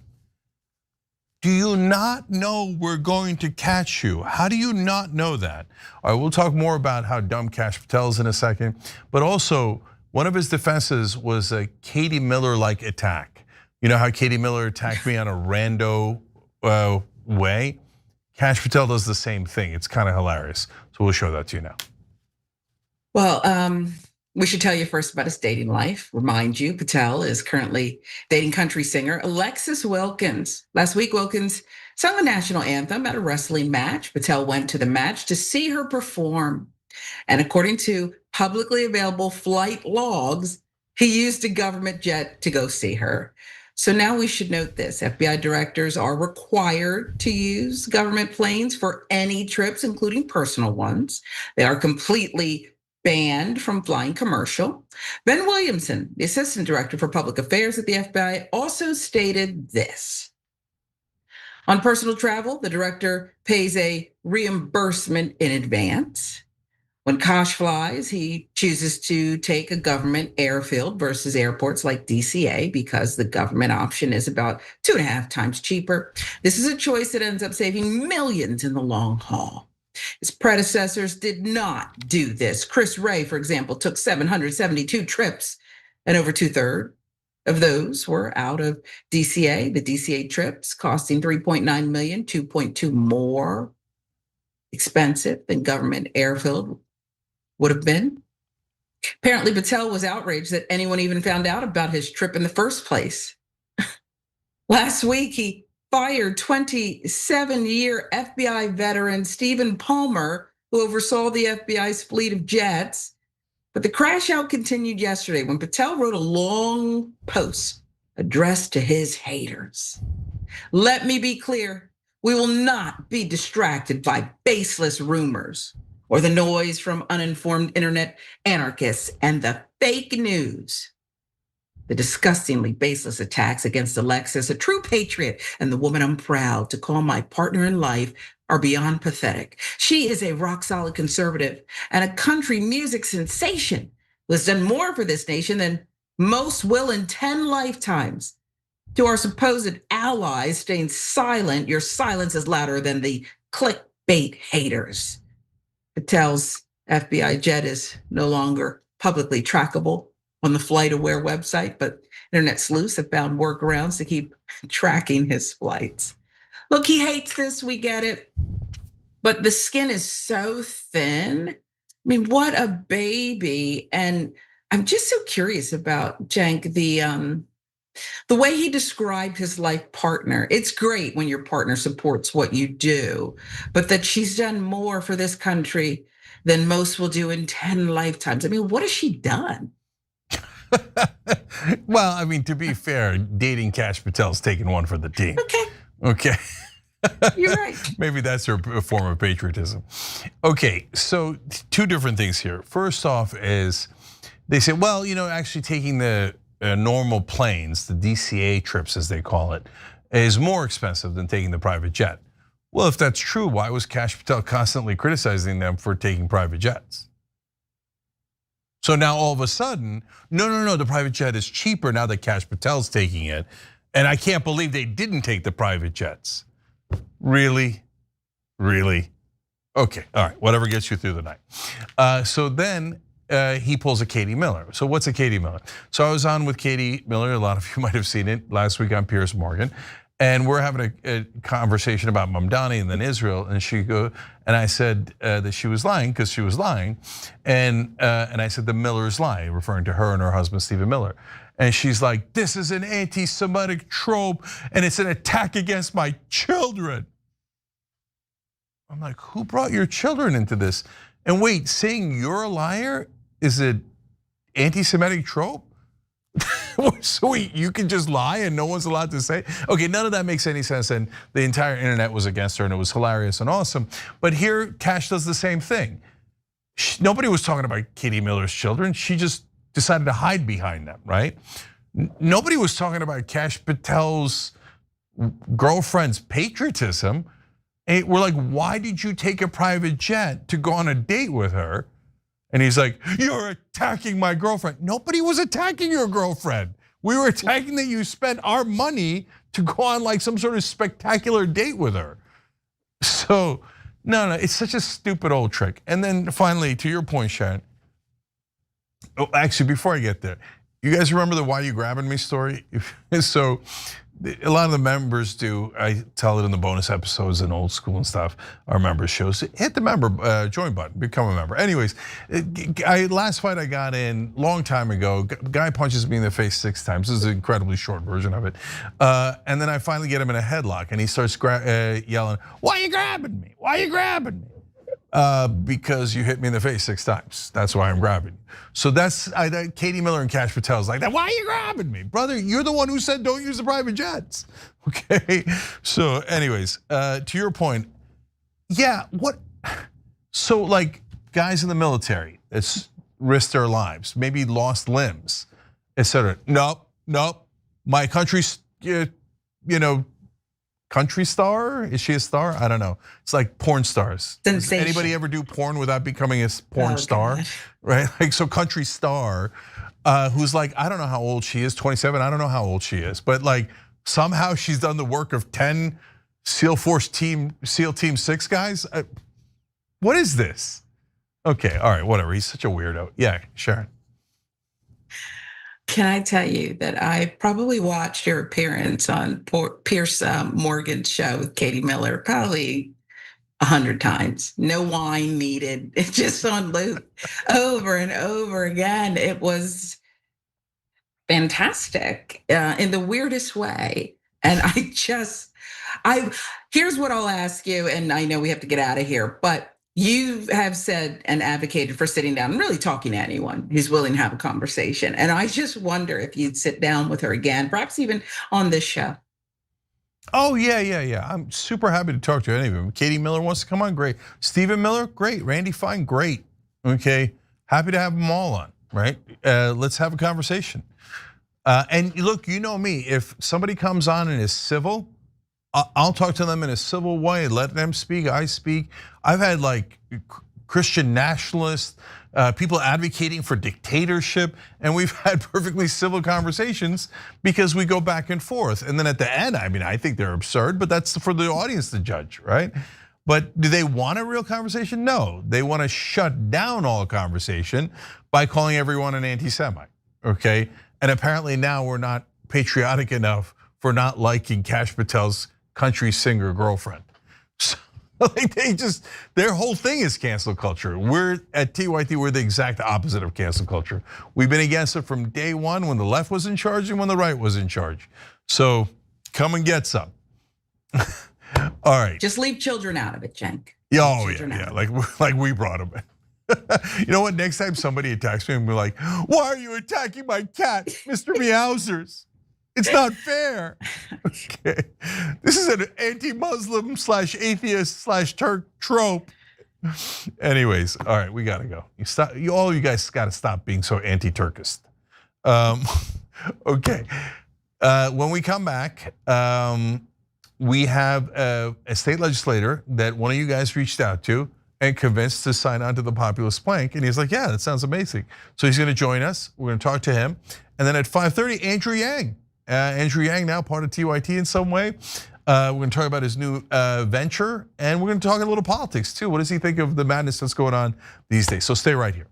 Do you not know we're going to catch you? How do you not know that? All right, we'll talk more about how dumb Kash Patel is in a second, but also one of his defenses was a Katie Miller-like attack. You know how Katie Miller attacked me on a rando way? Kash Patel does the same thing. It's kind of hilarious. So we'll show that to you now. Well, we should tell you first about his dating life. Remind you, Patel is currently dating country singer Alexis Wilkins. Last week, Wilkins sung the national anthem at a wrestling match. Patel went to the match to see her perform. And according to publicly available flight logs, he used a government jet to go see her. So now we should note this: FBI directors are required to use government planes for any trips, including personal ones. They are completely banned from flying commercial. Ben Williamson, the assistant director for public affairs at the FBI, also stated this. On personal travel, the director pays a reimbursement in advance. When Kash flies, he chooses to take a government airfield versus airports like DCA because the government option is about 2.5 times cheaper. This is a choice that ends up saving millions in the long haul. His predecessors did not do this. Chris Wray, for example, took 772 trips, and over 2/3 of those were out of DCA. The DCA trips costing $3.9 million, 2.2 more expensive than government airfield would have been. Apparently, Patel was outraged that anyone even found out about his trip in the first place. Last week, he fired 27-year FBI veteran Stephen Palmer, who oversaw the FBI's fleet of jets. But the crash out continued yesterday when Patel wrote a long post addressed to his haters. Let me be clear, we will not be distracted by baseless rumors or the noise from uninformed internet anarchists and the fake news. The disgustingly baseless attacks against Alexis, a true patriot and the woman I'm proud to call my partner in life, are beyond pathetic. She is a rock-solid conservative and a country music sensation who has done more for this nation than most will in 10 lifetimes. To our supposed allies staying silent, your silence is louder than the clickbait haters. Patel's FBI jet is no longer publicly trackable on the FlightAware website, but internet sleuths have found workarounds to keep tracking his flights. Look, he hates this, we get it, but the skin is so thin. I mean, what a baby. And I'm just so curious about Cenk, the way he described his life partner. It's great when your partner supports what you do, but that she's done more for this country than most will do in 10 lifetimes. I mean, what has she done? Well, I mean, to be fair, dating Kash Patel's taking one for the team. Okay. You're right. Maybe that's her form of patriotism. Okay, so two different things here. First off is they say, well, actually taking the normal planes, the DCA trips as they call it, is more expensive than taking the private jet. Well, if that's true, why was Kash Patel constantly criticizing them for taking private jets? So now all of a sudden, no, the private jet is cheaper now that Kash Patel's taking it. And I can't believe they didn't take the private jets. Really? Okay, all right, whatever gets you through the night. So then he pulls a Katie Miller. So what's a Katie Miller? So I was on with Katie Miller, a lot of you might have seen it last week on Piers Morgan. And we're having a conversation about Mamdani and then Israel, and I said that she was lying because she was lying, and I said the Millers lie, referring to her and her husband Stephen Miller, and she's like, this is an anti-Semitic trope, and it's an attack against my children. I'm like, who brought your children into this? And wait, saying you're a liar is an anti-Semitic trope? Sweet, you can just lie and no one's allowed to say. Okay, none of that makes any sense, and the entire internet was against her, and it was hilarious and awesome. But here, Kash does the same thing. Nobody was talking about Katie Miller's children. She just decided to hide behind them, right? Nobody was talking about Kash Patel's girlfriend's patriotism. And we're like, why did you take a private jet to go on a date with her? And he's like, you're attacking my girlfriend. Nobody was attacking your girlfriend. We were attacking that you spent our money to go on like some sort of spectacular date with her. So, no, it's such a stupid old trick. And then finally, to your point, Sharon. Oh, actually, before I get there, you guys remember the "Why You Grabbing Me" story? So a lot of the members do. I tell it in the bonus episodes and old school and stuff. Our members shows. Hit the member join button, become a member. Anyways, last fight I got in long time ago. Guy punches me in the face 6 times. This is an incredibly short version of it. And then I finally get him in a headlock, and he starts yelling, "Why are you grabbing me? Why are you grabbing me?" Because you hit me in the face 6 times. That's why I'm grabbing you. So that's Katie Miller and Cash Patel's like that. Why are you grabbing me, brother? You're the one who said don't use the private jets. Okay. So, anyways, to your point, yeah. What? So, like guys in the military, it's risked their lives, maybe lost limbs, etc. Nope. My country's, country star? Is she a star? I don't know. It's like porn stars. Does anybody ever do porn without becoming a porn star? God. Right? Like, so country star, who's like, I don't know how old she is, 27, I don't know how old she is, but like somehow she's done the work of 10 SEAL Team 6 guys. What is this? Okay, all right, whatever, he's such a weirdo. Yeah, Sharon. Can I tell you that I probably watched your appearance on Pierce Morgan's show with Katie Miller probably 100 times. No wine needed. It's just on loop over and over again. It was fantastic in the weirdest way. And here's what I'll ask you, and I know we have to get out of here, but you have said and advocated for sitting down and really talking to anyone who's willing to have a conversation. And I just wonder if you'd sit down with her again, perhaps even on this show. Oh, yeah. I'm super happy to talk to any of them. Katie Miller wants to come on, great. Stephen Miller, great. Randy Fine, great. Okay, happy to have them all on, right? Let's have a conversation. And look, you know me, if somebody comes on and is civil, I'll talk to them in a civil way, let them speak, I speak. I've had like Christian nationalists, people advocating for dictatorship, and we've had perfectly civil conversations because we go back and forth. And then at the end, I mean, I think they're absurd, but that's for the audience to judge, right? But do they want a real conversation? No, they want to shut down all conversation by calling everyone an anti-Semite, okay? And apparently now we're not patriotic enough for not liking Cash Patel's country singer girlfriend. So like their whole thing is cancel culture. We're at TYT, we're the exact opposite of cancel culture. We've been against it from day one when the left was in charge and when the right was in charge. So come and get some. All right. Just leave children out of it, Cenk. Oh yeah, like we brought them in. You know what? Next time somebody attacks me, I'm be like, "Why are you attacking my cat, Mr. Meowsers? It's not fair." Okay, this is an anti-Muslim /atheist /Turk trope. Anyways, all right, we gotta go. All you guys gotta stop being so anti-Turkist. Okay, when we come back, we have a state legislator that one of you guys reached out to and convinced to sign on to the populist plank. And he's like, yeah, that sounds amazing. So he's gonna join us. We're gonna talk to him. And then at 5:30, Andrew Yang. Andrew Yang, now part of TYT in some way. We're gonna talk about his new venture, and we're gonna talk a little politics too. What does he think of the madness that's going on these days? So stay right here.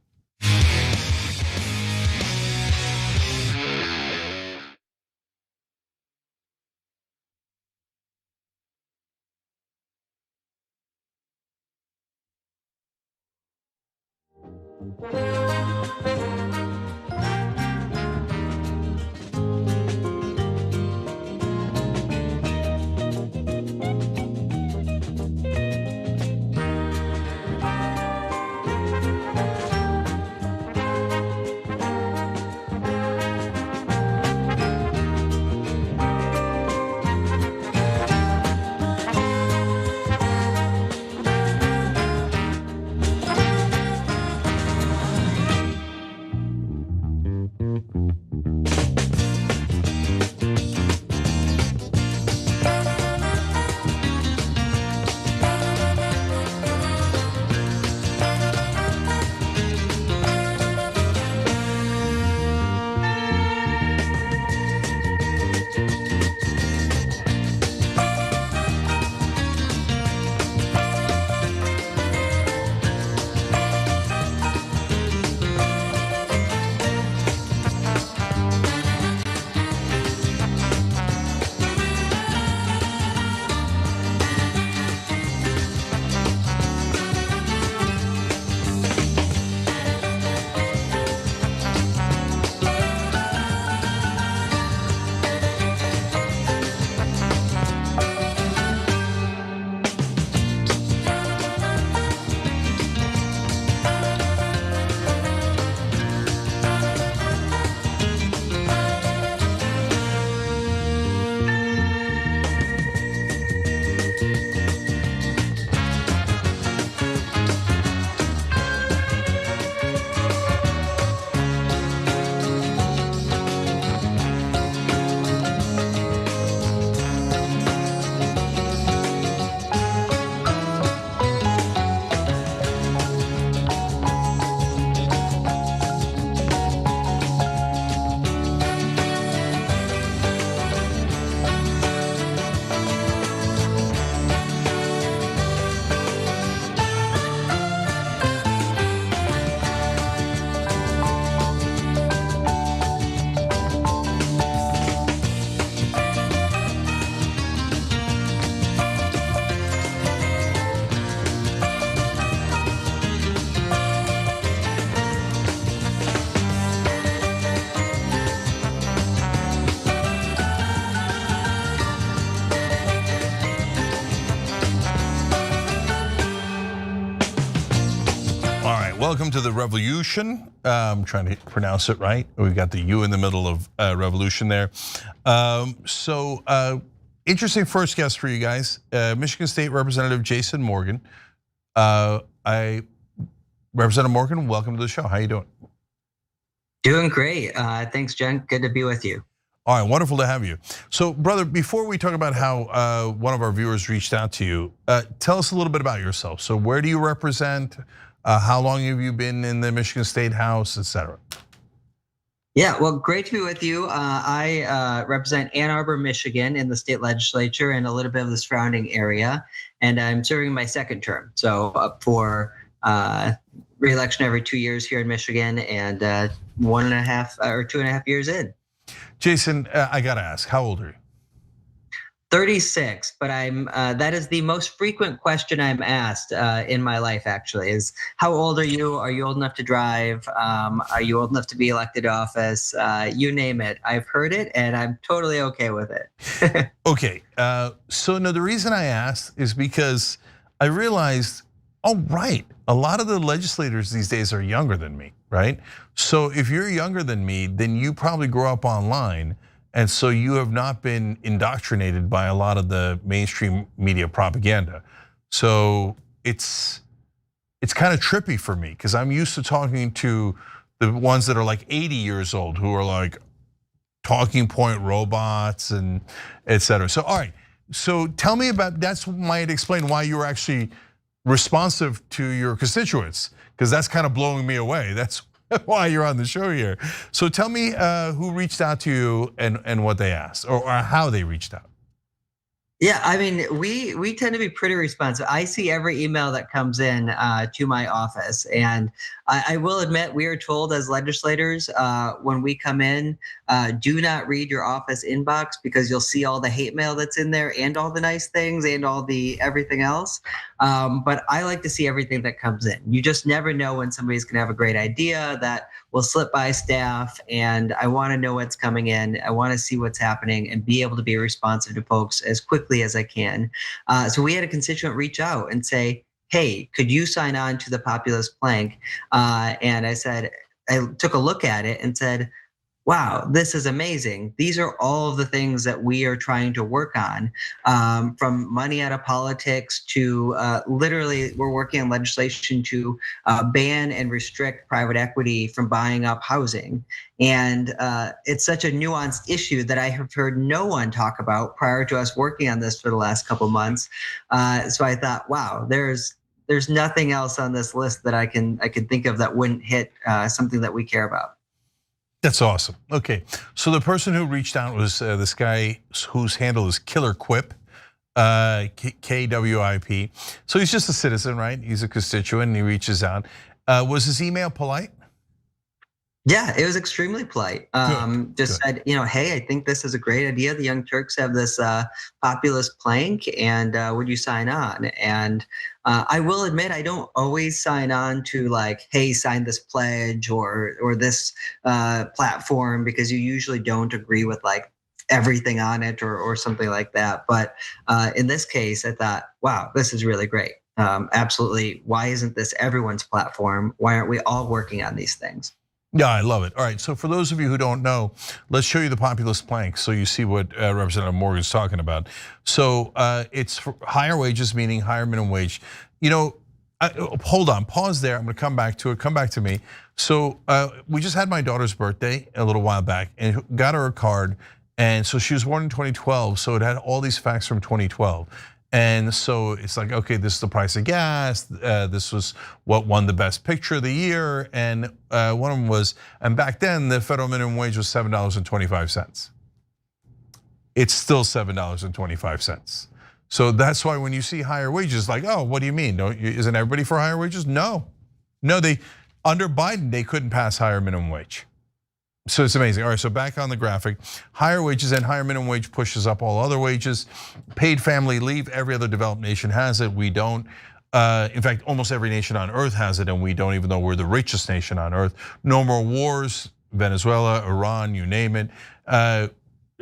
welcome to the revolution. I'm trying to pronounce it right. We've got the U in the middle of revolution there. Interesting first guest for you guys, Michigan State Representative Jason Morgan. Representative Morgan, welcome to the show. How you doing? Doing great. Thanks, Jen. Good to be with you. All right, wonderful to have you. So, brother, before we talk about how one of our viewers reached out to you, tell us a little bit about yourself. So, where do you represent? How long have you been in the Michigan State House, et cetera? Yeah, well, great to be with you. I represent Ann Arbor, Michigan in the state legislature and a little bit of the surrounding area. And I'm serving my second term. So up for re-election every 2 years here in Michigan and 1.5 or 2.5 years in. Jason, I gotta ask, how old are you? 36, but that is the most frequent question I'm asked in my life, actually, is how old are you? Are you old enough to drive? Are you old enough to be elected to office? You name it. I've heard it and I'm totally okay with it. Okay, so no, the reason I asked is because I realized, oh right, a lot of the legislators these days are younger than me, right? So if you're younger than me, then you probably grew up online. And so you have not been indoctrinated by a lot of the mainstream media propaganda. So it's kind of trippy for me because I'm used to talking to the ones that are like 80 years old who are like talking point robots and et cetera. So, all right, so tell me about, that might explain why you were actually responsive to your constituents, because that's kind of blowing me away. That's why you're on the show here. So tell me who reached out to you and what they asked, or how they reached out. Yeah, I mean, we tend to be pretty responsive. I see every email that comes in to my office, and I will admit we are told as legislators when we come in, do not read your office inbox because you'll see all the hate mail that's in there and all the nice things and all the everything else. But I like to see everything that comes in. You just never know when somebody's gonna have a great idea that will slip by staff, and I want to know what's coming in. I want to see what's happening and be able to be responsive to folks as quickly as I can. So we had a constituent reach out and say, hey, could you sign on to the populist plank? And I said, I took a look at it and said, wow, this is amazing. These are all of the things that we are trying to work on, from money out of politics to literally we're working on legislation to ban and restrict private equity from buying up housing. And it's such a nuanced issue that I have heard no one talk about prior to us working on this for the last couple of months. So I thought, wow, there's nothing else on this list that I can think of that wouldn't hit something that we care about. That's awesome. Okay, so the person who reached out was this guy whose handle is Killer Quip, KWIP. So he's just a citizen, right? He's a constituent and he reaches out. Was his email polite? Yeah, it was extremely polite. Just said, hey, I think this is a great idea. The Young Turks have this populist plank, and would you sign on? And I will admit, I don't always sign on to like, hey, sign this pledge or this platform, because you usually don't agree with like everything on it or something like that. But in this case, I thought, wow, this is really great. Absolutely. Why isn't this everyone's platform? Why aren't we all working on these things? Yeah, I love it. All right, so for those of you who don't know, let's show you the populist plank so you see what Representative Morgan's talking about. So it's for higher wages, meaning higher minimum wage. Hold on, pause there. I'm gonna come back to it, come back to me. So we just had my daughter's birthday a little while back and got her a card. And so she was born in 2012, so it had all these facts from 2012. And so it's like, okay, this is the price of gas. This was what won the best picture of the year. And one of them was, and back then the federal minimum wage was $7.25. It's still $7.25. So that's why when you see higher wages, like, oh, what do you mean? Isn't everybody for higher wages? No, under Biden, they couldn't pass higher minimum wage. So it's amazing. All right, so back on the graphic, higher wages and higher minimum wage pushes up all other wages. Paid family leave, every other developed nation has it, we don't. In fact, almost every nation on earth has it and we don't, even though we're the richest nation on earth. No more wars, Venezuela, Iran, you name it.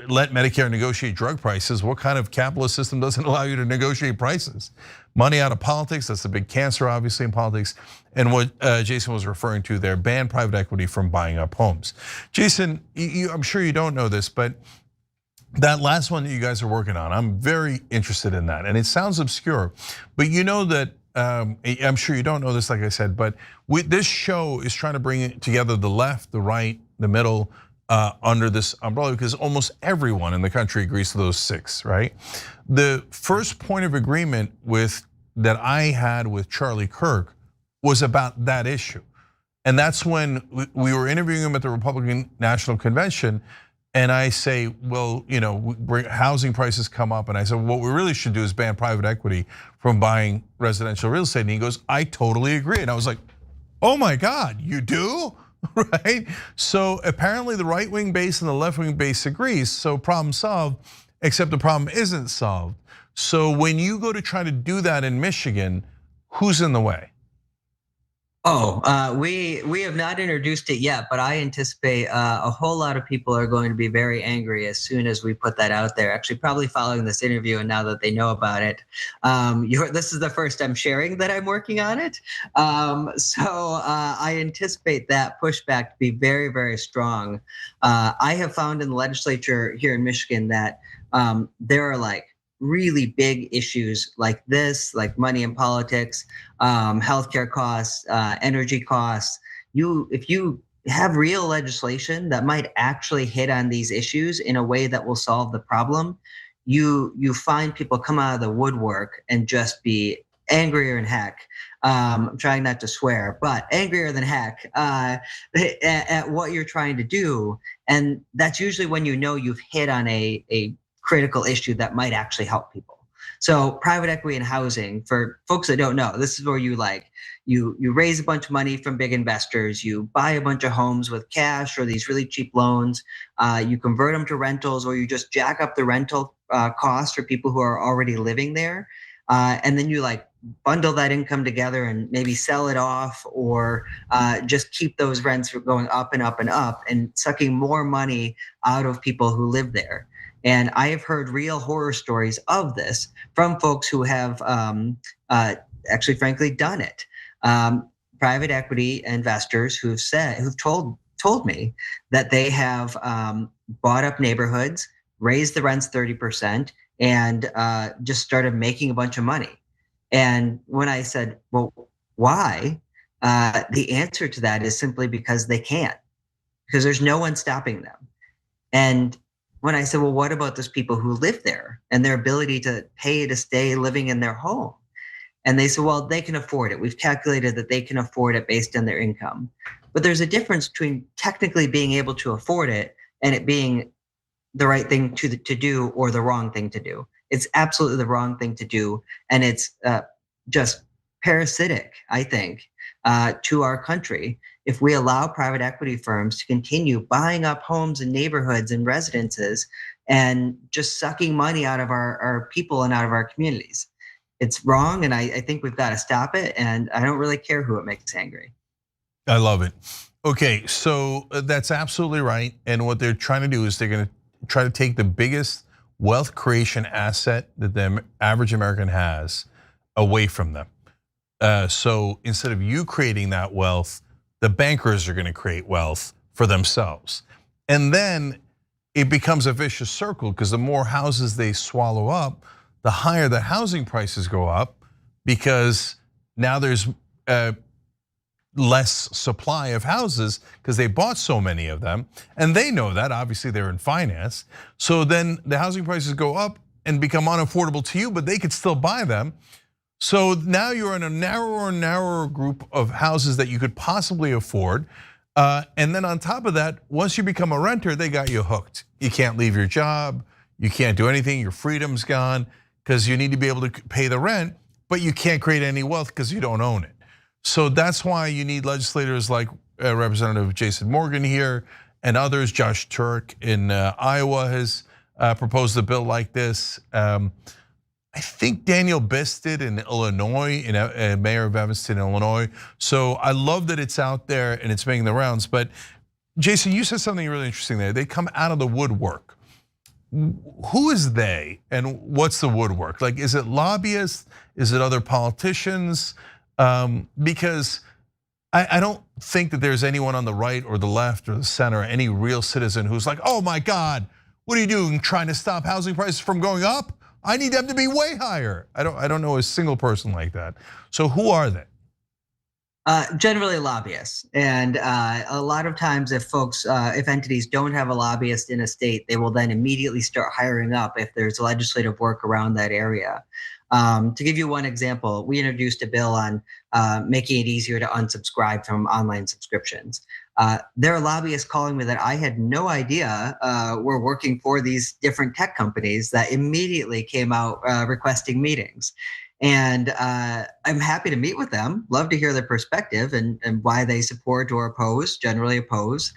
let Medicare negotiate drug prices. What kind of capitalist system doesn't allow you to negotiate prices? Money out of politics, that's a big cancer, obviously, in politics. And what Jason was referring to there, ban private equity from buying up homes. Jason, I'm sure you don't know this, but that last one that you guys are working on, I'm very interested in that. And it sounds obscure, but you know that, I'm sure you don't know this, like I said, but this show is trying to bring together the left, the right, the middle, under this umbrella, because almost everyone in the country agrees to those 6, right? The first point of agreement that I had with Charlie Kirk was about that issue. And that's when we were interviewing him at the Republican National Convention. And I say, well, housing prices come up. And I said, what we really should do is ban private equity from buying residential real estate. And he goes, I totally agree. And I was like, oh my God, you do? Right? So apparently the right wing base and the left wing base agrees. So problem solved, except the problem isn't solved. So when you go to try to do that in Michigan, who's in the way? We have not introduced it yet, but I anticipate a whole lot of people are going to be very angry as soon as we put that out there. Actually, probably following this interview and now that they know about it. This is the first I'm sharing that I'm working on it. So I anticipate that pushback to be very, very strong. I have found in the legislature here in Michigan that there are like really big issues like this, like money in politics, healthcare costs, energy costs. If you have real legislation that might actually hit on these issues in a way that will solve the problem, you find people come out of the woodwork and just be angrier than heck. I'm trying not to swear, but angrier than heck at what you're trying to do. And that's usually when you've hit on a critical issue that might actually help people. So private equity and housing, for folks that don't know, this is where you raise a bunch of money from big investors, you buy a bunch of homes with cash or these really cheap loans, you convert them to rentals, or you just jack up the rental costs for people who are already living there. And then you bundle that income together and maybe sell it off, or just keep those rents going up and up and up and sucking more money out of people who live there. And I have heard real horror stories of this from folks who have actually, frankly, done it. Private equity investors who've told me that they have bought up neighborhoods, raised the rents 30%, and just started making a bunch of money. And when I said, well, why? The answer to that is simply because they can't, because there's no one stopping them. And when I said, well, what about those people who live there and their ability to pay to stay living in their home? And they said, well, they can afford it. We've calculated that they can afford it based on their income. But there's a difference between technically being able to afford it and it being the right thing to do or the wrong thing to do. It's absolutely the wrong thing to do. And it's just parasitic, I think, to our country if we allow private equity firms to continue buying up homes and neighborhoods and residences and just sucking money out of our people and out of our communities. It's wrong, and I think we've got to stop it, and I don't really care who it makes angry. I love it. Okay, so that's absolutely right. And what they're trying to do is they're gonna try to take the biggest wealth creation asset that the average American has away from them. So instead of you creating that wealth, the bankers are gonna create wealth for themselves. And then it becomes a vicious circle, because the more houses they swallow up, the higher the housing prices go up, because now there's less supply of houses because they bought so many of them. And they know that, obviously they're in finance. So then the housing prices go up and become unaffordable to you, but they could still buy them. So now you're in a narrower and narrower group of houses that you could possibly afford. And then on top of that, once you become a renter, they got you hooked. You can't leave your job, you can't do anything, your freedom's gone, because you need to be able to pay the rent, but you can't create any wealth because you don't own it. So that's why you need legislators like Representative Jason Morgan here and others. Josh Turk in Iowa has proposed a bill like this. I think Daniel Bisted in Illinois, mayor of Evanston, Illinois. So I love that it's out there and it's making the rounds. But Jason, you said something really interesting there. They come out of the woodwork. who is they and what's the woodwork? Like, is it lobbyists? Is it other politicians? Because I don't think that there's anyone on the right or the left or the center, any real citizen who's like, oh my God, what are you doing, trying to stop housing prices from going up? I need them to be way higher. I don't know a single person like that. So who are they? Generally lobbyists, and a lot of times if entities don't have a lobbyist in a state, they will then immediately start hiring up if there's legislative work around that area. To give you one example, we introduced a bill on making it easier to unsubscribe from online subscriptions. There are lobbyists calling me that I had no idea were working for these different tech companies that immediately came out requesting meetings. And I'm happy to meet with them, love to hear their perspective and why they support or oppose, generally oppose.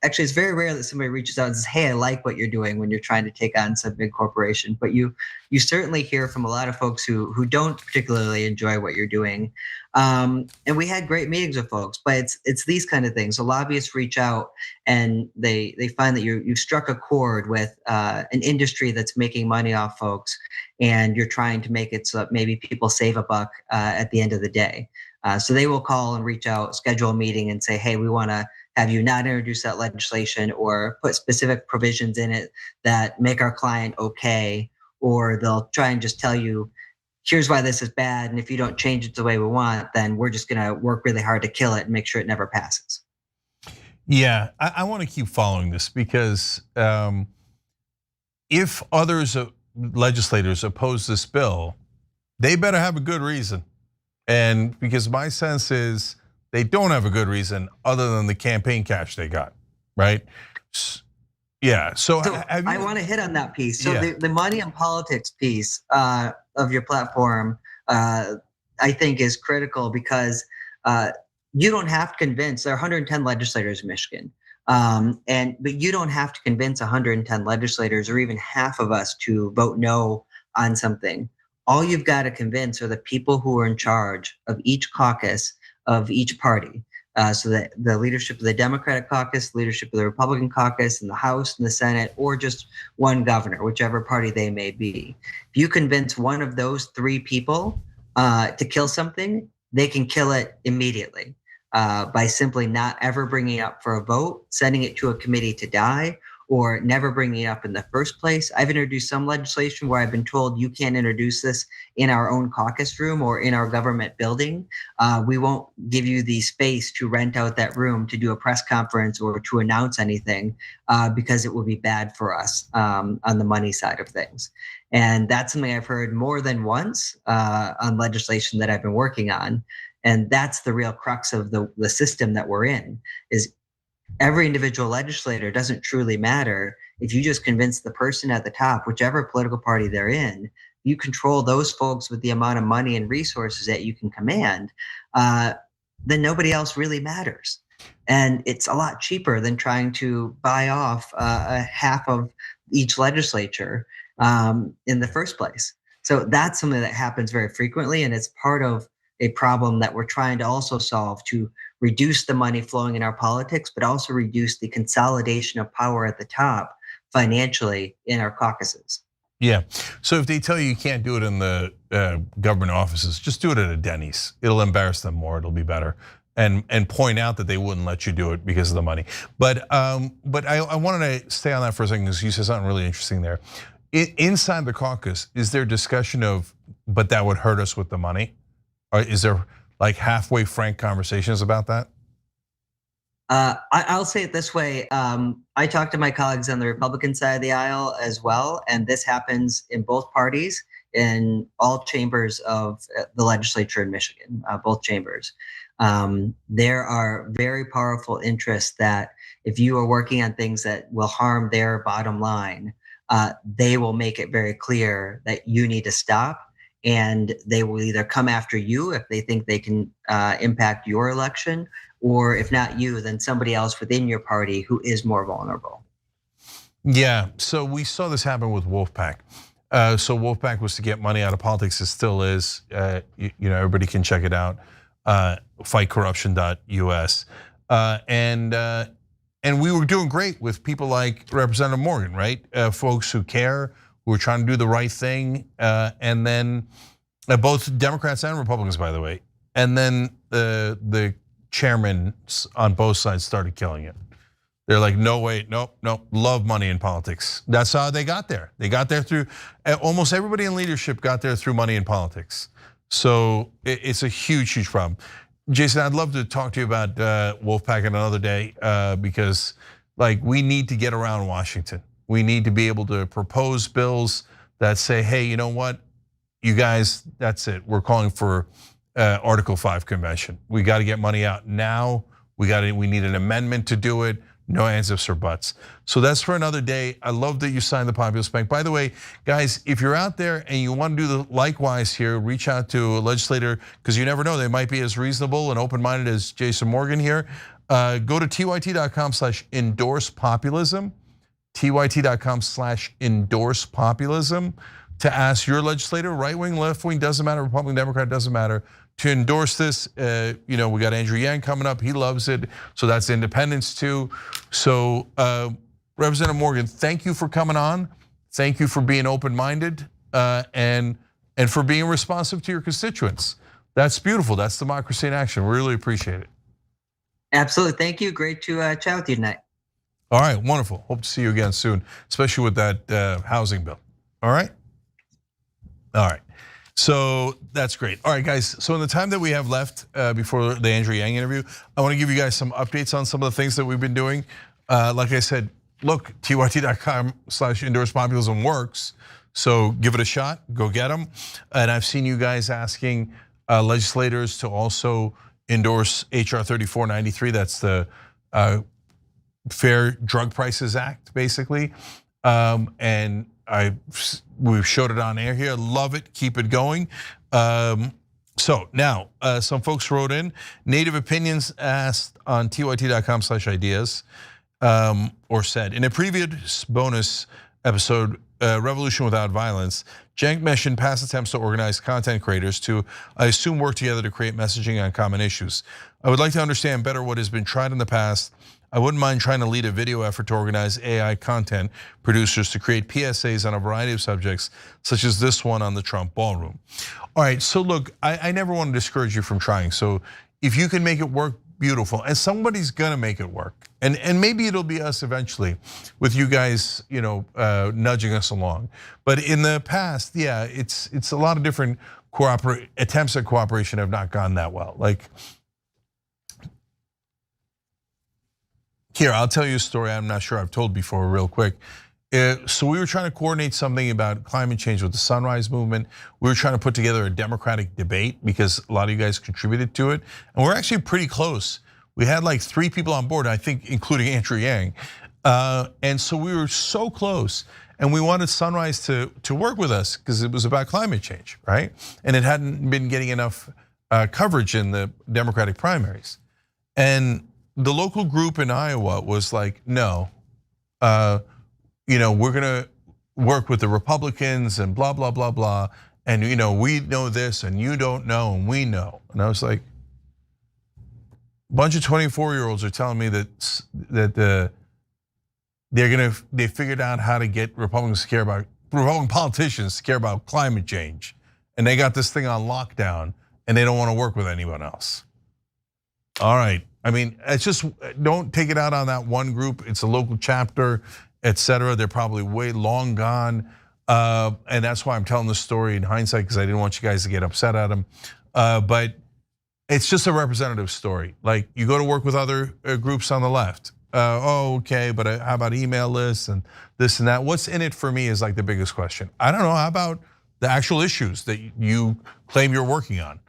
Actually, it's very rare that somebody reaches out and says, hey, I like what you're doing when you're trying to take on some big corporation. But you certainly hear from a lot of folks who don't particularly enjoy what you're doing. And we had great meetings with folks, but it's these kind of things. So lobbyists reach out and they find that you've struck a chord with an industry that's making money off folks, and you're trying to make it so that maybe people save a buck at the end of the day. So they will call and reach out, schedule a meeting and say, hey, we want to have you not introduce that legislation or put specific provisions in it that make our client okay, or they'll try and just tell you, here's why this is bad, and if you don't change it the way we want, then we're just gonna work really hard to kill it and make sure it never passes. Yeah, I want to keep following this because if others, legislators oppose this bill, they better have a good reason. And because my sense is they don't have a good reason other than the campaign cash they got, right? Yeah, so I want to hit on that piece. So the money and politics piece of your platform, I think is critical because you don't have to convince, there are 110 legislators in Michigan. But you don't have to convince 110 legislators or even half of us to vote no on something. All you've got to convince are the people who are in charge of each caucus of each party. So that the leadership of the Democratic caucus, leadership of the Republican caucus in the House and the Senate, or just one governor, whichever party they may be. If you convince one of those three people to kill something, they can kill it immediately by simply not ever bringing it up for a vote, sending it to a committee to die, or never bringing it up in the first place. I've introduced some legislation where I've been told you can't introduce this in our own caucus room or in our government building. We won't give you the space to rent out that room to do a press conference or to announce anything because it will be bad for us on the money side of things. And that's something I've heard more than once on legislation that I've been working on. And that's the real crux of the system that we're in, is every individual legislator doesn't truly matter. If you just convince the person at the top, whichever political party they're in, you control those folks with the amount of money and resources that you can command, then nobody else really matters. And it's a lot cheaper than trying to buy off a half of each legislature in the first place. So that's something that happens very frequently, and it's part of a problem that we're trying to also solve to reduce the money flowing in our politics, but also reduce the consolidation of power at the top financially in our caucuses. Yeah, so if they tell you can't do it in the government offices, just do it at a Denny's. It'll embarrass them more, it'll be better. And point out that they wouldn't let you do it because of the money. But I wanted to stay on that for a second because you said something really interesting there. Inside the caucus, is there discussion of, but that would hurt us with the money? Or is there like halfway frank conversations about that? I'll say it this way. I talk to my colleagues on the Republican side of the aisle as well, and this happens in both parties, in all chambers of the legislature in Michigan, both chambers. There are very powerful interests that if you are working on things that will harm their bottom line, they will make it very clear that you need to stop. And they will either come after you if they think they can impact your election, or if not you, then somebody else within your party who is more vulnerable. Yeah, so we saw this happen with Wolfpack. So Wolfpack was to get money out of politics. It still is. Everybody can check it out. Fightcorruption.us. And And we were doing great with people like Representative Morgan, right? Folks who care, who are trying to do the right thing, and then both Democrats and Republicans, by the way. And then the chairmen on both sides started killing it. They're like, no, wait, nope, love money in politics. That's how they got there. They got there through, almost everybody in leadership got there through money in politics. So it's a huge, huge problem. Jason, I'd love to talk to you about Wolfpack another day because like we need to get around Washington. We need to be able to propose bills that say, hey, you know what? You guys, that's it. We're calling for Article 5 convention. We got to get money out now. We need an amendment to do it. No ands, ifs, or buts. So that's for another day. I love that you signed the Populist Bank. By the way, guys, if you're out there and you want to do the likewise here, reach out to a legislator because you never know, they might be as reasonable and open-minded as Jason Morgan here. Go to tyt.com/endorse populism, tyt.com/endorse populism to ask your legislator, right wing, left wing, doesn't matter, Republican, Democrat, doesn't matter, to endorse this. We got Andrew Yang coming up, he loves it. So that's independence too. So Representative Morgan, thank you for coming on. Thank you for being open-minded and for being responsive to your constituents. That's beautiful, that's democracy in action, we really appreciate it. Absolutely, thank you, great to chat with you tonight. All right, wonderful, hope to see you again soon, especially with that housing bill, all right? All right. So that's great. All right, guys. So in the time that we have left before the Andrew Yang interview, I want to give you guys some updates on some of the things that we've been doing. Like I said, look, tyt.com/endorse populism works. So give it a shot, go get them. And I've seen you guys asking legislators to also endorse HR 3493. That's the Fair Drug Prices Act, basically. And we've showed it on air here. Love it. Keep it going. So now, some folks wrote in. Native Opinions asked on tyt.com/ideas, or said in a previous bonus episode, Revolution Without Violence, Cenk mentioned past attempts to organize content creators to, I assume, work together to create messaging on common issues. I would like to understand better what has been tried in the past. I wouldn't mind trying to lead a video effort to organize AI content producers to create PSAs on a variety of subjects, such as this one on the Trump ballroom. All right, so look, I never want to discourage you from trying. So if you can make it work, beautiful. And somebody's gonna make it work. And maybe it'll be us eventually with you guys, nudging us along. But in the past, yeah, it's a lot of different attempts at cooperation have not gone that well. Like, here, I'll tell you a story I'm not sure I've told before real quick. So we were trying to coordinate something about climate change with the Sunrise Movement. We were trying to put together a Democratic debate because a lot of you guys contributed to it. And we're actually pretty close. We had like 3 people on board, I think, including Andrew Yang. And so we were so close. And we wanted Sunrise to work with us because it was about climate change, right? And it hadn't been getting enough coverage in the Democratic primaries. And the local group in Iowa was like, no, we're gonna work with the Republicans and blah, blah, blah, blah. And we know this and you don't know and we know. And I was like, a bunch of 24-year-olds are telling me that they figured out how to get Republican politicians to care about climate change. And they got this thing on lockdown and they don't want to work with anyone else. All right. I mean, it's just, don't take it out on that one group. It's a local chapter, etc. They're probably way long gone. And that's why I'm telling this story in hindsight, because I didn't want you guys to get upset at them. But it's just a representative story. Like, you go to work with other groups on the left. Okay, but how about email lists and this and that? What's in it for me is like the biggest question. I don't know, how about the actual issues that you claim you're working on?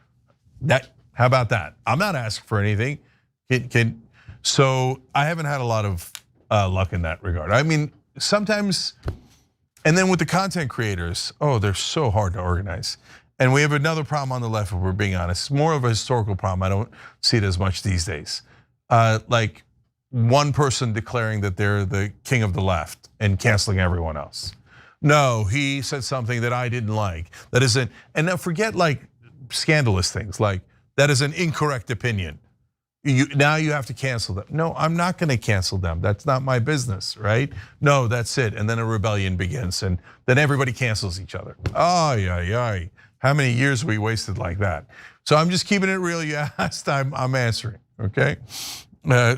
How about that? I'm not asking for anything. So I haven't had a lot of luck in that regard. I mean, sometimes, and then with the content creators, they're so hard to organize. And we have another problem on the left, if we're being honest. It's more of a historical problem. I don't see it as much these days. Like one person declaring that they're the king of the left and canceling everyone else. No, he said something that I didn't like. That isn't, and now forget like scandalous things, like that is an incorrect opinion. now you have to cancel them. No, I'm not going to cancel them. That's not my business, right? No, that's it. And then a rebellion begins, and then everybody cancels each other. Ay, ay, ay. How many years we wasted like that? So I'm just keeping it real. You asked, I'm answering, okay?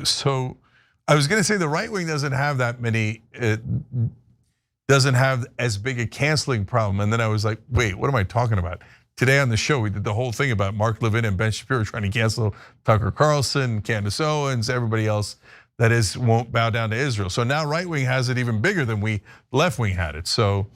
So I was going to say the right wing doesn't have that many, doesn't have as big a canceling problem. And then I was like, wait, what am I talking about? Today on the show, we did the whole thing about Mark Levin and Ben Shapiro trying to cancel Tucker Carlson, Candace Owens, everybody else that won't bow down to Israel. So now right wing has it even bigger than left wing had it. So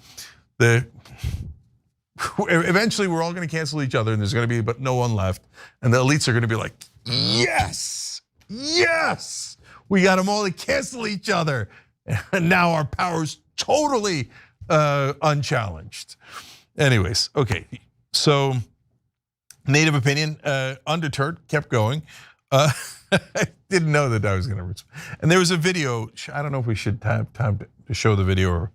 eventually we're all going to cancel each other, and there's going to be but no one left, and the elites are going to be like, yes, yes, we got them all to cancel each other, and now our power's totally unchallenged. Anyways, okay. So, native opinion, undeterred, kept going. I didn't know that I was going to. And there was a video. I don't know if we should have time to show the video or.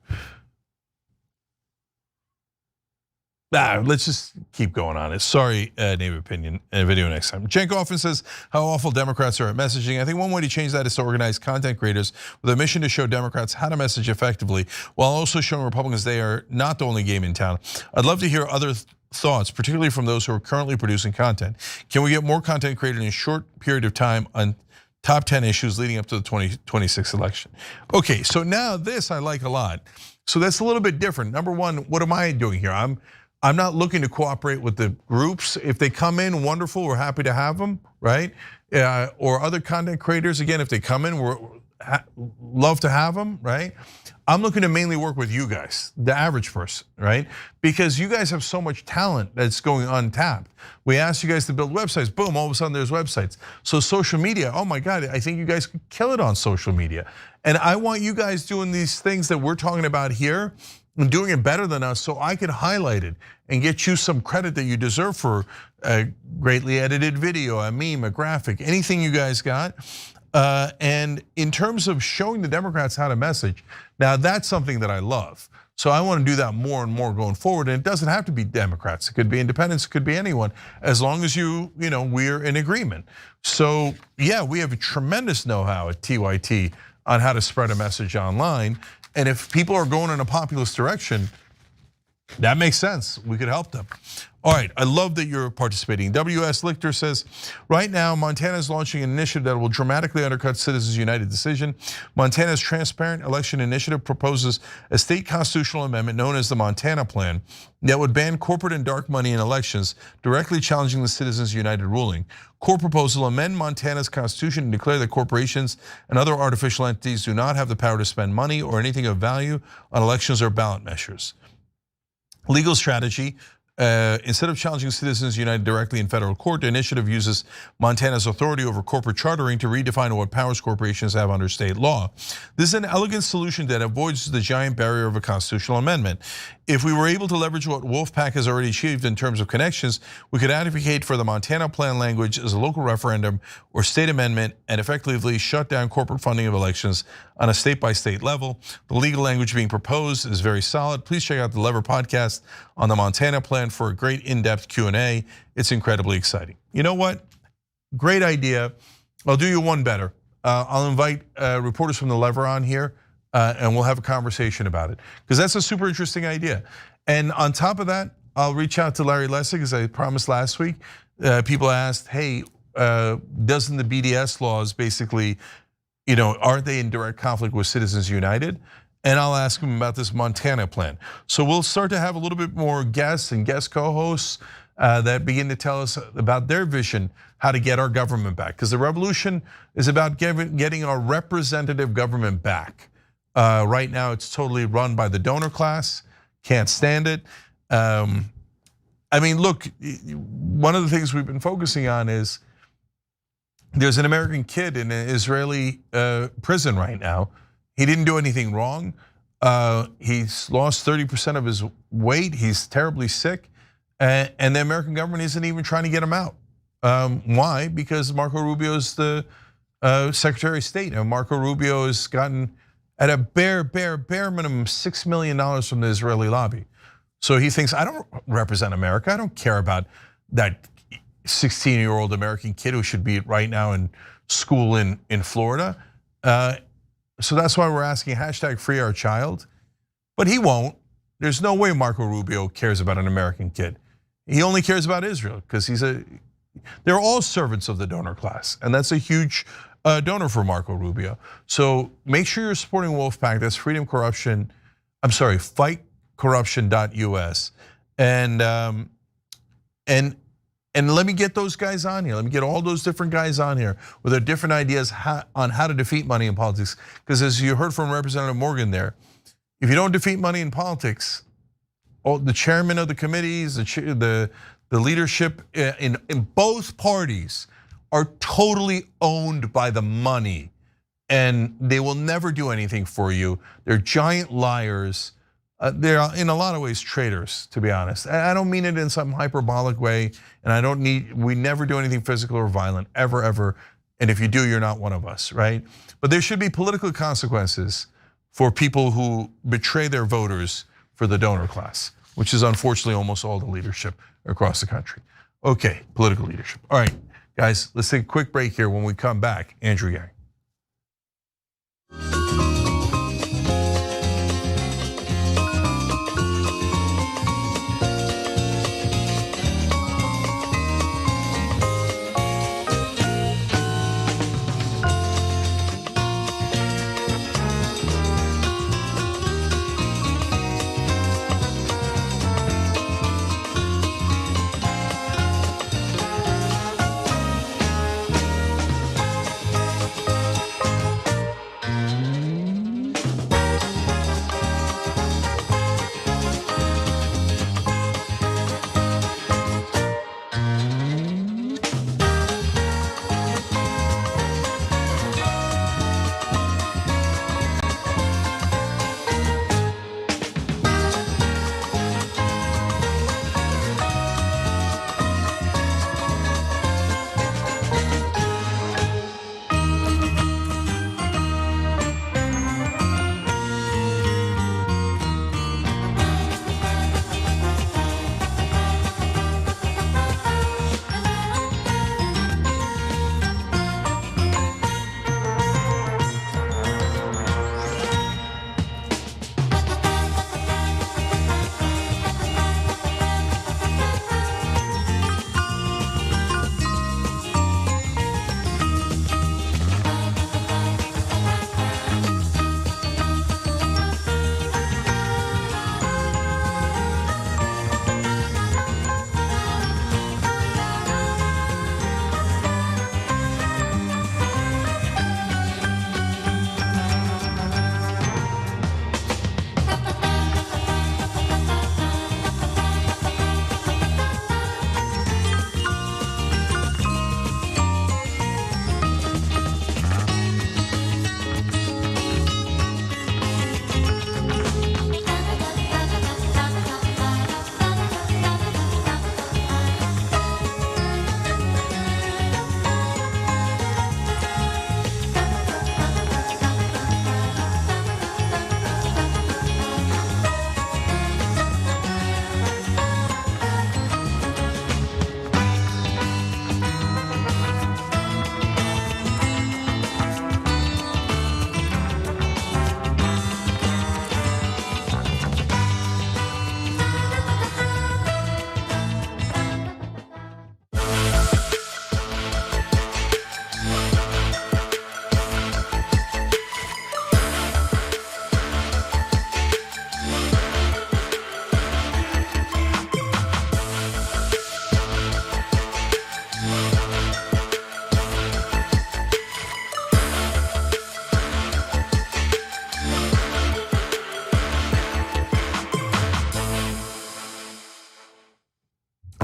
Let's just keep going on it. Sorry, native opinion video next time. Cenk often says how awful Democrats are at messaging. I think one way to change that is to organize content creators with a mission to show Democrats how to message effectively while also showing Republicans they are not the only game in town. I'd love to hear other thoughts, particularly from those who are currently producing content. Can we get more content created in a short period of time on top 10 issues leading up to the 2026 election? Okay, so now this I like a lot. So that's a little bit different. Number one, what am I doing here? I'm not looking to cooperate with the groups. If they come in, wonderful, we're happy to have them, right? Or other content creators, again, if they come in, we're love to have them, right? I'm looking to mainly work with you guys, the average person, right? Because you guys have so much talent that's going untapped. We asked you guys to build websites, boom, all of a sudden there's websites. So social media, oh my God, I think you guys could kill it on social media. And I want you guys doing these things that we're talking about here and doing it better than us so I can highlight it and get you some credit that you deserve for a greatly edited video, a meme, a graphic, anything you guys got. And in terms of showing the Democrats how to message, now that's something that I love. So I want to do that more and more going forward. And it doesn't have to be Democrats. It could be independents, it could be anyone, as long as we're in agreement. So yeah, we have a tremendous know-how at TYT on how to spread a message online. And if people are going in a populist direction, that makes sense. We could help them. All right, I love that you're participating. W.S. Lichter says, right now, Montana is launching an initiative that will dramatically undercut Citizens United decision. Montana's Transparent Election Initiative proposes a state constitutional amendment known as the Montana Plan that would ban corporate and dark money in elections, directly challenging the Citizens United ruling. Core proposal amend Montana's constitution and declare that corporations and other artificial entities do not have the power to spend money or anything of value on elections or ballot measures. Legal strategy. Instead of challenging Citizens United directly in federal court, the initiative uses Montana's authority over corporate chartering to redefine what powers corporations have under state law. This is an elegant solution that avoids the giant barrier of a constitutional amendment. If we were able to leverage what Wolfpack has already achieved in terms of connections, we could advocate for the Montana Plan language as a local referendum or state amendment and effectively shut down corporate funding of elections on a state-by-state level. The legal language being proposed is very solid. Please check out the Lever podcast on the Montana Plan for a great in-depth Q&A. It's incredibly exciting. You know what? Great idea. I'll do you one better. I'll invite reporters from the Lever on here. And we'll have a conversation about it, because that's a super interesting idea. And on top of that, I'll reach out to Larry Lessig, as I promised last week. People asked, hey, doesn't the BDS laws basically, aren't they in direct conflict with Citizens United? And I'll ask him about this Montana plan. So we'll start to have a little bit more guests and guest co-hosts that begin to tell us about their vision, how to get our government back. Because the revolution is about getting our representative government back. Right now, it's totally run by the donor class. Can't stand it. I mean, look, one of the things we've been focusing on is there's an American kid in an Israeli prison right now. He didn't do anything wrong. He's lost 30% of his weight. He's terribly sick, and the American government isn't even trying to get him out. Why? Because Marco Rubio is the Secretary of State, and Marco Rubio has gotten, at a bare minimum, $6 million from the Israeli lobby. So he thinks, I don't represent America. I don't care about that 16-year-old American kid who should be right now in school in Florida. So that's why we're asking #free our child, but he won't. There's no way Marco Rubio cares about an American kid. He only cares about Israel because they're all servants of the donor class, and that's a huge donor for Marco Rubio. So make sure you're supporting Wolfpack. That's fightcorruption.us, and let me get those guys on here. Let me get all those different guys on here with their different ideas on how to defeat money in politics. Because as you heard from Representative Morgan there, if you don't defeat money in politics, the chairman of the committees, the leadership in both parties are totally owned by the money, and they will never do anything for you. They're giant liars. They're in a lot of ways traitors, to be honest. I don't mean it in some hyperbolic way, and we never do anything physical or violent, ever. And if you do, you're not one of us, right? But there should be political consequences for people who betray their voters for the donor class, which is unfortunately almost all the leadership across the country. Okay, political leadership. All right, guys, let's take a quick break here. When we come back, Andrew Yang.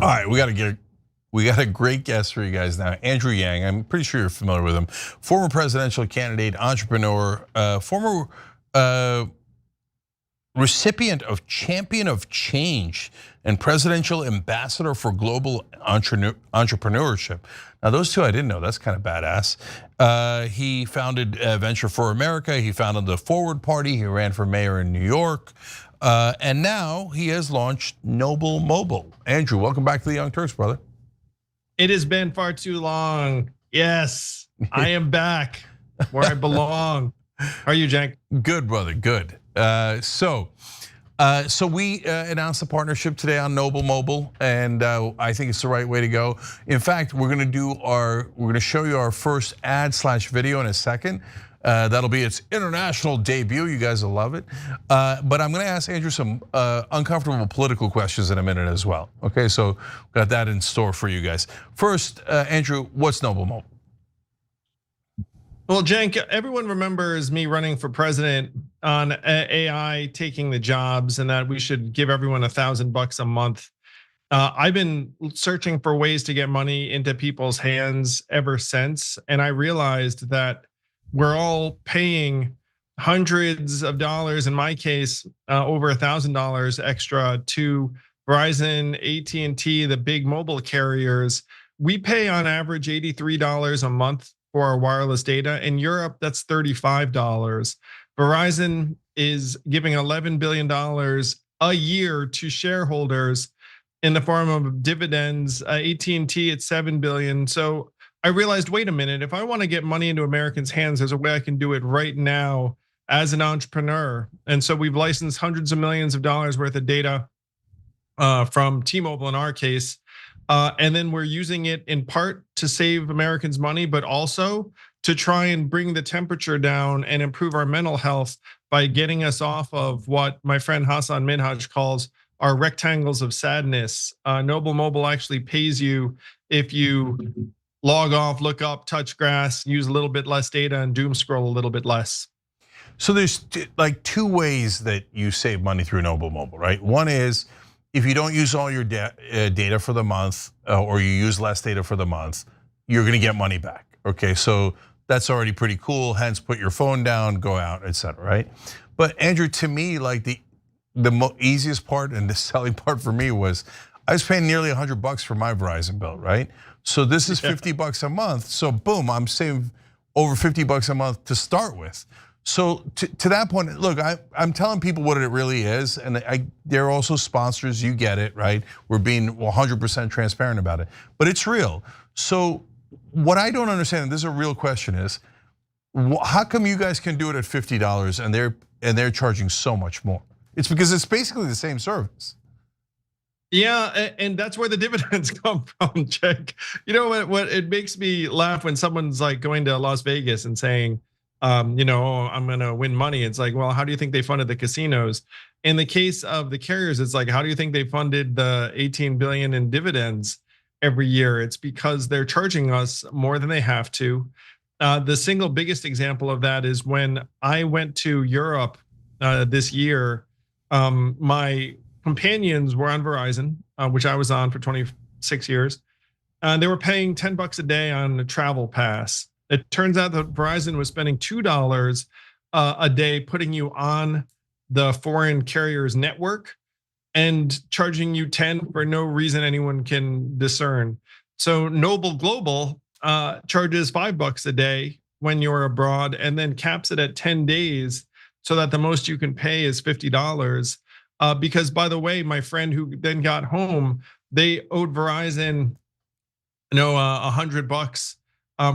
All right, we got a great guest for you guys now. Andrew Yang, I'm pretty sure you're familiar with him. Former presidential candidate, entrepreneur, former recipient of Champion of Change and presidential ambassador for global entrepreneurship. Now those two I didn't know, that's kind of badass. He founded Venture for America, he founded the Forward Party, he ran for mayor in New York. And now he has launched Noble Mobile. Andrew, welcome back to the Young Turks, brother. It has been far too long. Yes, I am back where I belong. How are you, Cenk? Good, brother, good. So we announced a partnership today on Noble Mobile, and I think it's the right way to go. In fact, we're gonna show you our first ad/video in a second. That'll be its international debut. You guys will love it. But I'm gonna ask Andrew some uncomfortable political questions in a minute as well. Okay, so got that in store for you guys. First, Andrew, what's Noble Mobile? Well, Cenk, everyone remembers me running for president on AI taking the jobs and that we should give everyone $1,000 a month. I've been searching for ways to get money into people's hands ever since, and I realized that we're all paying hundreds of dollars, in my case, over $1,000 extra to Verizon, AT&T, the big mobile carriers. We pay on average $83 a month for our wireless data. In Europe, that's $35. Verizon is giving $11 billion a year to shareholders in the form of dividends. AT&T at $7 billion. So I realized, wait a minute, if I want to get money into Americans' hands, there's a way I can do it right now as an entrepreneur. And so we've licensed hundreds of millions of dollars worth of data from T-Mobile in our case. And then we're using it in part to save Americans money, but also to try and bring the temperature down and improve our mental health by getting us off of what my friend Hassan Minhaj calls our rectangles of sadness. Noble Mobile actually pays you if you log off, look up, touch grass, use a little bit less data, and doom scroll a little bit less. So there's like two ways that you save money through Noble Mobile, right? One is if you don't use all your data for the month, or you use less data for the month, you're gonna get money back, okay? So that's already pretty cool, hence put your phone down, go out, etc., right? But Andrew, to me, like the easiest part and the selling part for me was I was paying nearly $100 for my Verizon bill, right? So this is $50 a month, so boom, I'm saving over $50 a month to start with. So to that point, look, I'm telling people what it really is, and they're also sponsors. You get it, right? We're being 100% transparent about it, but it's real. So what I don't understand, and this is a real question, is how come you guys can do it at $50 and they're charging so much more? It's because it's basically the same service. Yeah, and that's where the dividends come from, Cenk. You know what? It makes me laugh when someone's like going to Las Vegas and saying, I'm gonna win money. It's like, well, how do you think they funded the casinos? In the case of the carriers, it's like, how do you think they funded the 18 billion in dividends every year? It's because they're charging us more than they have to. The single biggest example of that is when I went to Europe this year, my companions were on Verizon, which I was on for 26 years. They were paying $10 a day on the travel pass. It turns out that Verizon was spending $2 a day putting you on the foreign carrier's network and charging you 10 for no reason anyone can discern. So Noble Global charges $5 a day when you're abroad and then caps it at 10 days so that the most you can pay is $50. Because by the way, my friend who then got home, they owed Verizon $100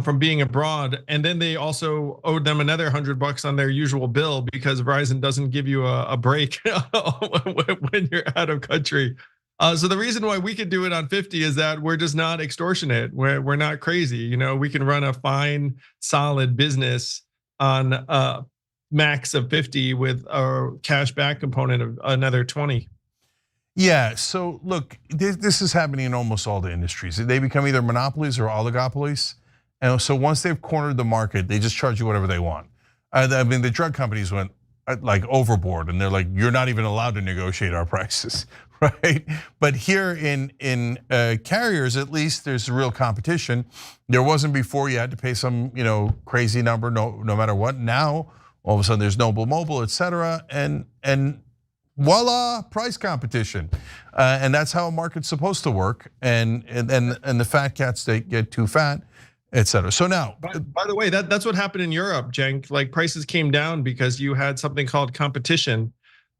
from being abroad, and then they also owed them another $100 on their usual bill because Verizon doesn't give you a break when you're out of country. So the reason why we could do it on 50 is that we're just not extortionate. We're not crazy. We can run a fine, solid business on a max of 50 with a cash back component of another 20. Yeah, so look, this is happening in almost all the industries. They become either monopolies or oligopolies. And so once they've cornered the market, they just charge you whatever they want. I mean, the drug companies went like overboard, and they're like, you're not even allowed to negotiate our prices, right? But here in carriers, at least there's real competition. There wasn't before. You had to pay some crazy number, no matter what. Now all of a sudden there's Noble Mobile, etc., and voila, price competition, and that's how a market's supposed to work. And the fat cats, they get too fat, etc. So now, by the way, that's what happened in Europe, Cenk. Like prices came down because you had something called competition,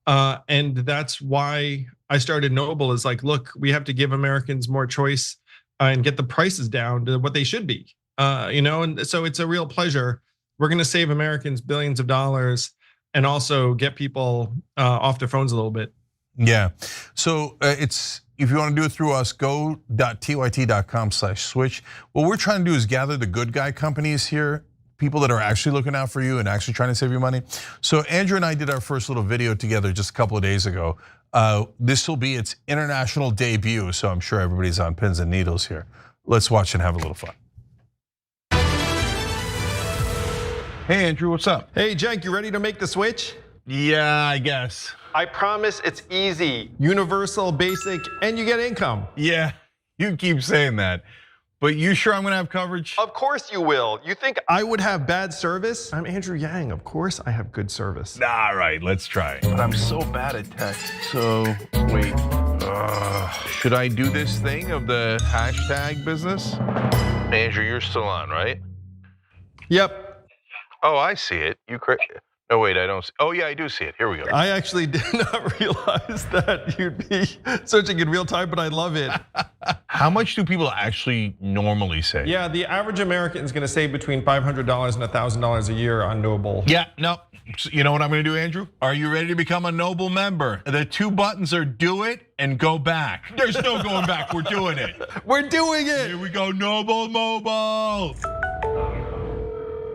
and that's why I started Noble. Is like, look, we have to give Americans more choice and get the prices down to what they should be. And so it's a real pleasure. We're going to save Americans billions of dollars and also get people off their phones a little bit. Yeah. So if you want to do it through us, go.tyt.com/switch. What we're trying to do is gather the good guy companies here, people that are actually looking out for you and actually trying to save you money. So Andrew and I did our first little video together just a couple of days ago. This will be its international debut, so I'm sure everybody's on pins and needles here. Let's watch and have a little fun. Hey Andrew, what's up? Hey Cenk, you ready to make the switch? Yeah, I guess. I promise it's easy, universal, basic, and you get income. Yeah, you keep saying that. But you sure I'm gonna have coverage? Of course you will. You think I would have bad service? I'm Andrew Yang, of course I have good service. All right, let's try it. But I'm so bad at text. So, wait, should I do this thing of the hashtag business? Andrew, you're still on, right? Yep. Oh, I see it. No, wait, I don't see. Oh yeah, I do see it. Here we go. I actually did not realize that you'd be searching in real time, but I love it. How much do people actually normally save? Yeah, the average American is gonna save between $500 and $1,000 a year on Noble. Yeah, no, you know what I'm gonna do, Andrew? Are you ready to become a Noble member? The two buttons are do it and go back. There's no going back, we're doing it. We're doing it. Here we go, Noble Mobile.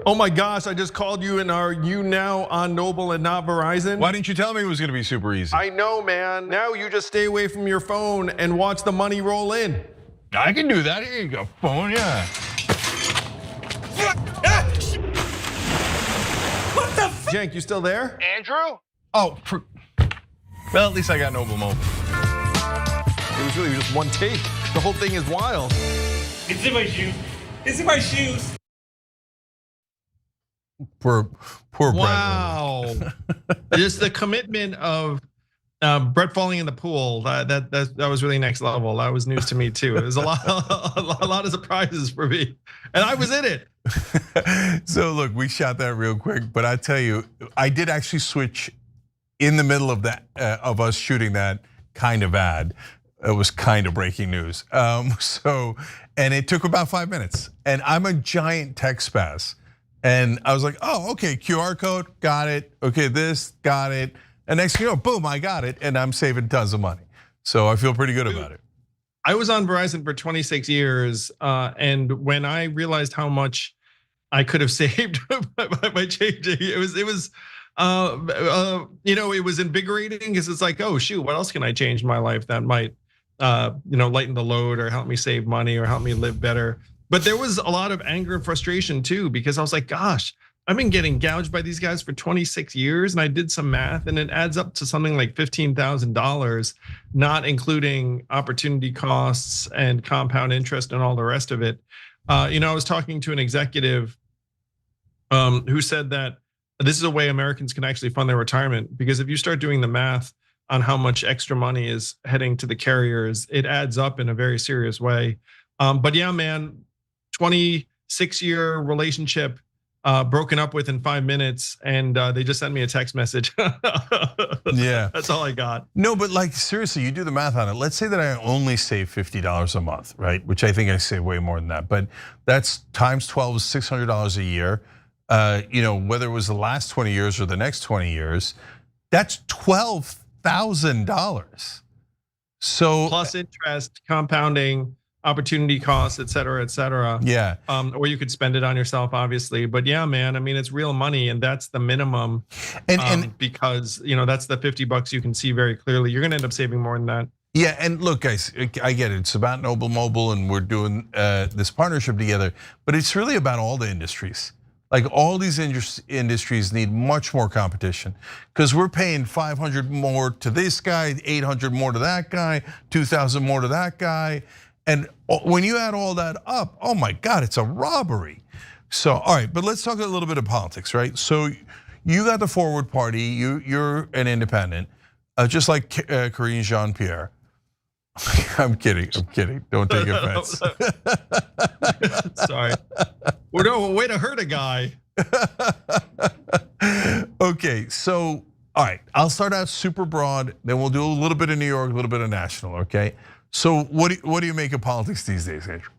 Oh my gosh, I just called you and are you now on Noble and not Verizon? Why didn't you tell me it was gonna be super easy? I know, man. Now you just stay away from your phone and watch the money roll in. I can do that, here you go, phone, yeah. What the Cenk, you still there? Andrew? Oh, well, at least I got Noble Mobile. It was really just one take. The whole thing is wild. It's in my shoes. It's in my shoes. Poor wow. Just the commitment of Brett falling in the pool. That was really next level. That was news to me too. It was a lot of surprises for me, and I was in it. So look, we shot that real quick, but I tell you, I did actually switch in the middle of that of us shooting that kind of ad. It was kind of breaking news. And it took about 5 minutes, and I'm a giant tech spaz. And I was like, oh, okay, QR code, got it. Okay, this, got it. And next thing you know, boom, I got it. And I'm saving tons of money. So I feel pretty good about it. I was on Verizon for 26 years. And when I realized how much I could have saved by changing, it was invigorating because it's like, oh shoot, what else can I change in my life that might lighten the load or help me save money or help me live better. But there was a lot of anger and frustration too, because I was like, gosh, I've been getting gouged by these guys for 26 years. And I did some math and it adds up to something like $15,000, not including opportunity costs and compound interest and all the rest of it. I was talking to an executive who said that this is a way Americans can actually fund their retirement, because if you start doing the math on how much extra money is heading to the carriers, it adds up in a very serious way. But yeah, man, 26-year relationship broken up within 5 minutes, and they just sent me a text message. Yeah, that's all I got. No, but like seriously, you do the math on it. Let's say that I only save $50 a month, right? Which I think I save way more than that. But that's times 12 is $600 a year. Whether it was the last 20 years or the next 20 years, that's $12,000. So plus interest, compounding, opportunity costs, et cetera, et cetera. Yeah. Or you could spend it on yourself, obviously. But yeah, man, I mean, it's real money, and that's the minimum. And because that's the $50 you can see very clearly. You're gonna end up saving more than that. Yeah, and look, guys, I get it. It's about Noble Mobile, and we're doing this partnership together. But it's really about all the industries. Like all these industries need much more competition, because we're paying 500 more to this guy, 800 more to that guy, 2,000 more to that guy. And when you add all that up, oh my God, it's a robbery. So, all right, but let's talk a little bit of politics, right? So you got the Forward Party, you're an independent, just like Karine Jean-Pierre. I'm kidding, don't take offense. Sorry. Well, no, way to hurt a guy. Okay, so All right, I'll start out super broad, then we'll do a little bit of New York, a little bit of national, okay? So what do you make of politics these days, Andrew?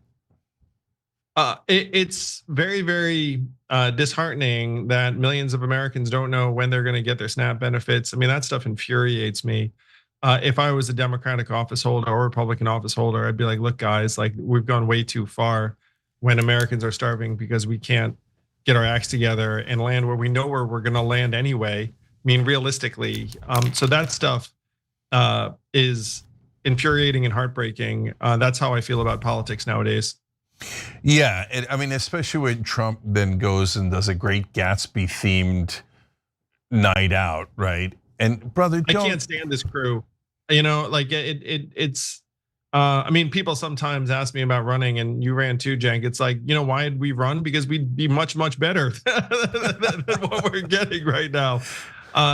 It's very, very disheartening that millions of Americans don't know when they're going to get their SNAP benefits. I mean, that stuff infuriates me. If I was a Democratic office holder or Republican office holder, I'd be like, look, guys, like we've gone way too far when Americans are starving because we can't get our acts together and land where we know where we're going to land anyway. I mean, realistically. So that stuff is infuriating and heartbreaking. That's how I feel about politics nowadays. Yeah, I mean, especially when Trump then goes and does a great Gatsby themed night out, right? And brother, I can't stand this crew. You know, like it's. I mean, people sometimes ask me about running, and you ran too, Cenk. It's like, you know, why did we run? Because we'd be much, much better than what we're getting right now.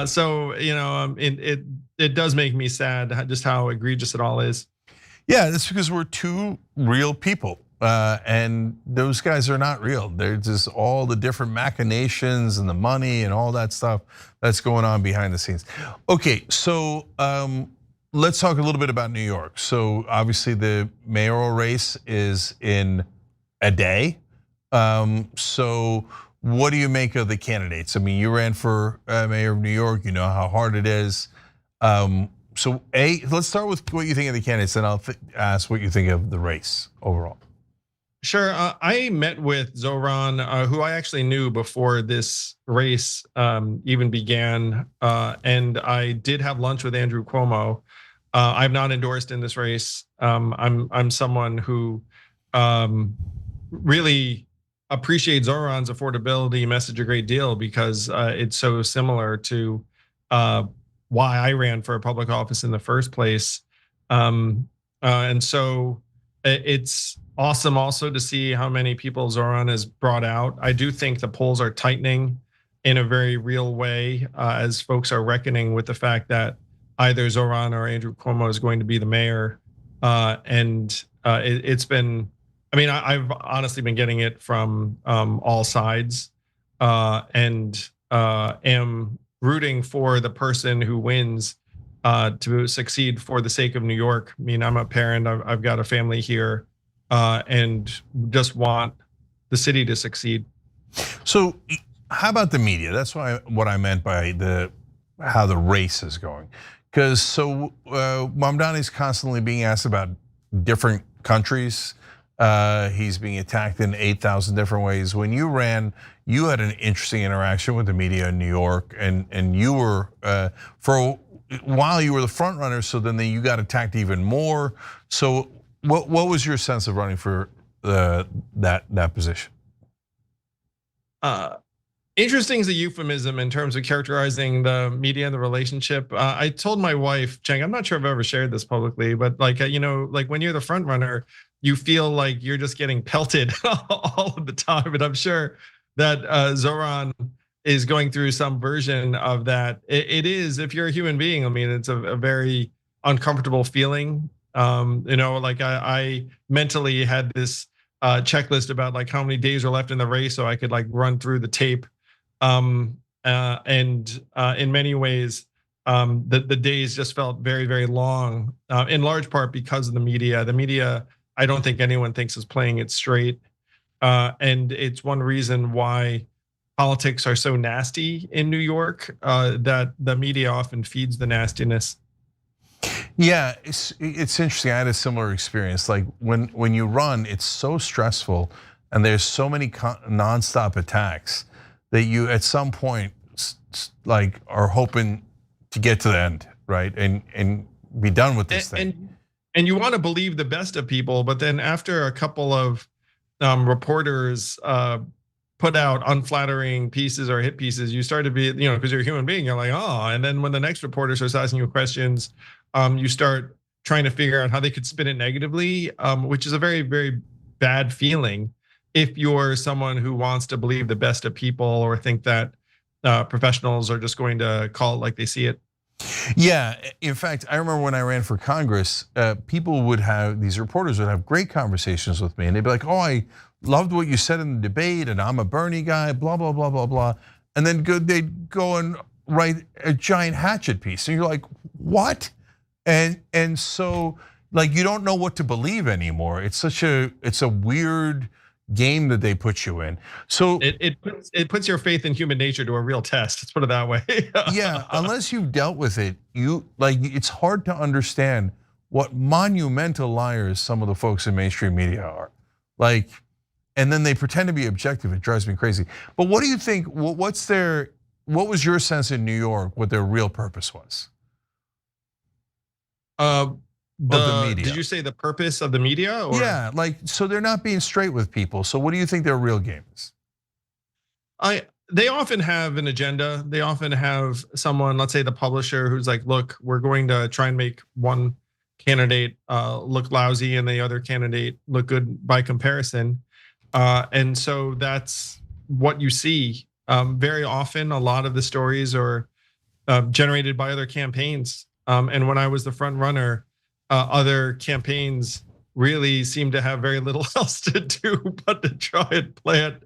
So you know, it does make me sad just how egregious it all is. Yeah, that's because we're two real people. And those guys are not real. They're just all the different machinations and the money and all that stuff that's going on behind the scenes. Okay, so let's talk a little bit about New York. So obviously the mayoral race is in a day. So what do you make of the candidates? I mean, you ran for mayor of New York. You know how hard it is. So let's start with what you think of the candidates, and I'll ask what you think of the race overall. Sure. I met with Zoran, who I actually knew before this race even began, and I did have lunch with Andrew Cuomo. I've not endorsed in this race. I'm someone who really appreciates Zoran's affordability message a great deal because it's so similar to why I ran for a public office in the first place, and so it's awesome also to see how many people Zoran has brought out. I do think the polls are tightening in a very real way as folks are reckoning with the fact that either Zoran or Andrew Cuomo is going to be the mayor. And it's been, I mean, I've honestly been getting it from all sides and am rooting for the person who wins to succeed for the sake of New York. I mean, I'm a parent, I've got a family here, and just want the city to succeed. So how about the media? That's what I meant by how the race is going. Because so Mamdani's constantly being asked about different countries. He's being attacked in 8,000 different ways. When you ran, you had an interesting interaction with the media in New York, and you were for while you were the front runner, so then you got attacked even more. So what was your sense of running for that position? Interesting is a euphemism in terms of characterizing the media and the relationship. I told my wife, Cenk, I'm not sure if I've ever shared this publicly, but like, you know, like when you're the front runner, you feel like you're just getting pelted all of the time. And I'm sure that Zoran is going through some version of that. It is, if you're a human being, I mean, it's a very uncomfortable feeling. You know, like I mentally had this checklist about like how many days are left in the race so I could like run through the tape. And in many ways, the days just felt very, very long, in large part because of the media. The media, I don't think anyone thinks is playing it straight. And it's one reason why politics are so nasty in New York, that the media often feeds the nastiness. Yeah, it's interesting. I had a similar experience. Like when you run, it's so stressful, and there's so many nonstop attacks that you at some point like are hoping to get to the end, right, and be done with this thing. And you want to believe the best of people, but then after a couple of reporters put out unflattering pieces or hit pieces, you start to be, you know, because you're a human being, you're like, oh, and then when the next reporter starts asking you questions, you start trying to figure out how they could spin it negatively, which is a very, very bad feeling if you're someone who wants to believe the best of people or think that professionals are just going to call it like they see it. Yeah, in fact, I remember when I ran for Congress, these reporters would have great conversations with me, and they'd be like, "Oh, I loved what you said in the debate, and I'm a Bernie guy, blah blah blah blah blah," and then they'd go and write a giant hatchet piece. And you're like, what? And so like you don't know what to believe anymore. It's a weird game that they put you in. So it puts your faith in human nature to a real test. Let's put it that way. Yeah, unless you've dealt with it, it's hard to understand what monumental liars some of the folks in mainstream media are. Like, and then they pretend to be objective. It drives me crazy. But what do you think? What was your sense in New York? What their real purpose was? The media. Did you say the purpose of the media? Or? Yeah, like so they're not being straight with people. So what do you think their real game is? They often have an agenda. They often have someone, let's say the publisher, who's like, look, we're going to try and make one candidate look lousy and the other candidate look good by comparison. And so that's what you see. Very often, a lot of the stories are generated by other campaigns. And when I was the front runner, other campaigns really seemed to have very little else to do but to try and plant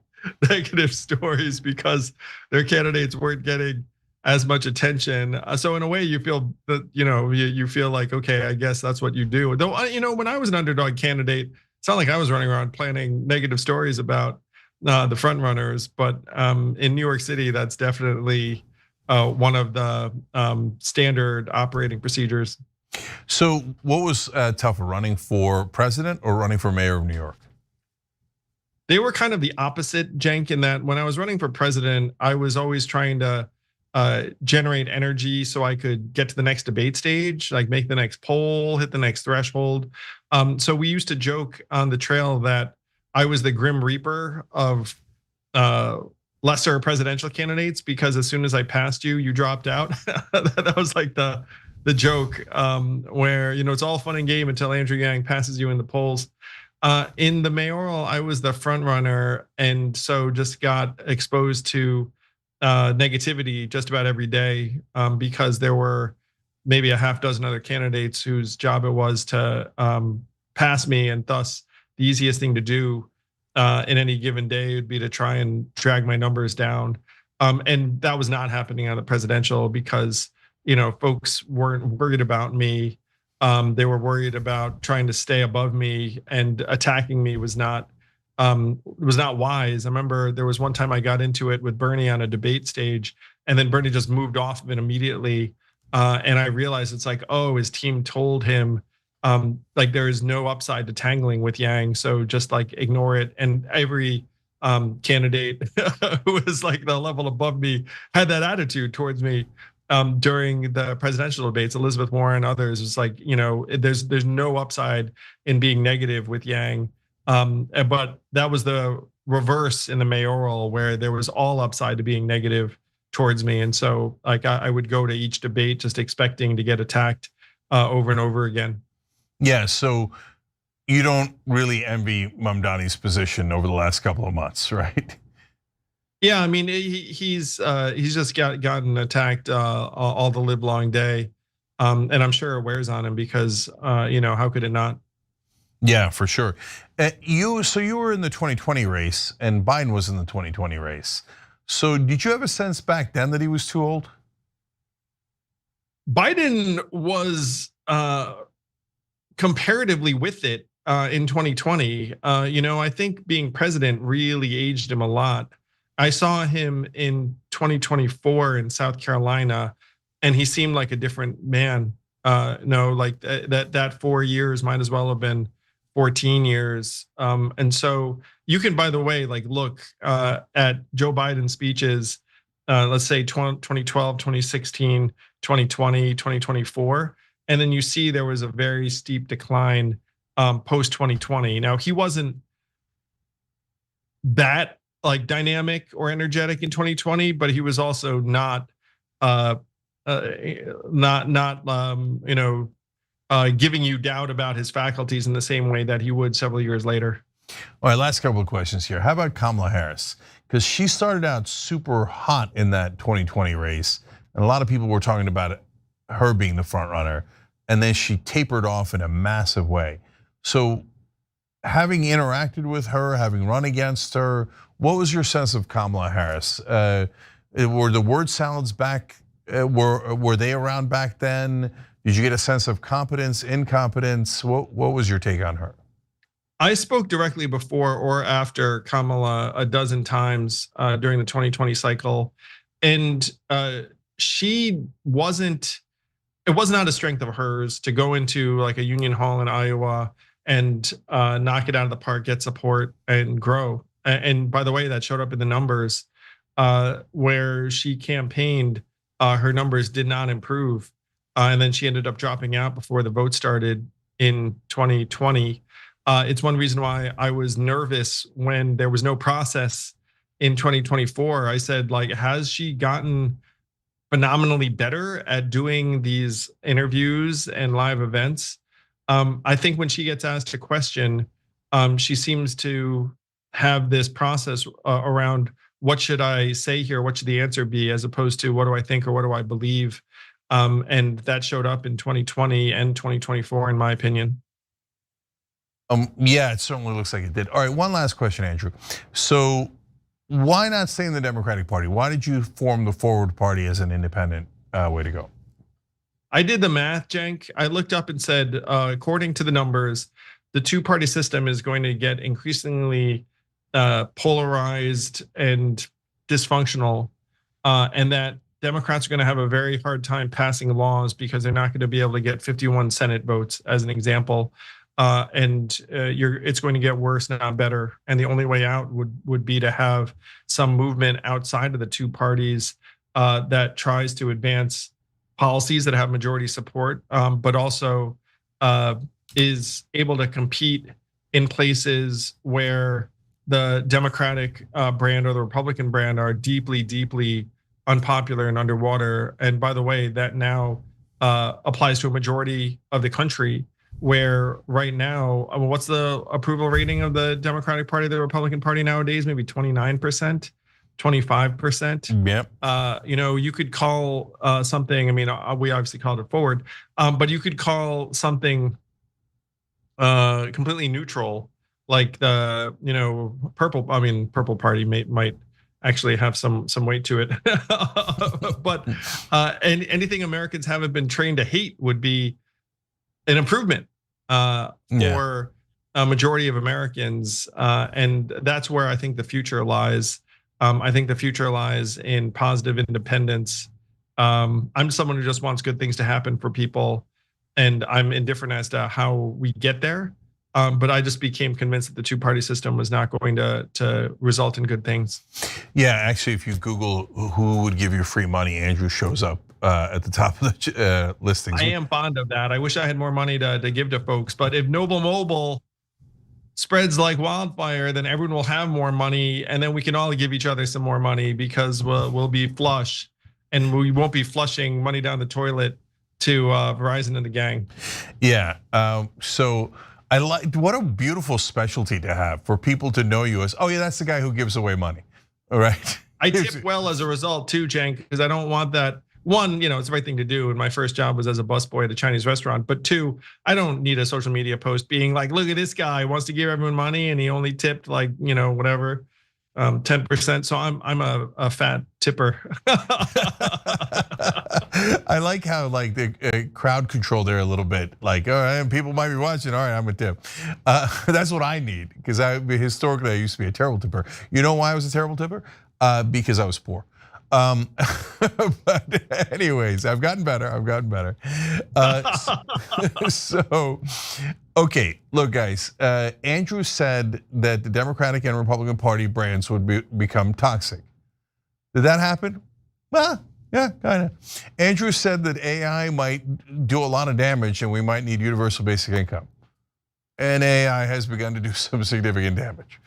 negative stories because their candidates weren't getting as much attention. So in a way, you feel that you feel like, okay, I guess that's what you do. Though when I was an underdog candidate, it's not like I was running around planning negative stories about the front runners. But in New York City, that's definitely one of the standard operating procedures. So what was tougher, running for president or running for mayor of New York? They were kind of the opposite, Cenk, in that when I was running for president, I was always trying to generate energy so I could get to the next debate stage, like make the next poll, hit the next threshold. So we used to joke on the trail that I was the Grim Reaper of lesser presidential candidates because as soon as I passed you, you dropped out. That was like the joke where it's all fun and game until Andrew Yang passes you in the polls. In the mayoral, I was the front runner, and so just got exposed to negativity just about every day because there were maybe a half dozen other candidates whose job it was to pass me, and thus the easiest thing to do in any given day would be to try and drag my numbers down. And that was not happening on the presidential because folks weren't worried about me. They were worried about trying to stay above me, and attacking me was not wise. I remember there was one time I got into it with Bernie on a debate stage, and then Bernie just moved off of it immediately. And I realized it's like, oh, his team told him like there is no upside to tangling with Yang, so just like ignore it. And every candidate who was like the level above me had that attitude towards me. During the presidential debates, Elizabeth Warren, others, it's like, there's no upside in being negative with Yang. But that was the reverse in the mayoral, where there was all upside to being negative towards me. And so like I would go to each debate just expecting to get attacked over and over again. Yeah, so you don't really envy Mamdani's position over the last couple of months, right? Yeah, I mean, he's just gotten attacked all the live long day, and I'm sure it wears on him because how could it not? Yeah, for sure. You were in the 2020 race, and Biden was in the 2020 race. So did you have a sense back then that he was too old? Biden was comparatively with it in 2020. I think being president really aged him a lot. I saw him in 2024 in South Carolina, and he seemed like a different man. Like that 4 years might as well have been 14 years. And so you can, by the way, like look at Joe Biden's speeches, let's say 2012, 2016, 2020, 2024, and then you see there was a very steep decline post 2020. Now he wasn't that like dynamic or energetic in 2020, but he was also not giving you doubt about his faculties in the same way that he would several years later. All right, last couple of questions here. How about Kamala Harris? Because she started out super hot in that 2020 race, and a lot of people were talking about her being the front runner, and then she tapered off in a massive way. So having interacted with her, having run against her, what was your sense of Kamala Harris? Were the word salads back were they around back then? Did you get a sense of competence, incompetence? What was your take on her? I spoke directly before or after Kamala a dozen times during the 2020 cycle, and she wasn't. It was not a strength of hers to go into like a Union Hall in Iowa and knock it out of the park, get support, and grow. And by the way, that showed up in the numbers where she campaigned. Her numbers did not improve, and then she ended up dropping out before the vote started in 2020. It's one reason why I was nervous when there was no process in 2024. I said, like, has she gotten phenomenally better at doing these interviews and live events? I think when she gets asked a question, she seems to have this process around what should I say here, what should the answer be, as opposed to what do I think or what do I believe, and that showed up in 2020 and 2024, in my opinion. Yeah, it certainly looks like it did. All right, one last question, Andrew. So why not stay in the Democratic Party? Why did you form the Forward Party as an independent way to go? I did the math, Cenk. I looked up and said, according to the numbers, the two-party system is going to get increasingly polarized and dysfunctional, and that Democrats are going to have a very hard time passing laws because they're not going to be able to get 51 Senate votes, as an example. It's going to get worse, not better. And the only way out would be to have some movement outside of the two parties that tries to advance policies that have majority support, but also is able to compete in places where the Democratic brand or the Republican brand are deeply, deeply unpopular and underwater. And by the way, that now applies to a majority of the country, where right now, what's the approval rating of the Democratic Party, the Republican Party nowadays? Maybe 29%, 25%. Yep. You could call something, I mean, we obviously called it Forward, but you could call something completely neutral, like the, Purple Party might actually have some weight to it. But anything Americans haven't been trained to hate would be an improvement for a majority of Americans, and that's where I think the future lies. I think the future lies in positive independence. I'm someone who just wants good things to happen for people, and I'm indifferent as to how we get there. But I just became convinced that the two-party system was not going to result in good things. Yeah, actually, if you Google who would give you free money, Andrew shows up at the top of the listings. I am fond of that. I wish I had more money to give to folks, but if Noble Mobile spreads like wildfire, then everyone will have more money, and then we can all give each other some more money because we'll be flush, and we won't be flushing money down the toilet to Verizon and the gang. Yeah, so I like, what a beautiful specialty to have for people to know you as, oh yeah, that's the guy who gives away money, all right? I tip well as a result too, Cenk, because I don't want that. One, it's the right thing to do, and my first job was as a busboy at a Chinese restaurant. But two, I don't need a social media post being like, look at this guy wants to give everyone money and he only tipped like, whatever, 10%. So I'm a fat tipper. I like how like the crowd control there a little bit. Like, all right, people might be watching. All right, I'm a tip. That's what I need, because historically I used to be a terrible tipper. You know why I was a terrible tipper? Because I was poor. But anyways, I've gotten better. So, okay, look, guys. Andrew said that the Democratic and Republican Party brands would become toxic. Did that happen? Well, yeah, kind of. Andrew said that AI might do a lot of damage and we might need universal basic income. And AI has begun to do some significant damage.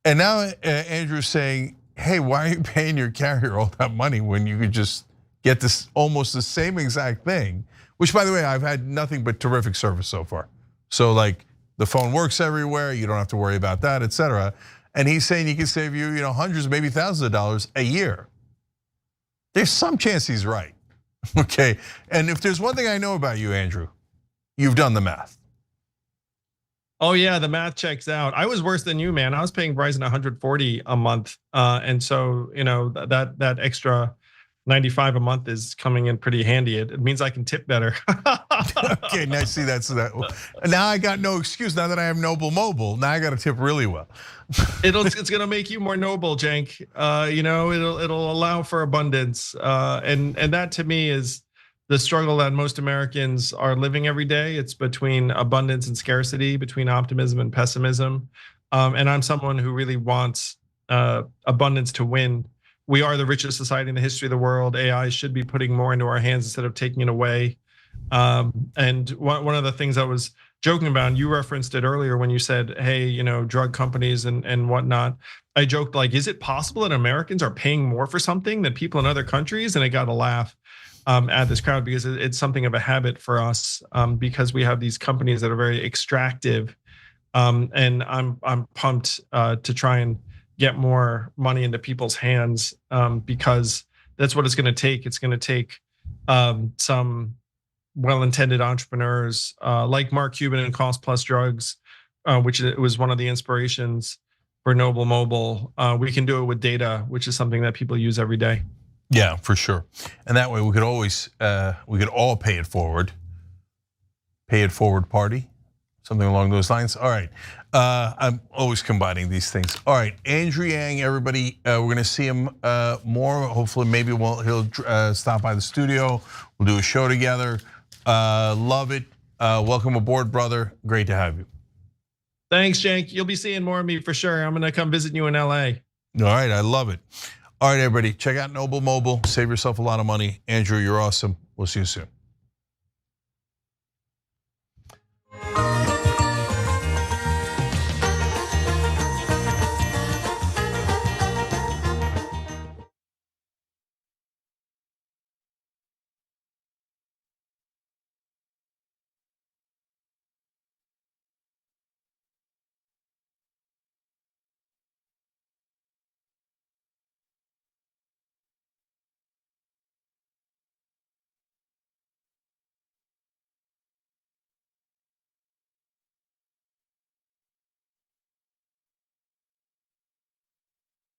And now Andrew's saying, hey, why are you paying your carrier all that money when you could just get this almost the same exact thing? Which, by the way, I've had nothing but terrific service so far. So like the phone works everywhere, you don't have to worry about that, et cetera. And he's saying he can save you, hundreds, maybe thousands of dollars a year. There's some chance he's right, okay? And if there's one thing I know about you, Andrew, you've done the math. Oh yeah, the math checks out. I was worse than you, man. I was paying Verizon $140 a month, and so that extra $95 a month is coming in pretty handy. It means I can tip better. Okay, now see that's that. Now I got no excuse. Now that I have Noble Mobile, now I got to tip really well. It's gonna make you more noble, Cenk. It'll allow for abundance, and that to me is the struggle that most Americans are living every day. It's between abundance and scarcity, between optimism and pessimism. And I'm someone who really wants abundance to win. We are the richest society in the history of the world. AI should be putting more into our hands instead of taking it away. And one of the things I was joking about, and you referenced it earlier when you said, hey, drug companies and whatnot. I joked like, is it possible that Americans are paying more for something than people in other countries? And I got a laugh at this crowd because it's something of a habit for us, because we have these companies that are very extractive. And I'm pumped to try and get more money into people's hands, because that's what it's going to take. It's going to take some well-intended entrepreneurs like Mark Cuban and Cost Plus Drugs, which was one of the inspirations for Noble Mobile. We can do it with data, which is something that people use every day. Yeah, for sure. And that way we could always, we could all pay it forward. Pay it forward party, something along those lines. All right, I'm always combining these things. All right, Andrew Yang, everybody, we're gonna see him more. Hopefully, maybe he'll stop by the studio. We'll do a show together. Love it. Welcome aboard, brother. Great to have you. Thanks, Cenk. You'll be seeing more of me for sure. I'm gonna come visit you in LA. All right, I love it. All right, everybody, check out Noble Mobile. Save yourself a lot of money. Andrew, you're awesome. We'll see you soon.